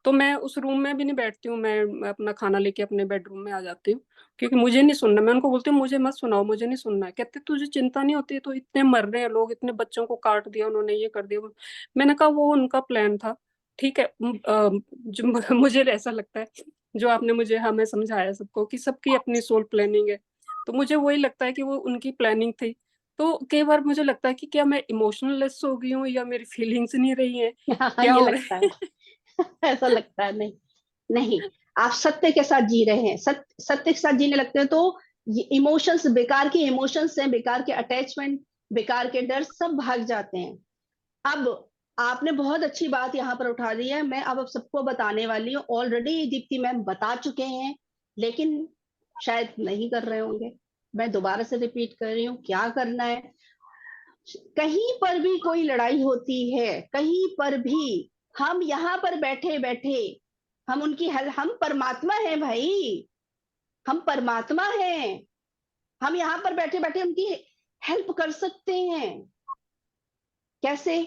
तो मैं उस रूम में भी नहीं बैठती हूँ, मैं अपना खाना लेके अपने बेडरूम में आ जाती हूँ, क्योंकि मुझे नहीं सुनना। मैं उनको बोलती हूँ मुझे मत सुनाओ, मुझे नहीं सुनना है। कहते तुझे चिंता नहीं होती? तो इतने मर रहे हैं लोग, इतने बच्चों को काट दिया उन्होंने, ये कर दिया मैंने कहा वो उनका प्लान था। ठीक है। जो मुझे ऐसा लगता है, जो आपने मुझे हमें समझाया सबको कि सबकी अपनी सोल प्लानिंग है, तो मुझे वही लगता है कि वो उनकी प्लानिंग थी। तो कई बार मुझे लगता है कि क्या मैं इमोशनलेस हो गई हूँ या मेरी फीलिंग्स नहीं रही हैं, क्या ये हो रहा लगता है? है ऐसा लगता है। नहीं नहीं, आप सत्य के साथ जी रहे हैं, सत्य के साथ जीने लगते हैं, तो ये इमोशंस, बेकार के इमोशंस हैं, बेकार के अटैचमेंट, बेकार के डर सब भाग जाते हैं। अब आपने बहुत अच्छी बात यहाँ पर उठा दी है, मैं अब सबको बताने वाली हूँ। ऑलरेडी दीप्ति मैम बता चुके हैं, लेकिन शायद नहीं कर रहे होंगे। मैं दोबारा से रिपीट कर रही हूँ, क्या करना है। कहीं पर भी कोई लड़ाई होती है, कहीं पर भी, हम यहाँ पर बैठे बैठे हम उनकी हेल्प, हम परमात्मा हैं भाई, हम परमात्मा हैं। हम यहाँ पर बैठे बैठे उनकी हेल्प कर सकते हैं। कैसे?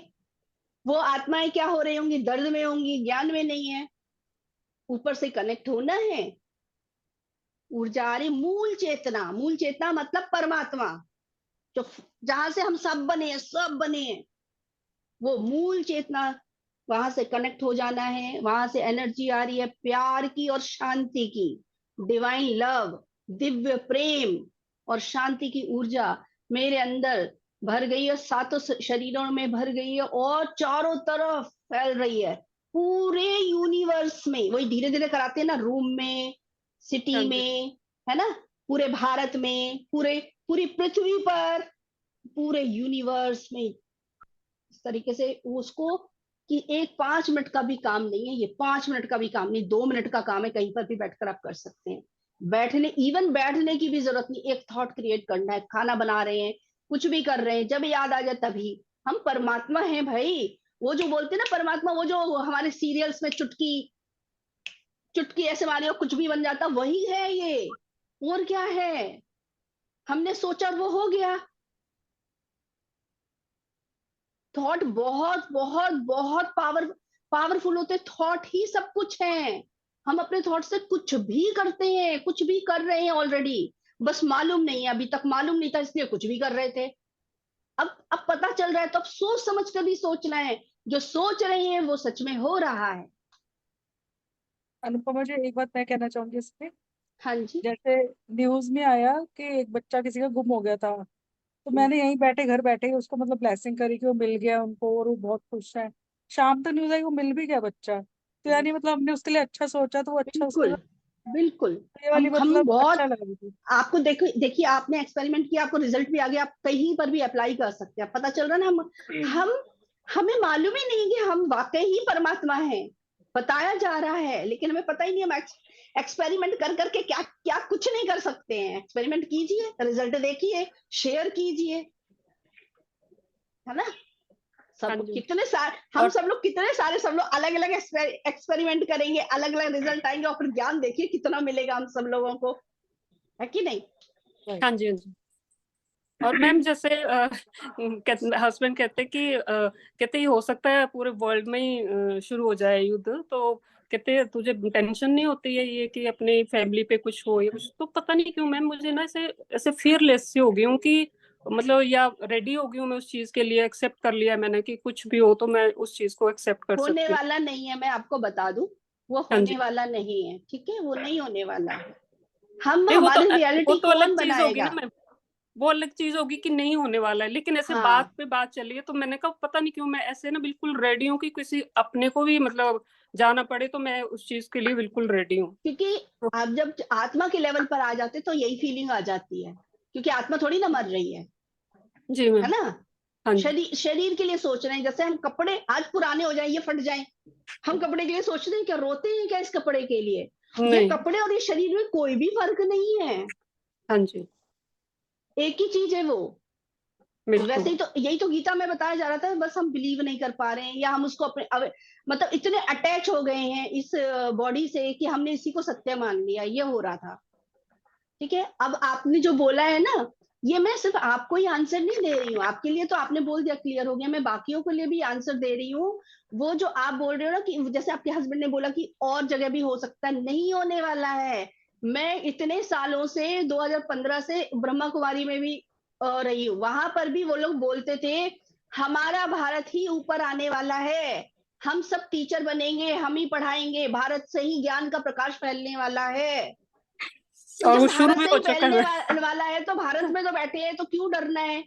वो आत्माएं क्या हो रही होंगी? दर्द में होंगी, ज्ञान में नहीं है। ऊपर से कनेक्ट होना है, ऊर्जा आ रही, मूल चेतना मतलब परमात्मा, जो जहां से हम सब बने हैं, सब बने हैं, वो मूल चेतना, वहां से कनेक्ट हो जाना है। वहां से एनर्जी आ रही है प्यार की और शांति की, डिवाइन लव, दिव्य प्रेम और शांति की ऊर्जा मेरे अंदर भर गई है, सातों शरीरों में भर गई है और चारों तरफ फैल रही है, पूरे यूनिवर्स में। वही धीरे धीरे कराते हैं ना, रूम में, हाँ सिटी जी। में, है ना, पूरे भारत में, पूरे पूरी पृथ्वी पर, पूरे यूनिवर्स में। इस तरीके से उसको, कि एक 5 मिनट का भी काम नहीं है ये, 5 मिनट का भी काम नहीं, 2 मिनट का काम है, कहीं पर भी बैठकर आप कर सकते हैं। बैठने की भी जरूरत नहीं, एक थॉट क्रिएट करना है, खाना बना रहे हैं, कुछ भी कर रहे हैं, जब याद आ जाए तभी। हम परमात्मा हैं भाई। वो जो बोलते हैं ना परमात्मा, वो जो हमारे सीरियल्स में चुटकी चुटकी ऐसे मारी और कुछ भी बन जाता, वही है ये। और क्या है, हमने सोचा और वो हो गया। थॉट बहुत बहुत बहुत पावरफुल होते, थॉट ही सब कुछ है। हम अपने थॉट से कुछ भी करते हैं, कुछ भी कर रहे हैं ऑलरेडी, बस मालूम नहीं है, अभी तक मालूम नहीं था इसलिए कुछ भी कर रहे थे। अब पता चल रहा है, तो अब सोच समझ कर भी सोचना है, जो सोच रहे हैं वो सच में हो रहा है। अनुपमा जी, एक बात मैं कहना चाहूंगी इसमें। हाँ जी। जैसे न्यूज में आया कि एक बच्चा किसी का गुम हो गया था, तो मैंने यहीं बैठे घर बैठे ही उसको मतलब ब्लेसिंग करी कि वो मिल गया उनको और वो बहुत खुश है। शाम तक न्यूज आई वो मिल भी गया बच्चा, तो यानी मतलब हमने उसके लिए अच्छा सोचा तो वो अच्छा उसके बिल्कुल साथ। बिल्कुल। ये वाली हम मतलब अच्छा बहुत, लगा मुझे। आपको देखो, देखिए आपने एक्सपेरिमेंट किया, आपको रिजल्ट भी आ गया, आप कहीं पर भी अप्लाई कर सकते हैं, पता चल रहा है ना। हम हमें मालूम ही नहीं कि हम वाकई ही परमात्मा हैं, बताया जा रहा है लेकिन हमें पता ही नहीं। हम एक्सपेरिमेंट कर करके क्या क्या कुछ नहीं कर सकते हैं। एक्सपेरिमेंट कीजिए, रिजल्ट देखिए, शेयर कीजिए, है ना। हाँ सब जी। कितने सारे, हम और सब लोग कितने सारे, सब लोग अलग अलग एक्सपेरिमेंट करेंगे, अलग अलग रिजल्ट आएंगे, और फिर ज्ञान देखिए कितना मिलेगा हम सब लोगों को, है कि नहीं। हाँ जी, हाँ जी। और मैम जैसे हस्बैंड कहते कि कहते ही हो सकता है पूरे वर्ल्ड में ही शुरू हो जाए युद्ध, तो कहते तुझे टेंशन नहीं होती है ये कि अपनी फैमिली पे कुछ हो या कुछ। तो पता नहीं क्यों मैम मुझे ना ऐसे ऐसे फियरलेस सी हो गई हूँ कि मतलब, या रेडी हो गई हूँ मैं उस चीज के लिए, एक्सेप्ट कर लिया मैंने कि कुछ भी हो तो मैं उस चीज को एक्सेप्ट कर होने सकती हूँ। वाला नहीं है, मैं आपको बता दूं, वो हाँ जी। होने वाला नहीं है, ठीक है, वो नहीं होने वाला है। हम नहीं हमारी वो रियलिटी तो अलग कौन चीज होगी ना बनाएगा। मैम, वो अलग चीज होगी कि नहीं होने वाला है, लेकिन ऐसे बात हाँ, पे बात चली है तो मैंने कहा पता नहीं क्यों मैं ऐसे ना बिल्कुल रेडी हूँ कि किसी अपने को भी मतलब जाना पड़े तो मैं उस चीज के लिए बिल्कुल रेडी हूँ। क्योंकि तो आप जब आत्मा के लेवल पर आ जाते तो यही फीलिंग आ जाती है, क्योंकि आत्मा थोड़ी ना मर रही जी है मैम। ना। हाँ जी। शरीर के लिए सोच रहे हैं, जैसे हम कपड़े आज पुराने हो जाएं, ये फट जाएं, हम कपड़े के लिए सोचते हैं क्या, रोते हैं क्या इस कपड़े के लिए। ये नहीं। कपड़े और ये शरीर में कोई भी फर्क नहीं है, हाँ जी। एक ही चीज है वो। बिल्कुल। वैसे ही तो, यही तो गीता में बताया जा रहा था, बस हम बिलीव नहीं कर पा रहे हैं, या हम उसको मतलब इतने अटैच हो गए हैं इस बॉडी से कि हमने इसी को सत्य मान लिया, ये हो रहा था। ठीक है, अब आपने जो बोला है ना, ये मैं सिर्फ आपको ही आंसर नहीं दे रही हूँ, आपके लिए तो आपने बोल दिया, क्लियर हो गया, मैं बाकियों के लिए भी आंसर दे रही हूँ। वो जो आप बोल रहे हो ना कि जैसे आपके हस्बैंड ने बोला कि और जगह भी हो सकता है, नहीं होने वाला है। मैं इतने सालों से 2015 से ब्रह्मा कुमारी में भी रही हूँ, वहां पर भी वो लोग बोलते थे हमारा भारत ही ऊपर आने वाला है, हम सब टीचर बनेंगे, हम ही पढ़ाएंगे, भारत से ही ज्ञान का प्रकाश फैलने वाला है। तो और जब वो शुरू भारत भी से हो ही चुका फैलने है। वाला है तो भारत में तो बैठे हैं, तो क्यों डरना है।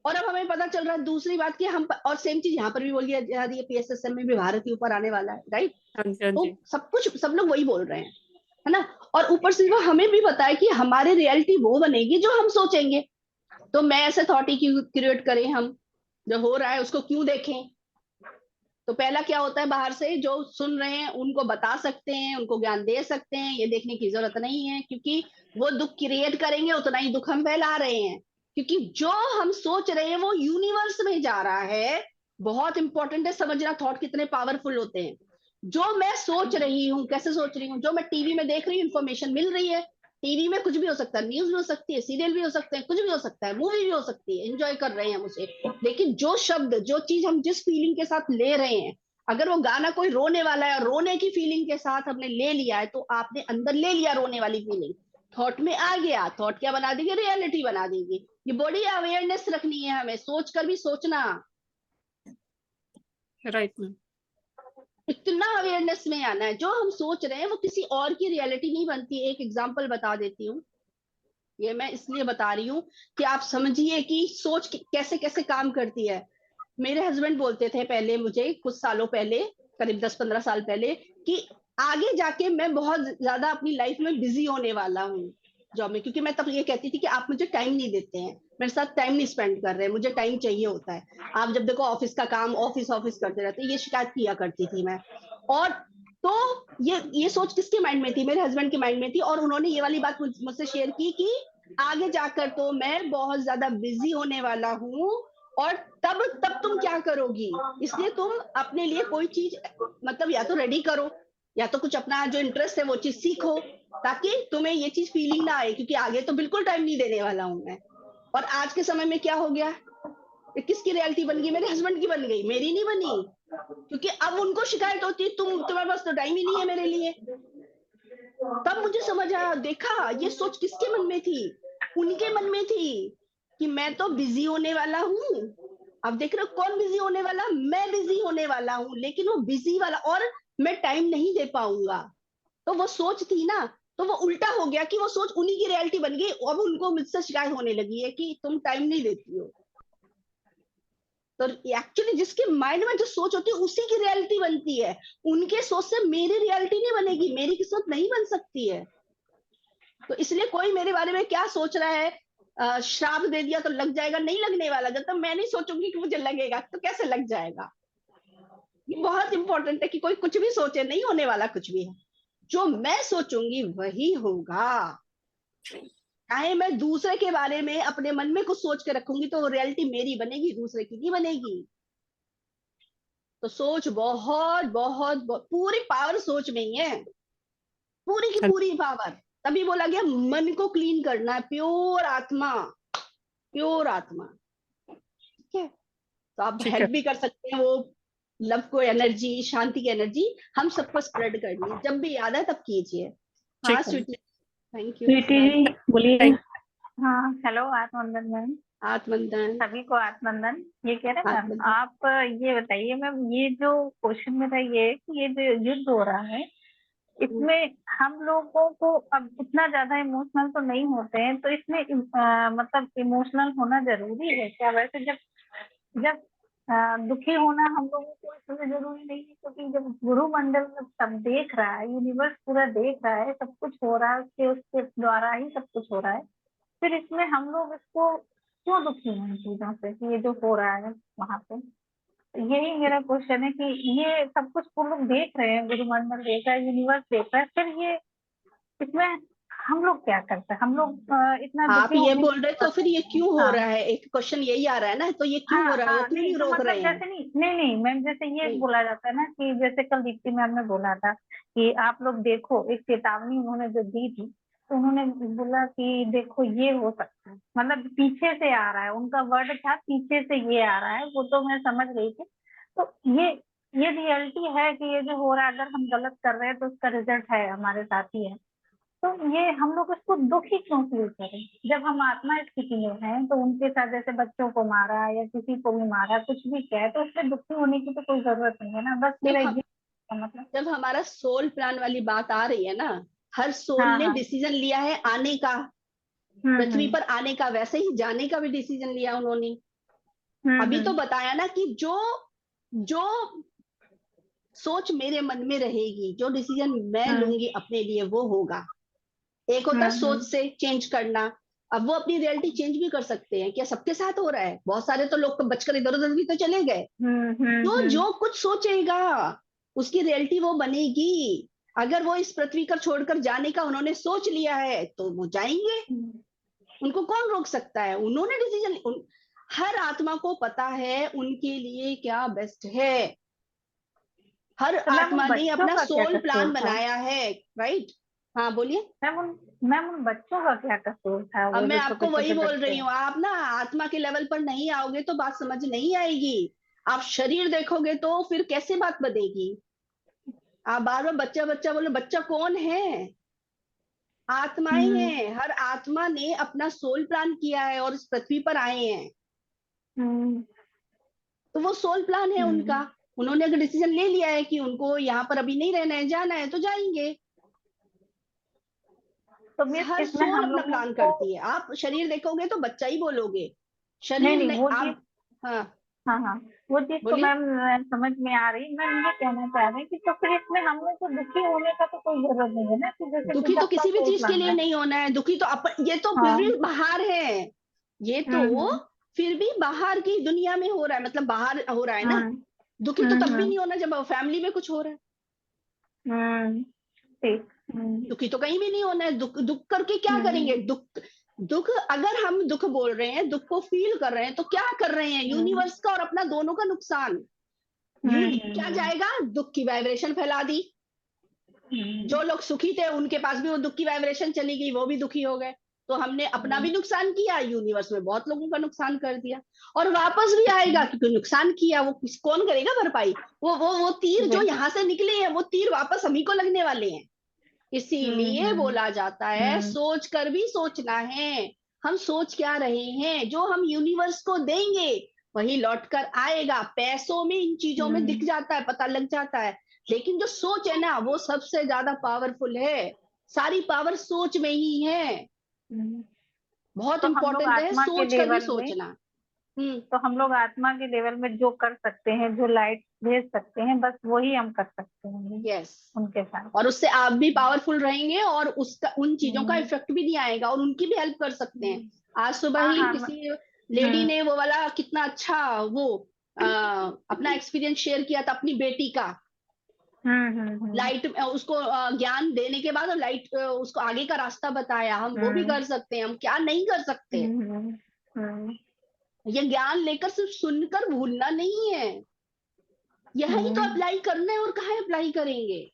और अब हमें पता चल रहा है दूसरी बात कि हम, और सेम चीज यहाँ पर भी बोली जा रही है, पीएसएसएम में भी भारत के ऊपर आने वाला है, राइट। हाँ जी। हाँ तो जी। सब कुछ सब लोग वही बोल रहे हैं, है ना। और ऊपर से वो हमें भी पता है कि हमारी रियलिटी वो बनेगी जो हम सोचेंगे। तो मैं ऐसे थॉट ही क्यों क्रिएट करें, हम जो हो रहा है उसको क्यों देखें। तो पहला क्या होता है, बाहर से जो सुन रहे हैं उनको बता सकते हैं, उनको ज्ञान दे सकते हैं, ये देखने की जरूरत नहीं है, क्योंकि वो दुख क्रिएट करेंगे उतना ही दुख हम फैला रहे हैं। क्योंकि जो हम सोच रहे हैं वो यूनिवर्स में जा रहा है। बहुत इंपॉर्टेंट है समझना, थॉट कितने पावरफुल होते हैं। जो मैं सोच रही हूँ, कैसे सोच रही हूँ, जो मैं टीवी में देख रही हूँ, इंफॉर्मेशन मिल रही है, टीवी में कुछ भी हो सकता है, न्यूज भी हो सकती है, सीरियल भी हो सकते हैं, कुछ भी हो सकता है, मूवी भी हो सकती है, एंजॉय कर रहे हैं हम उसे। लेकिन जो शब्द, जो चीज हम जिस फीलिंग के साथ ले रहे हैं, अगर वो गाना कोई रोने वाला है और रोने की फीलिंग के साथ हमने ले लिया है, तो आपने अंदर ले लिया रोने वाली फीलिंग, थॉट में आ गया, थॉट क्या बना देगी, रियलिटी बना देगी। ये बड़ी अवेयरनेस रखनी है हमें, सोच कर भी सोचना, राइट मैम। इतना अवेयरनेस में आना है। जो हम सोच रहे हैं वो किसी और की रियलिटी नहीं बनती। एक एग्जांपल बता देती हूँ, ये मैं इसलिए बता रही हूँ कि आप समझिए कि सोच कैसे कैसे काम करती है। मेरे हस्बैंड बोलते थे पहले मुझे, कुछ सालों पहले, करीब 10-15 साल पहले, कि आगे जाके मैं बहुत ज्यादा अपनी लाइफ में बिजी होने वाला हूँ जॉब में, क्योंकि मैं तब ये कहती थी कि आप मुझे टाइम नहीं देते हैं, मेरे साथ टाइम नहीं स्पेंड कर रहे हैं, मुझे टाइम चाहिए होता है। आप जब देखो ऑफिस का काम, ऑफिस ऑफिस करते रहते, ये शिकायत किया करती थी मैं। और तो ये सोच किसके माइंड में थी? मेरे हस्बैंड के माइंड में थी, और उन्होंने ये वाली बात मुझसे शेयर की कि आगे जाकर तो मैं बहुत ज्यादा बिजी होने वाला हूँ, और तब तुम क्या करोगी, इसलिए तुम अपने लिए कोई चीज मतलब या तो रेडी करो, या तो कुछ अपना जो इंटरेस्ट है वो चीज सीखो, ताकि तुम्हें ये चीज फीलिंग ना आए, क्योंकि आगे तो बिल्कुल टाइम नहीं देने वाला हूं मैं। और आज के समय में क्या हो गया, ये किसकी रियलिटी बन गई? मेरे हस्बैंड की बन गई, मेरी नहीं बनी। क्योंकि अब उनको शिकायत होती है, तुम्हारे पास तो टाइम ही नहीं है मेरे लिए। तब मुझे समझ आया, देखा ये सोच किसके मन में थी? उनके मन में थी कि मैं तो बिजी होने वाला हूँ। अब देख रहे हो कौन बिजी होने वाला? मैं बिजी होने वाला हूँ, लेकिन वो बिजी वाला, और मैं टाइम नहीं दे पाऊंगा। तो वो सोच थी ना, तो वो उल्टा हो गया कि वो सोच उन्हीं की रियलिटी बन गई। अब उनको मुझसे शिकायत होने लगी है कि तुम टाइम नहीं देती हो। तो एक्चुअली जिसके माइंड में जो सोच होती है उसी की रियलिटी बनती है। उनके सोच से मेरी रियलिटी नहीं बनेगी, मेरी किस्मत नहीं बन सकती है। तो इसलिए कोई मेरे बारे में क्या सोच रहा है, श्राप दे दिया तो लग जाएगा, नहीं लगने वाला। जब तक मैं नहीं सोचूंगी कि मुझे लगेगा, तो कैसे लग जाएगा? ये बहुत इंपॉर्टेंट है कि कोई कुछ भी सोचे, नहीं होने वाला कुछ भी है। जो मैं सोचूंगी वही होगा। चाहे मैं दूसरे के बारे में अपने मन में कुछ सोच के रखूंगी, तो रियलिटी मेरी बनेगी, दूसरे की नहीं बनेगी। तो सोच बहुत बहुत, बहुत पूरी पावर सोच में ही है, पूरी की पूरी पावर। तभी बोला गया मन को क्लीन करना है, प्योर आत्मा, प्योर आत्मा। ठीक है, तो आप ठीक है। हेल्प भी कर सकते हैं वो लव को एनर्जी, शांति की एनर्जी हम सबको स्प्रेड करनी है। जब भी याद है तब कीजिए। हाँ ठीक है। Sweety, thank you. Sweety ji बोलिए। Thank हाँ हेलो, आत्मवंदन मैम। आत्मवंदन। सभी को आत्मवंदन। ये कह रहे हैं मैम, आत्मवंदन। आप ये बताइए मैम, ये जो क्वेश्चन में था ये कि ये जो युद्ध हो रहा है इसमें हम लोगों को अब इतना ज्यादा इमोशनल तो नहीं होते हैं, तो इसमें मतलब इमोशनल होना जरूरी है क्या? वैसे जब जब दुखी होना हम लोगों को इसमें जरूरी नहीं है, क्योंकि जब गुरु मंडल में सब देख रहा है, यूनिवर्स पूरा देख रहा है, सब कुछ हो रहा है उसके द्वारा ही सब कुछ हो रहा है, फिर इसमें हम लोग इसको क्यों दुखी हैं इन चीजों से कि ये जो हो रहा है वहां पे? यही मेरा क्वेश्चन है कि ये सब कुछ वो लोग देख रहे हैं, गुरुमंडल देख रहा है, यूनिवर्स देख रहा है, फिर ये इसमें हम लोग क्या करते हैं? हम लोग इतना आप दुखी ये होने बोल रहे तो फिर ये क्यों हो हाँ रहा है? एक क्वेश्चन यही आ रहा है ना, तो ये क्यों हाँ हो रहा है, वो हाँ, क्यों नहीं नहीं तो रोक मतलब रहे हैं? जैसे नहीं मैम, जैसे ये नहीं। बोला जाता है ना कि जैसे कल दीप्ति मैम ने बोला था कि आप लोग देखो, एक चेतावनी उन्होंने जो दी थी, तो उन्होंने बोला कि देखो ये हो सकता है, मतलब पीछे से आ रहा है, उनका वर्ड था पीछे से ये आ रहा है, वो तो मैं समझ गई थी। तो ये रियलिटी है कि ये जो हो रहा है, अगर हम गलत कर रहे हैं तो उसका रिजल्ट है हमारे साथ ही है। तो ये हम लोग इसको दुखी क्यों फील करें? जब हम आत्मा स्थिति में हैं तो उनके साथ जैसे बच्चों को मारा या किसी को भी मारा, कुछ भी किया है, तो उसमें दुखी होने की तो कोई जरूरत नहीं है ना। बस मेरा ये मतलब। जब हमारा सोल प्लान वाली बात आ रही है ना, हर सोल हाँ ने हाँ। डिसीजन लिया है आने का, पृथ्वी पर आने का, वैसे ही जाने का भी डिसीजन लिया उन्होंने। अभी तो बताया ना कि जो जो सोच मेरे मन में रहेगी, जो डिसीजन मैं लूंगी अपने लिए, वो होगा। एक होता है सोच से चेंज करना। अब वो अपनी रियलिटी चेंज भी कर सकते हैं, क्या सबके साथ हो रहा है? बहुत सारे तो लोग तो बचकर इधर उधर भी तो चले गए। तो जो कुछ सोचेगा उसकी रियलिटी वो बनेगी। अगर वो इस पृथ्वी को छोड़कर जाने का उन्होंने सोच लिया है तो वो जाएंगे, उनको कौन रोक सकता है? उन्होंने डिसीजन, हर आत्मा को पता है उनके लिए क्या बेस्ट है। हर तो मैम उन आत्मा ने बच्चों अपना का क्या सोल कसूर प्लान था? बनाया है, राइट? हाँ बोलिए। मैम उन बच्चों का क्या कसूर था, अब वो मैं जो आपको छोटे वही छोटे बोल बच्चे रही हैं? हूँ, आप ना आत्मा के लेवल पर नहीं आओगे तो बात समझ नहीं आएगी। आप शरीर देखोगे तो फिर कैसे बात बनेगी? आप बार बार बच्चा बच्चा बोलो, बच्चा कौन है? आत्माएं हैं। हर आत्मा ने अपना सोल प्लान किया है और इस पृथ्वी पर आए हैं, तो वो सोल प्लान है उनका। उन्होंने अगर डिसीजन ले लिया है कि उनको यहाँ पर अभी नहीं रहना है, जाना है, तो जाएंगे। तो हर इसमें सोल हम अपना लोगों प्लान को करती है। आप शरीर देखोगे तो बच्चा ही बोलोगे, नहीं शरीर नहीं नहीं वो चीज, आप। हाँ हाँ हाँ, वो चीज तो बोलिए। मैम समझ में आ रही। मैं ये कहना चाह रही कि तो फिर इसमें हम लोग को दुखी होने का तो कोई जरूरत नहीं है ना, कि जैसे कि दुखी तो सबका किसी भी सोच चीज के लग लिए रहा है। नहीं होना है। दुखी तो ये तो फिर हाँ। भी बाहर है, ये तो हम्म। फिर भी बाहर की दुनिया में हो रहा है, मतलब बाहर हो रहा है ना। हम्म। दुखी तो तब भी हम्म। नहीं होना जब फैमिली में कुछ हो रहा है। ठीक। दुखी तो कहीं भी नहीं होना है। दुख दुख करके क्या करेंगे? दुख दुख अगर हम दुख बोल रहे हैं, दुख को फील कर रहे हैं, तो क्या कर रहे हैं? यूनिवर्स का और अपना दोनों का नुकसान। क्या जाएगा? दुख की वाइब्रेशन फैला दी। जो लोग सुखी थे उनके पास भी वो दुख की वाइब्रेशन चली गई, वो भी दुखी हो गए। तो हमने अपना भी नुकसान किया, यूनिवर्स में बहुत लोगों का नुकसान कर दिया, और वापस भी आएगा क्योंकि नुकसान किया। वो कौन करेगा भरपाई? वो तीर जो यहाँ से निकले हैं, वो तीर वापस हम ही को लगने वाले हैं। इसीलिए बोला जाता है सोच कर भी सोचना है। हम सोच क्या रहे हैं? जो हम यूनिवर्स को देंगे वही लौट कर आएगा। पैसों में, इन चीजों में दिख जाता है, पता लग जाता है, लेकिन जो सोच है ना, वो सबसे ज्यादा पावरफुल है। सारी पावर सोच में ही है। बहुत तो हम लोग इंपॉर्टेंट है आत्मा के सोच कर भी लेवल में, सोचना। तो हम लोग आत्मा के लेवल में जो कर सकते हैं, जो लाइट भेज सकते हैं, बस वही हम कर सकते हैं यस, उनके साथ। और उससे आप भी पावरफुल रहेंगे, और उसका उन चीजों का इफेक्ट भी नहीं आएगा, और उनकी भी हेल्प कर सकते हैं। आज सुबह हाँ ही हाँ किसी लेडी ने वो वाला कितना अच्छा वो अपना एक्सपीरियंस शेयर किया था अपनी बेटी का। लाइट उसको ज्ञान देने के बाद लाइट उसको आगे का रास्ता बताया। हम वो भी कर सकते हैं, हम क्या नहीं कर सकते? ये ज्ञान लेकर सिर्फ सुनकर भूलना नहीं है, यही तो अप्लाई करना है, और कहाँ अप्लाई करेंगे?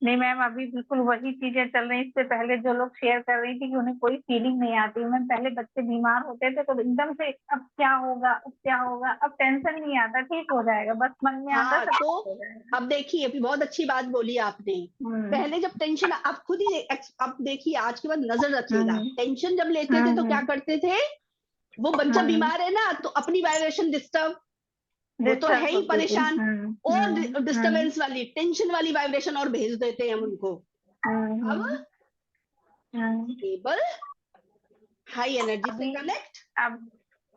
नहीं मैम, अभी बिल्कुल वही चीजें चल रही। इससे पहले जो लोग शेयर कर रही थी कि उन्हें कोई फीलिंग नहीं आती। मैम पहले बच्चे बीमार होते थे तो एकदम से अब क्या होगा, अब क्या होगा, अब टेंशन नहीं आता, ठीक हो जाएगा, बस मन में आता हाँ, सब तो ठीक हो जाएगा। अब देखिए, अभी बहुत अच्छी बात बोली आपने। पहले जब टेंशन, आप खुद ही अब देखिए, आज के बाद नजर रखिएगा, टेंशन जब लेते थे तो क्या करते थे? वो बच्चा बीमार है ना, तो अपनी वाइब्रेशन डिस्टर्ब, वो तो है ही परेशान, और डिस्टरबेंस वाली, टेंशन वाली वाइब्रेशन और भेज देते हैं हम उनको। अब स्टेबल हाई एनर्जी से कनेक्ट, अब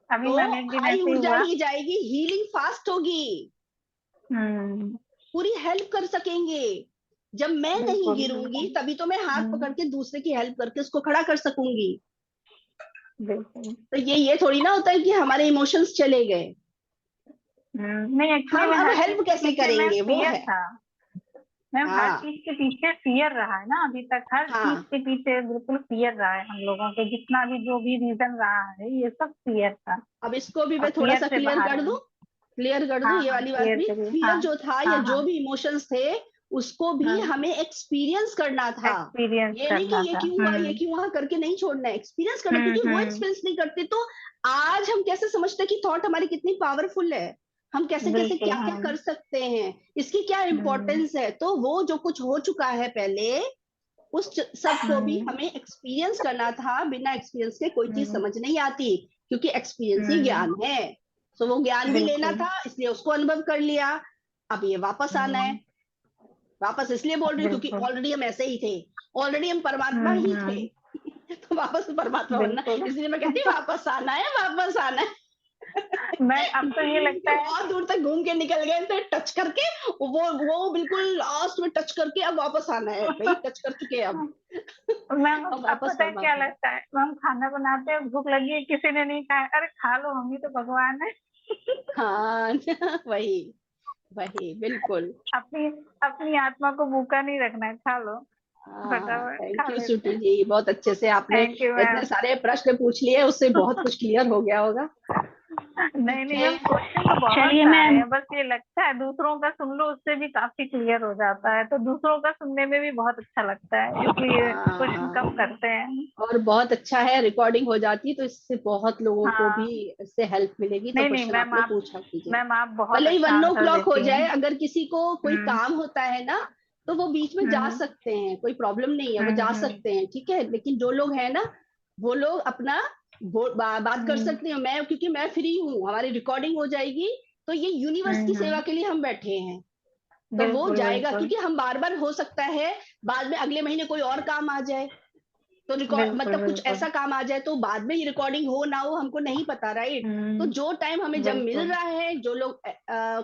अभी तो मैम एक दिन हाई ऐसे ही ऊर्जा हुआ। ही जाएगी, हीलिंग फास्ट होगी, पूरी हेल्प कर सकेंगे। जब मैं नहीं गिरूंगी तभी तो मैं हाथ पकड़ के दूसरे की हेल्प करके उसको खड़ा कर सकूंगी। तो ये थोड़ी ना होता है कि हमारे इमोशंस चले गए, नहीं एक्चुअली हम में अब हर हेल्प चीज के कैसे पीछे मैम करेंगे, वो फियर है। था। मैम हर हाँ चीज के पीछे फियर रहा है ना, अभी तक हर चीज हाँ, के पीछे बिल्कुल फियर रहा है हम लोगों के। जितना भी जो भी रीजन रहा है, ये सब फियर था। अब इसको भी अब मैं थोड़ा फियर सा से क्लियर बाहर कर है। दूं, क्लियर कर दूं हाँ ये हाँ, वाली बात फियर भी। करिए। फियर हाँ जो था, या हाँ जो हाँ, भी इमोशंस थे, उसको भी हमें एक्सपीरियंस करना था। एक्सपीरियंस ये नहीं कि करना ये था। क्यों हुआ, ये क्यों हुआ करके नहीं छोड़ना है, एक्सपीरियंस करना, क्योंकि वो एक्सपीरियंस नहीं करते तो आज हम कैसे समझते हैं कि थॉट हमारी कितनी पावरफुल है, हम कैसे कैसे बिल्कुल। क्या क्या कर सकते हैं, इसकी क्या इम्पोर्टेंस है। तो वो जो कुछ हो चुका है पहले, उस सब को भी हमें एक्सपीरियंस करना था। बिना एक्सपीरियंस के कोई चीज समझ नहीं आती, क्योंकि एक्सपीरियंस ही ज्ञान है। तो वो ज्ञान भी लेना बिल्कुल था, इसलिए उसको अनुभव कर लिया। अब ये वापस आना है। वापस इसलिए बोल रही हूँ क्योंकि बिल्कुल। ऑलरेडी हम ऐसे ही थे, ऑलरेडी हम परमात्मा ही थे। तो वापस परमात्मा बनना, बिल्कुल। इसलिए मैं कहती हूँ वापस आना है, वापस आना है। मैम अब तो ये लगता है बहुत दूर तक घूम के निकल गए थे, टच करके, वो बिल्कुल लास्ट में टच करके अब वापस आना है भाई, टच कर चुके हैं अब। मैम अब अब वापस पता है क्या परमात्मा। लगता है? मैम खाना बनाते हैं, भूख लगी है, किसी ने नहीं खाया, अरे खा लो, हम ही तो भगवान है। हाँ वही वही बिल्कुल। अपनी अपनी आत्मा को भूखा नहीं रखना है, खा लो, हाँ, फटाफट थैंक खा यू लेते सुटू हैं। जी, बहुत अच्छे से आपने थैंक यू इतने मैम। सारे प्रश्न पूछ लिए, उससे बहुत कुछ क्लियर हो गया होगा। नहीं नहीं ओके, मैम, क्वेश्चन तो बहुत चलिए सारे मैम, हैं, बस ये लगता है दूसरों का सुन लो, उससे भी काफी क्लियर हो जाता है। तो दूसरों का सुनने में भी बहुत अच्छा लगता है, इसलिए क्वेश्चन कम हाँ, करते हैं। और बहुत अच्छा है, रिकॉर्डिंग हो जाती है तो इससे बहुत लोगों को भी हाँ इससे हेल्प मिलेगी। तो नहीं नहीं क्वेश्चन मैम, आपने आप पूछा कीजिए, मैम आप बहुत भले ही अच्छा 1 आंसर o'clock हो देती हैं। जाए, अगर किसी को कोई हम्म काम होता है ना, तो वो बीच में जा सकते हैं, कोई प्रॉब्लम नहीं है, वो जा हम्म सकते हैं, ठीक है। लेकिन जो लोग हैं ना, वो लोग अपना बात कर हम्म सकते हैं। मैं, क्योंकि मैं फ्री हूँ, हमारी रिकॉर्डिंग हो जाएगी, तो ये यूनिवर्स की सेवा हम्म, के लिए हम बैठे हैं। तो वो बिल्कुल जाएगा, बिल्कुल क्योंकि हम बार बार, हो सकता है बाद में अगले महीने कोई और काम आ जाए, तो रिकॉर्ड बिल्कुल मतलब कुछ बिल्कुल। ऐसा काम आ जाए, तो बाद में ये रिकॉर्डिंग हो ना हो हमको नहीं पता, राइट। तो जो टाइम हमें जब मिल बिल्कुल रहा है, जो लोग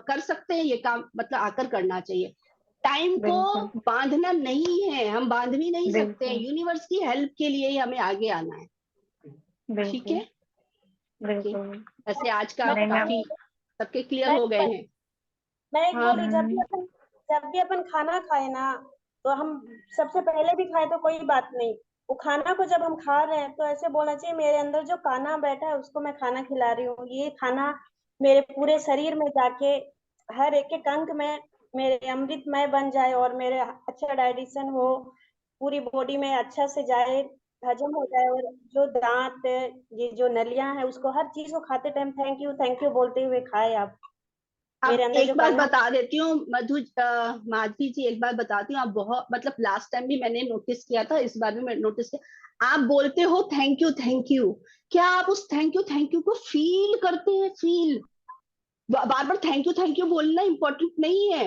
कर सकते हैं ये काम, मतलब आकर करना चाहिए। टाइम को बिल्कुल बांधना नहीं है, हम बांध भी नहीं सकते हैं, बिल्कुल यूनिवर्स की हेल्प के लिए ही हमें आगे आना है, ठीक बिल्कुल है। ओके, बिल्कुल। वैसे आज का नहीं मैम। काफी सबके क्लियर मैं हो गए हैं। मैं एक हाँ बोल रही जब भी अपन जब भी अपन खाना खाए ना, तो हम सबसे पहले भी खाए तो कोई बात नहीं, वो खाना को जब हम खा रहे हैं तो ऐसे बोलना चाहिए मेरे अंदर जो खाना बैठा है उसको मैं खाना खिला रही हूँ, ये खाना मेरे पूरे शरीर में जाके हर एक एक अंग में मेरे अमृतमय बन जाए और मेरे अच्छा डाइजेशन हो, पूरी बॉडी में अच्छा से जाए, हजम हो जाए, और जो दांत, ये जो नलियां हैं, उसको हर चीज को खाते टाइम थैंक यू बोलते हुए खाए आप। मेरे अब अंदर जो एक बात खाना, बता देती हूँ माधवी जी, एक बात बताती हूँ। आप बहुत मतलब लास्ट टाइम भी मैंने नोटिस किया था, इस बार भी मैं नोटिस किया, आप बोलते हो थैंक यू, क्या आप उस थैंक यू को फील करते हैं? Feel, bar bar thank you बोलना इंपॉर्टेंट नहीं है।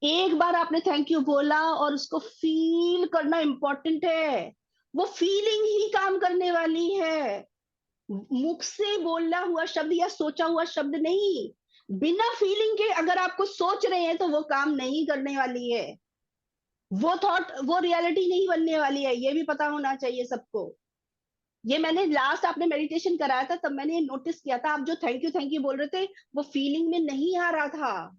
एक बार आपने थैंक यू बोला और उसको फील करना इंपॉर्टेंट है। वो फीलिंग ही काम करने वाली है, मुख से बोला हुआ शब्द या सोचा हुआ शब्द नहीं। बिना फीलिंग के अगर आप कुछ सोच रहे हैं तो वो काम नहीं करने वाली है, वो थॉट, वो रियलिटी नहीं बनने वाली है। ये भी पता होना चाहिए सबको। ये मैंने लास्ट आपने मेडिटेशन कराया था तब मैंने नोटिस किया था, आप जो थैंक यू बोल रहे थे वो फीलिंग में नहीं आ रहा था।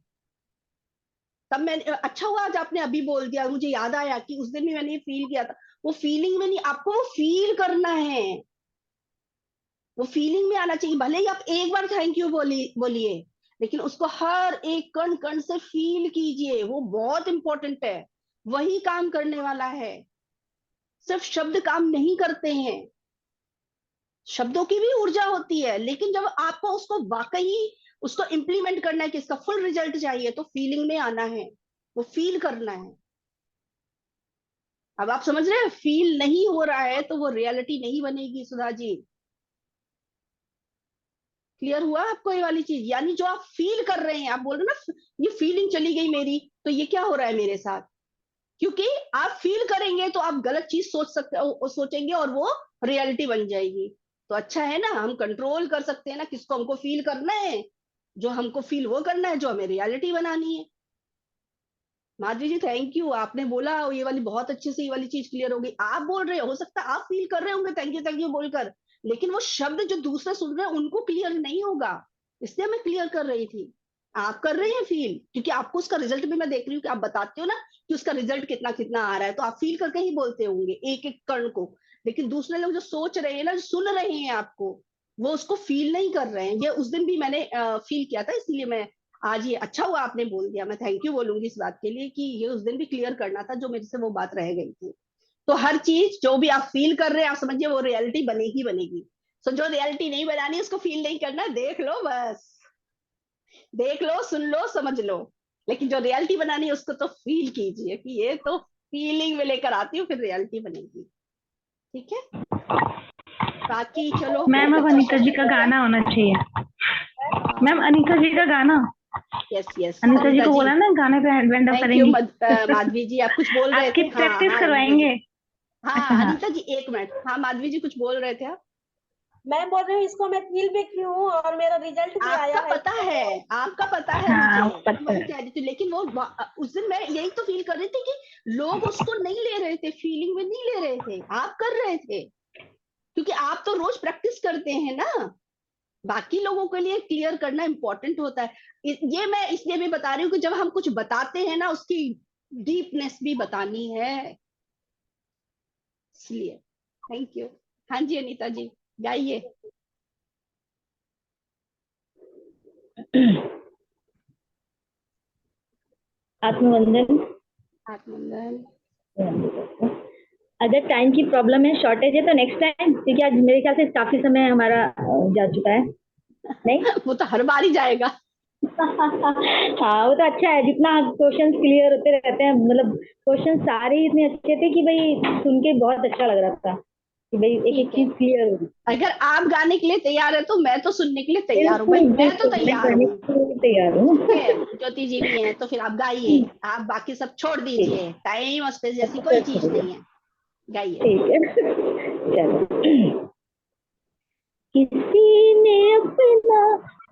तब मैंने, अच्छा हुआ आज आपने अभी बोल दिया, मुझे याद आया कि उस दिन भी मैंने ये फील किया था। वो फीलिंग में नहीं, आपको वो फील करना है, वो फीलिंग में आना चाहिए। भले ही आप एक बार थैंक यू बोलिए, लेकिन उसको हर एक कण कण से फील कीजिए, वो बहुत इंपॉर्टेंट है, वही काम करने वाला है। सिर्फ शब्द काम नहीं करते हैं, शब्दों की भी ऊर्जा होती है, लेकिन जब आपको उसको वाकई उसको इम्प्लीमेंट करना है कि इसका फुल रिजल्ट चाहिए, तो फीलिंग में आना है, वो फील करना है। अब आप समझ रहे हैं, फील नहीं हो रहा है तो वो रियलिटी नहीं बनेगी सुधा जी। क्लियर हुआ आपको ये वाली चीज? यानी जो आप फील कर रहे हैं, आप बोल रहे हैं ना ये फीलिंग चली गई मेरी, तो ये क्या हो रहा है मेरे साथ? क्योंकि आप फील करेंगे तो आप गलत चीज सोचेंगे और वो रियलिटी बन जाएगी। तो अच्छा है ना, हम कंट्रोल कर सकते हैं ना किसको हमको फील करना है, जो हमको फील वो करना है, जो हमें रियलिटी बनानी है। माधवी जी थैंक यू, आपने बोला ये वाली बहुत अच्छे से, ये वाली चीज क्लियर हो गई। आप बोल रहे हो सकता है आप फील कर रहे होंगे थैंक यू बोलकर, लेकिन वो शब्द जो दूसरे सुन रहे हैं उनको क्लियर नहीं होगा, इसलिए मैं क्लियर कर रही थी। आप कर रहे हैं फील, क्योंकि आपको उसका रिजल्ट भी मैं देख रही हूँ कि आप बताते हो ना कि उसका रिजल्ट कितना कितना आ रहा है, तो आप फील करके ही बोलते होंगे एक एक कण को। लेकिन दूसरे लोग जो सोच रहे हैं ना, जो सुन रहे हैं आपको, वो उसको फील नहीं कर रहे हैं। ये उस दिन भी मैंने फील किया था, इसलिए मैं आज ये, अच्छा हुआ आपने बोल दिया, मैं थैंक यू बोलूंगी इस बात के लिए कि ये उस दिन भी क्लियर करना था, जो मेरे से वो बात रह गई थी। तो हर चीज जो भी आप फील कर रहे हैं, आप समझिए वो रियलिटी बनेगी बनेगी। सो जो रियलिटी नहीं बनानी उसको फील नहीं करना, देख लो बस, देख लो, सुन लो, समझ लो। लेकिन जो रियलिटी बनानी है उसको तो फील कीजिए कि ये तो फीलिंग में लेकर आती हूँ, फिर रियलिटी बनेगी। ठीक है, बाकी चलो मैम बहुत अब अच्छा अनीता जी का सेशन हो गया। गाना होना चाहिए। मैम अनीता जी का गाना, यस यस अनीता जी अनीता को जी, बोला ना गाने पे हैंड अप थैंक यू करेंगी। माधवी जी, आप कुछ बोल रहे आपकी थे। हाँ प्रैक्टिस हाँ अनीता जी, करवाएंगे। हाँ हाँ, अनीता जी एक मिनट, हाँ माधवी जी कुछ बोल रहे थे आप? मैं बोल रही हूँ इसको मैं फील भी की हूँ और मेरा रिजल्ट भी आया आपका है पता इसको। है, आपका पता है मुझे, हाँ मैं पता वही है। कह रही थी। लेकिन वो उस दिन मैं यही तो फील कर रही थी कि लोग उसको नहीं ले रहे थे, फीलिंग में नहीं ले रहे थे, आप कर रहे थे, क्योंकि आप तो रोज प्रैक्टिस करते हैं ना। बाकी लोगों के लिए क्लियर करना इंपॉर्टेंट होता है। ये मैं इसलिए भी बता रही हूँ कि जब हम कुछ बताते हैं ना, उसकी डीपनेस भी बतानी है, इसलिए थैंक यू। हाँ जी अनीता जी, गाइए। आत्मवंदन। आत्मवंदन। अगर टाइम की प्रॉब्लम है, शॉर्टेज है, तो नेक्स्ट टाइम, क्योंकि आज मेरे ख्याल से काफी समय हमारा जा चुका है। नहीं वो तो हर बार ही जाएगा। हाँ वो तो अच्छा है, जितना क्वेश्चंस क्लियर होते रहते हैं, मतलब क्वेश्चन सारे ही इतने अच्छे थे कि भाई सुन के बहुत अच्छा लग रहा था कि भाई एक एक ठीक है, चीज क्लियर होगी। अगर आप गाने के लिए तैयार है तो मैं तो सुनने के लिए तैयार हूँ भाई, बिल्कुल मैं तो बिल्कुल, मैं तैयार करने हूँ। के लिए तैयार हूँ। ठीक है, ज्योति जी भी हैं तो फिर आप गाइए, आप बाकी सब छोड़ ठीक, दीजिए, टाइम और स्पेस जैसी अच्छा कोई अच्छा चीज भैया, नहीं है, गाइए। ठीक है। चलो। किसी ने अपना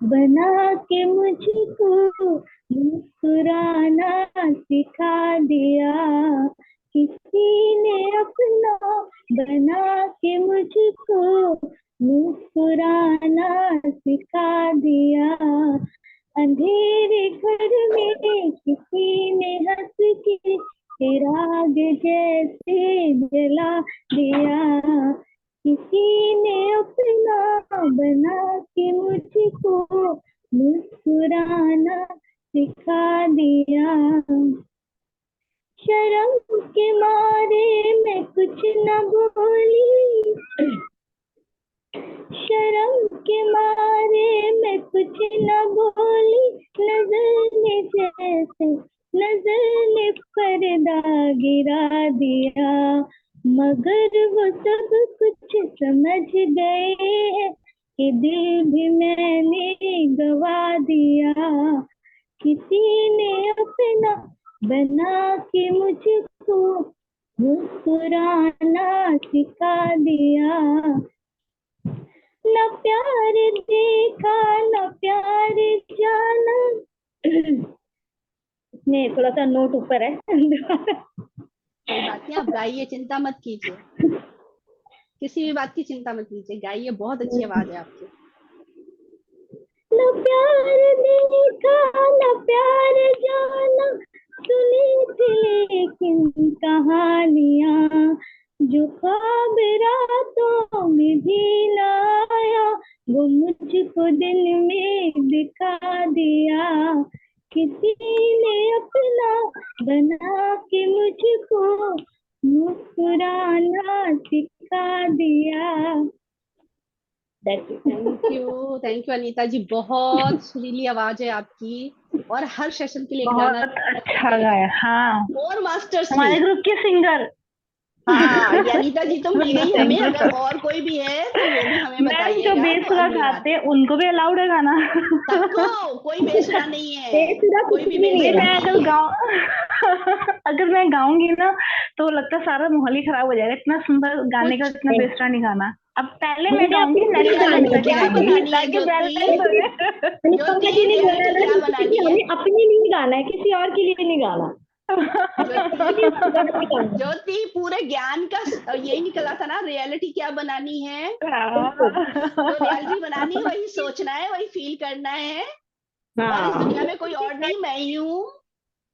बना के मुझको मुस्कुराना सिखा दिया, किसी ने अपना बना के मुझको मुस्कुराना सिखा दिया, अंधेरे घर में किसी ने हंस चिराग जैसे जला दिया, किसी ने अपना बना के मुझको मुस्कुराना सिखा दिया। शर्म के मारे मैं कुछ न बोली, शर्म के मारे मैं कुछ न बोली, नजर ने पर्दा गिरा दिया, मगर वो सब कुछ समझ गए हैं कि दिल भी मैंने गवा दिया, किसी ने अपना बना के मुझको मुस्कुराना सिखा दिया। न प्यार देखा न प्यार जाना, इसमें थोड़ा सा नोट ऊपर है। कोई बात नहीं, आप गाइए, चिंता मत कीजिए, किसी भी बात की चिंता मत कीजिए, गाइए, बहुत अच्छी आवाज है आपकी। न प्यार देखा न प्यार जाना, सुनी थी लेकिन कहानियां, जो ख्वाब रातों में भी ना आया, वो मुझको दिन में दिखा दिया, किसी ने अपना बना के मुझको मुस्कुराना सिखा दिया। थैंक यू अनीता जी, बहुत सुरीली आवाज है आपकी, और हर सेशन के लिए गाना बहुत अच्छा गाया। हाँ, और मास्टर्स हमारे की। ग्रुप के सिंगर। हाँ, ये अनीता जी तो मिल गई हमें, अगर और कोई भी है तो वो भी हमें मैम बताइएगा। जो तो बेसुरा अगली बार गाते हैं उनको भी अलाउड है गाना? सबको, कोई बेसुरा नहीं है, बेसुरा कोई कुछ भी भी नहीं है। बेसुरा मैं नहीं अगर है। अगर मैं गाऊंगी ना तो लगता है सारा माहौल ही खराब हो जाएगा, इतना सुंदर गाने का, कुछ इतना बेसुरा नहीं गाना। अब पहले मैं अनीता गाऊंगी, आपने नेक्स्ट टाइम रियलिटी अनीता जी क्या गाएंगी, बनानी है ताकि ज्योति? बैलेंस हो जाए। पंकज जी ने गाना रियलिटी ना, क्या जैसे बनानी कि है? हमें अपने लिए गाना है, किसी और के लिए नहीं गाना। ज्योति, ज्योति, पूरे ज्ञान का यही निकला था ना, रियलिटी क्या बनानी है? जो रियलिटी बनानी है वही सोचना है, वही फील करना है, और इस दुनिया में कोई और नहीं, मैं ही हूँ,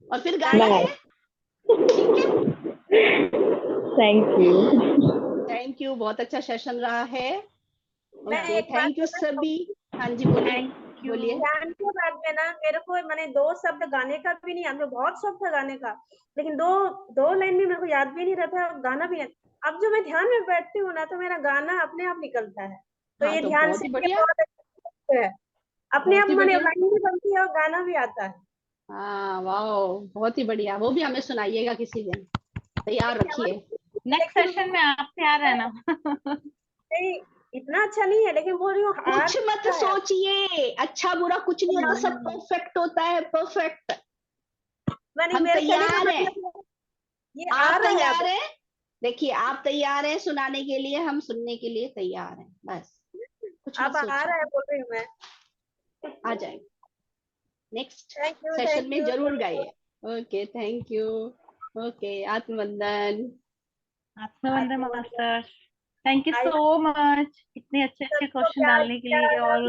और फिर गाना है। ठीक है, थैंक यू। थैंक यू, बहुत अच्छा सेशन रहा है। मैं ओके, एक बात थैंक यू बताऊं? सभी। हाँ जी, बोलिए बोलिए। ज्ञान के बाद में ना मेरे को मैंने 2 शब्द गाने का भी नहीं याद, मैं बहुत शौक था गाने का, लेकिन 2 लाइन भी मेरे को याद भी नहीं रहता और गाना भी नहीं। अब जो मैं ध्यान में बैठती हूँ ना तो मेरा गाना अपने आप निकलता है, तो हाँ, ये तो ध्यान बहुत से ही ये बढ़िया, बहुत अच्छा है। अपने आप बहुत ही मैंने बढ़िया। लाइन भी बनती है और गाना भी आता है। हाँ, वाह, बहुत ही बढ़िया, वो भी हमें सुनाइएगा किसी दिन, तैयार रखिए। नेक्स्ट लेकिन सेशन में आप तैयार रहना। नहीं, इतना अच्छा नहीं है, लेकिन बोल रही हूँ आ कुछ मत रहा है। सोचिए, अच्छा बुरा कुछ नहीं होता, सब परफेक्ट होता है, परफेक्ट। मैंने हम मेरे कहने का तैयार हैं, मतलब ये आ आप रहा है अब। तैयार हैं, देखिए आप तैयार हैं सुनाने के लिए, हम सुनने के लिए तैयार हैं, बस कुछ मत अब आ रहा है सोचिए, बोल रही हूँ मैं। आ जाएगा, नेक्स्ट थैंक सेशन में यू जरूर गाइए। Okay, thank you. ओके, आत्मवंदन। आत्मवंदन आपको master, thank you I so much इतने अच्छे अच्छे सबको क्वेश्चन प्यार डालने के लिए, किया। और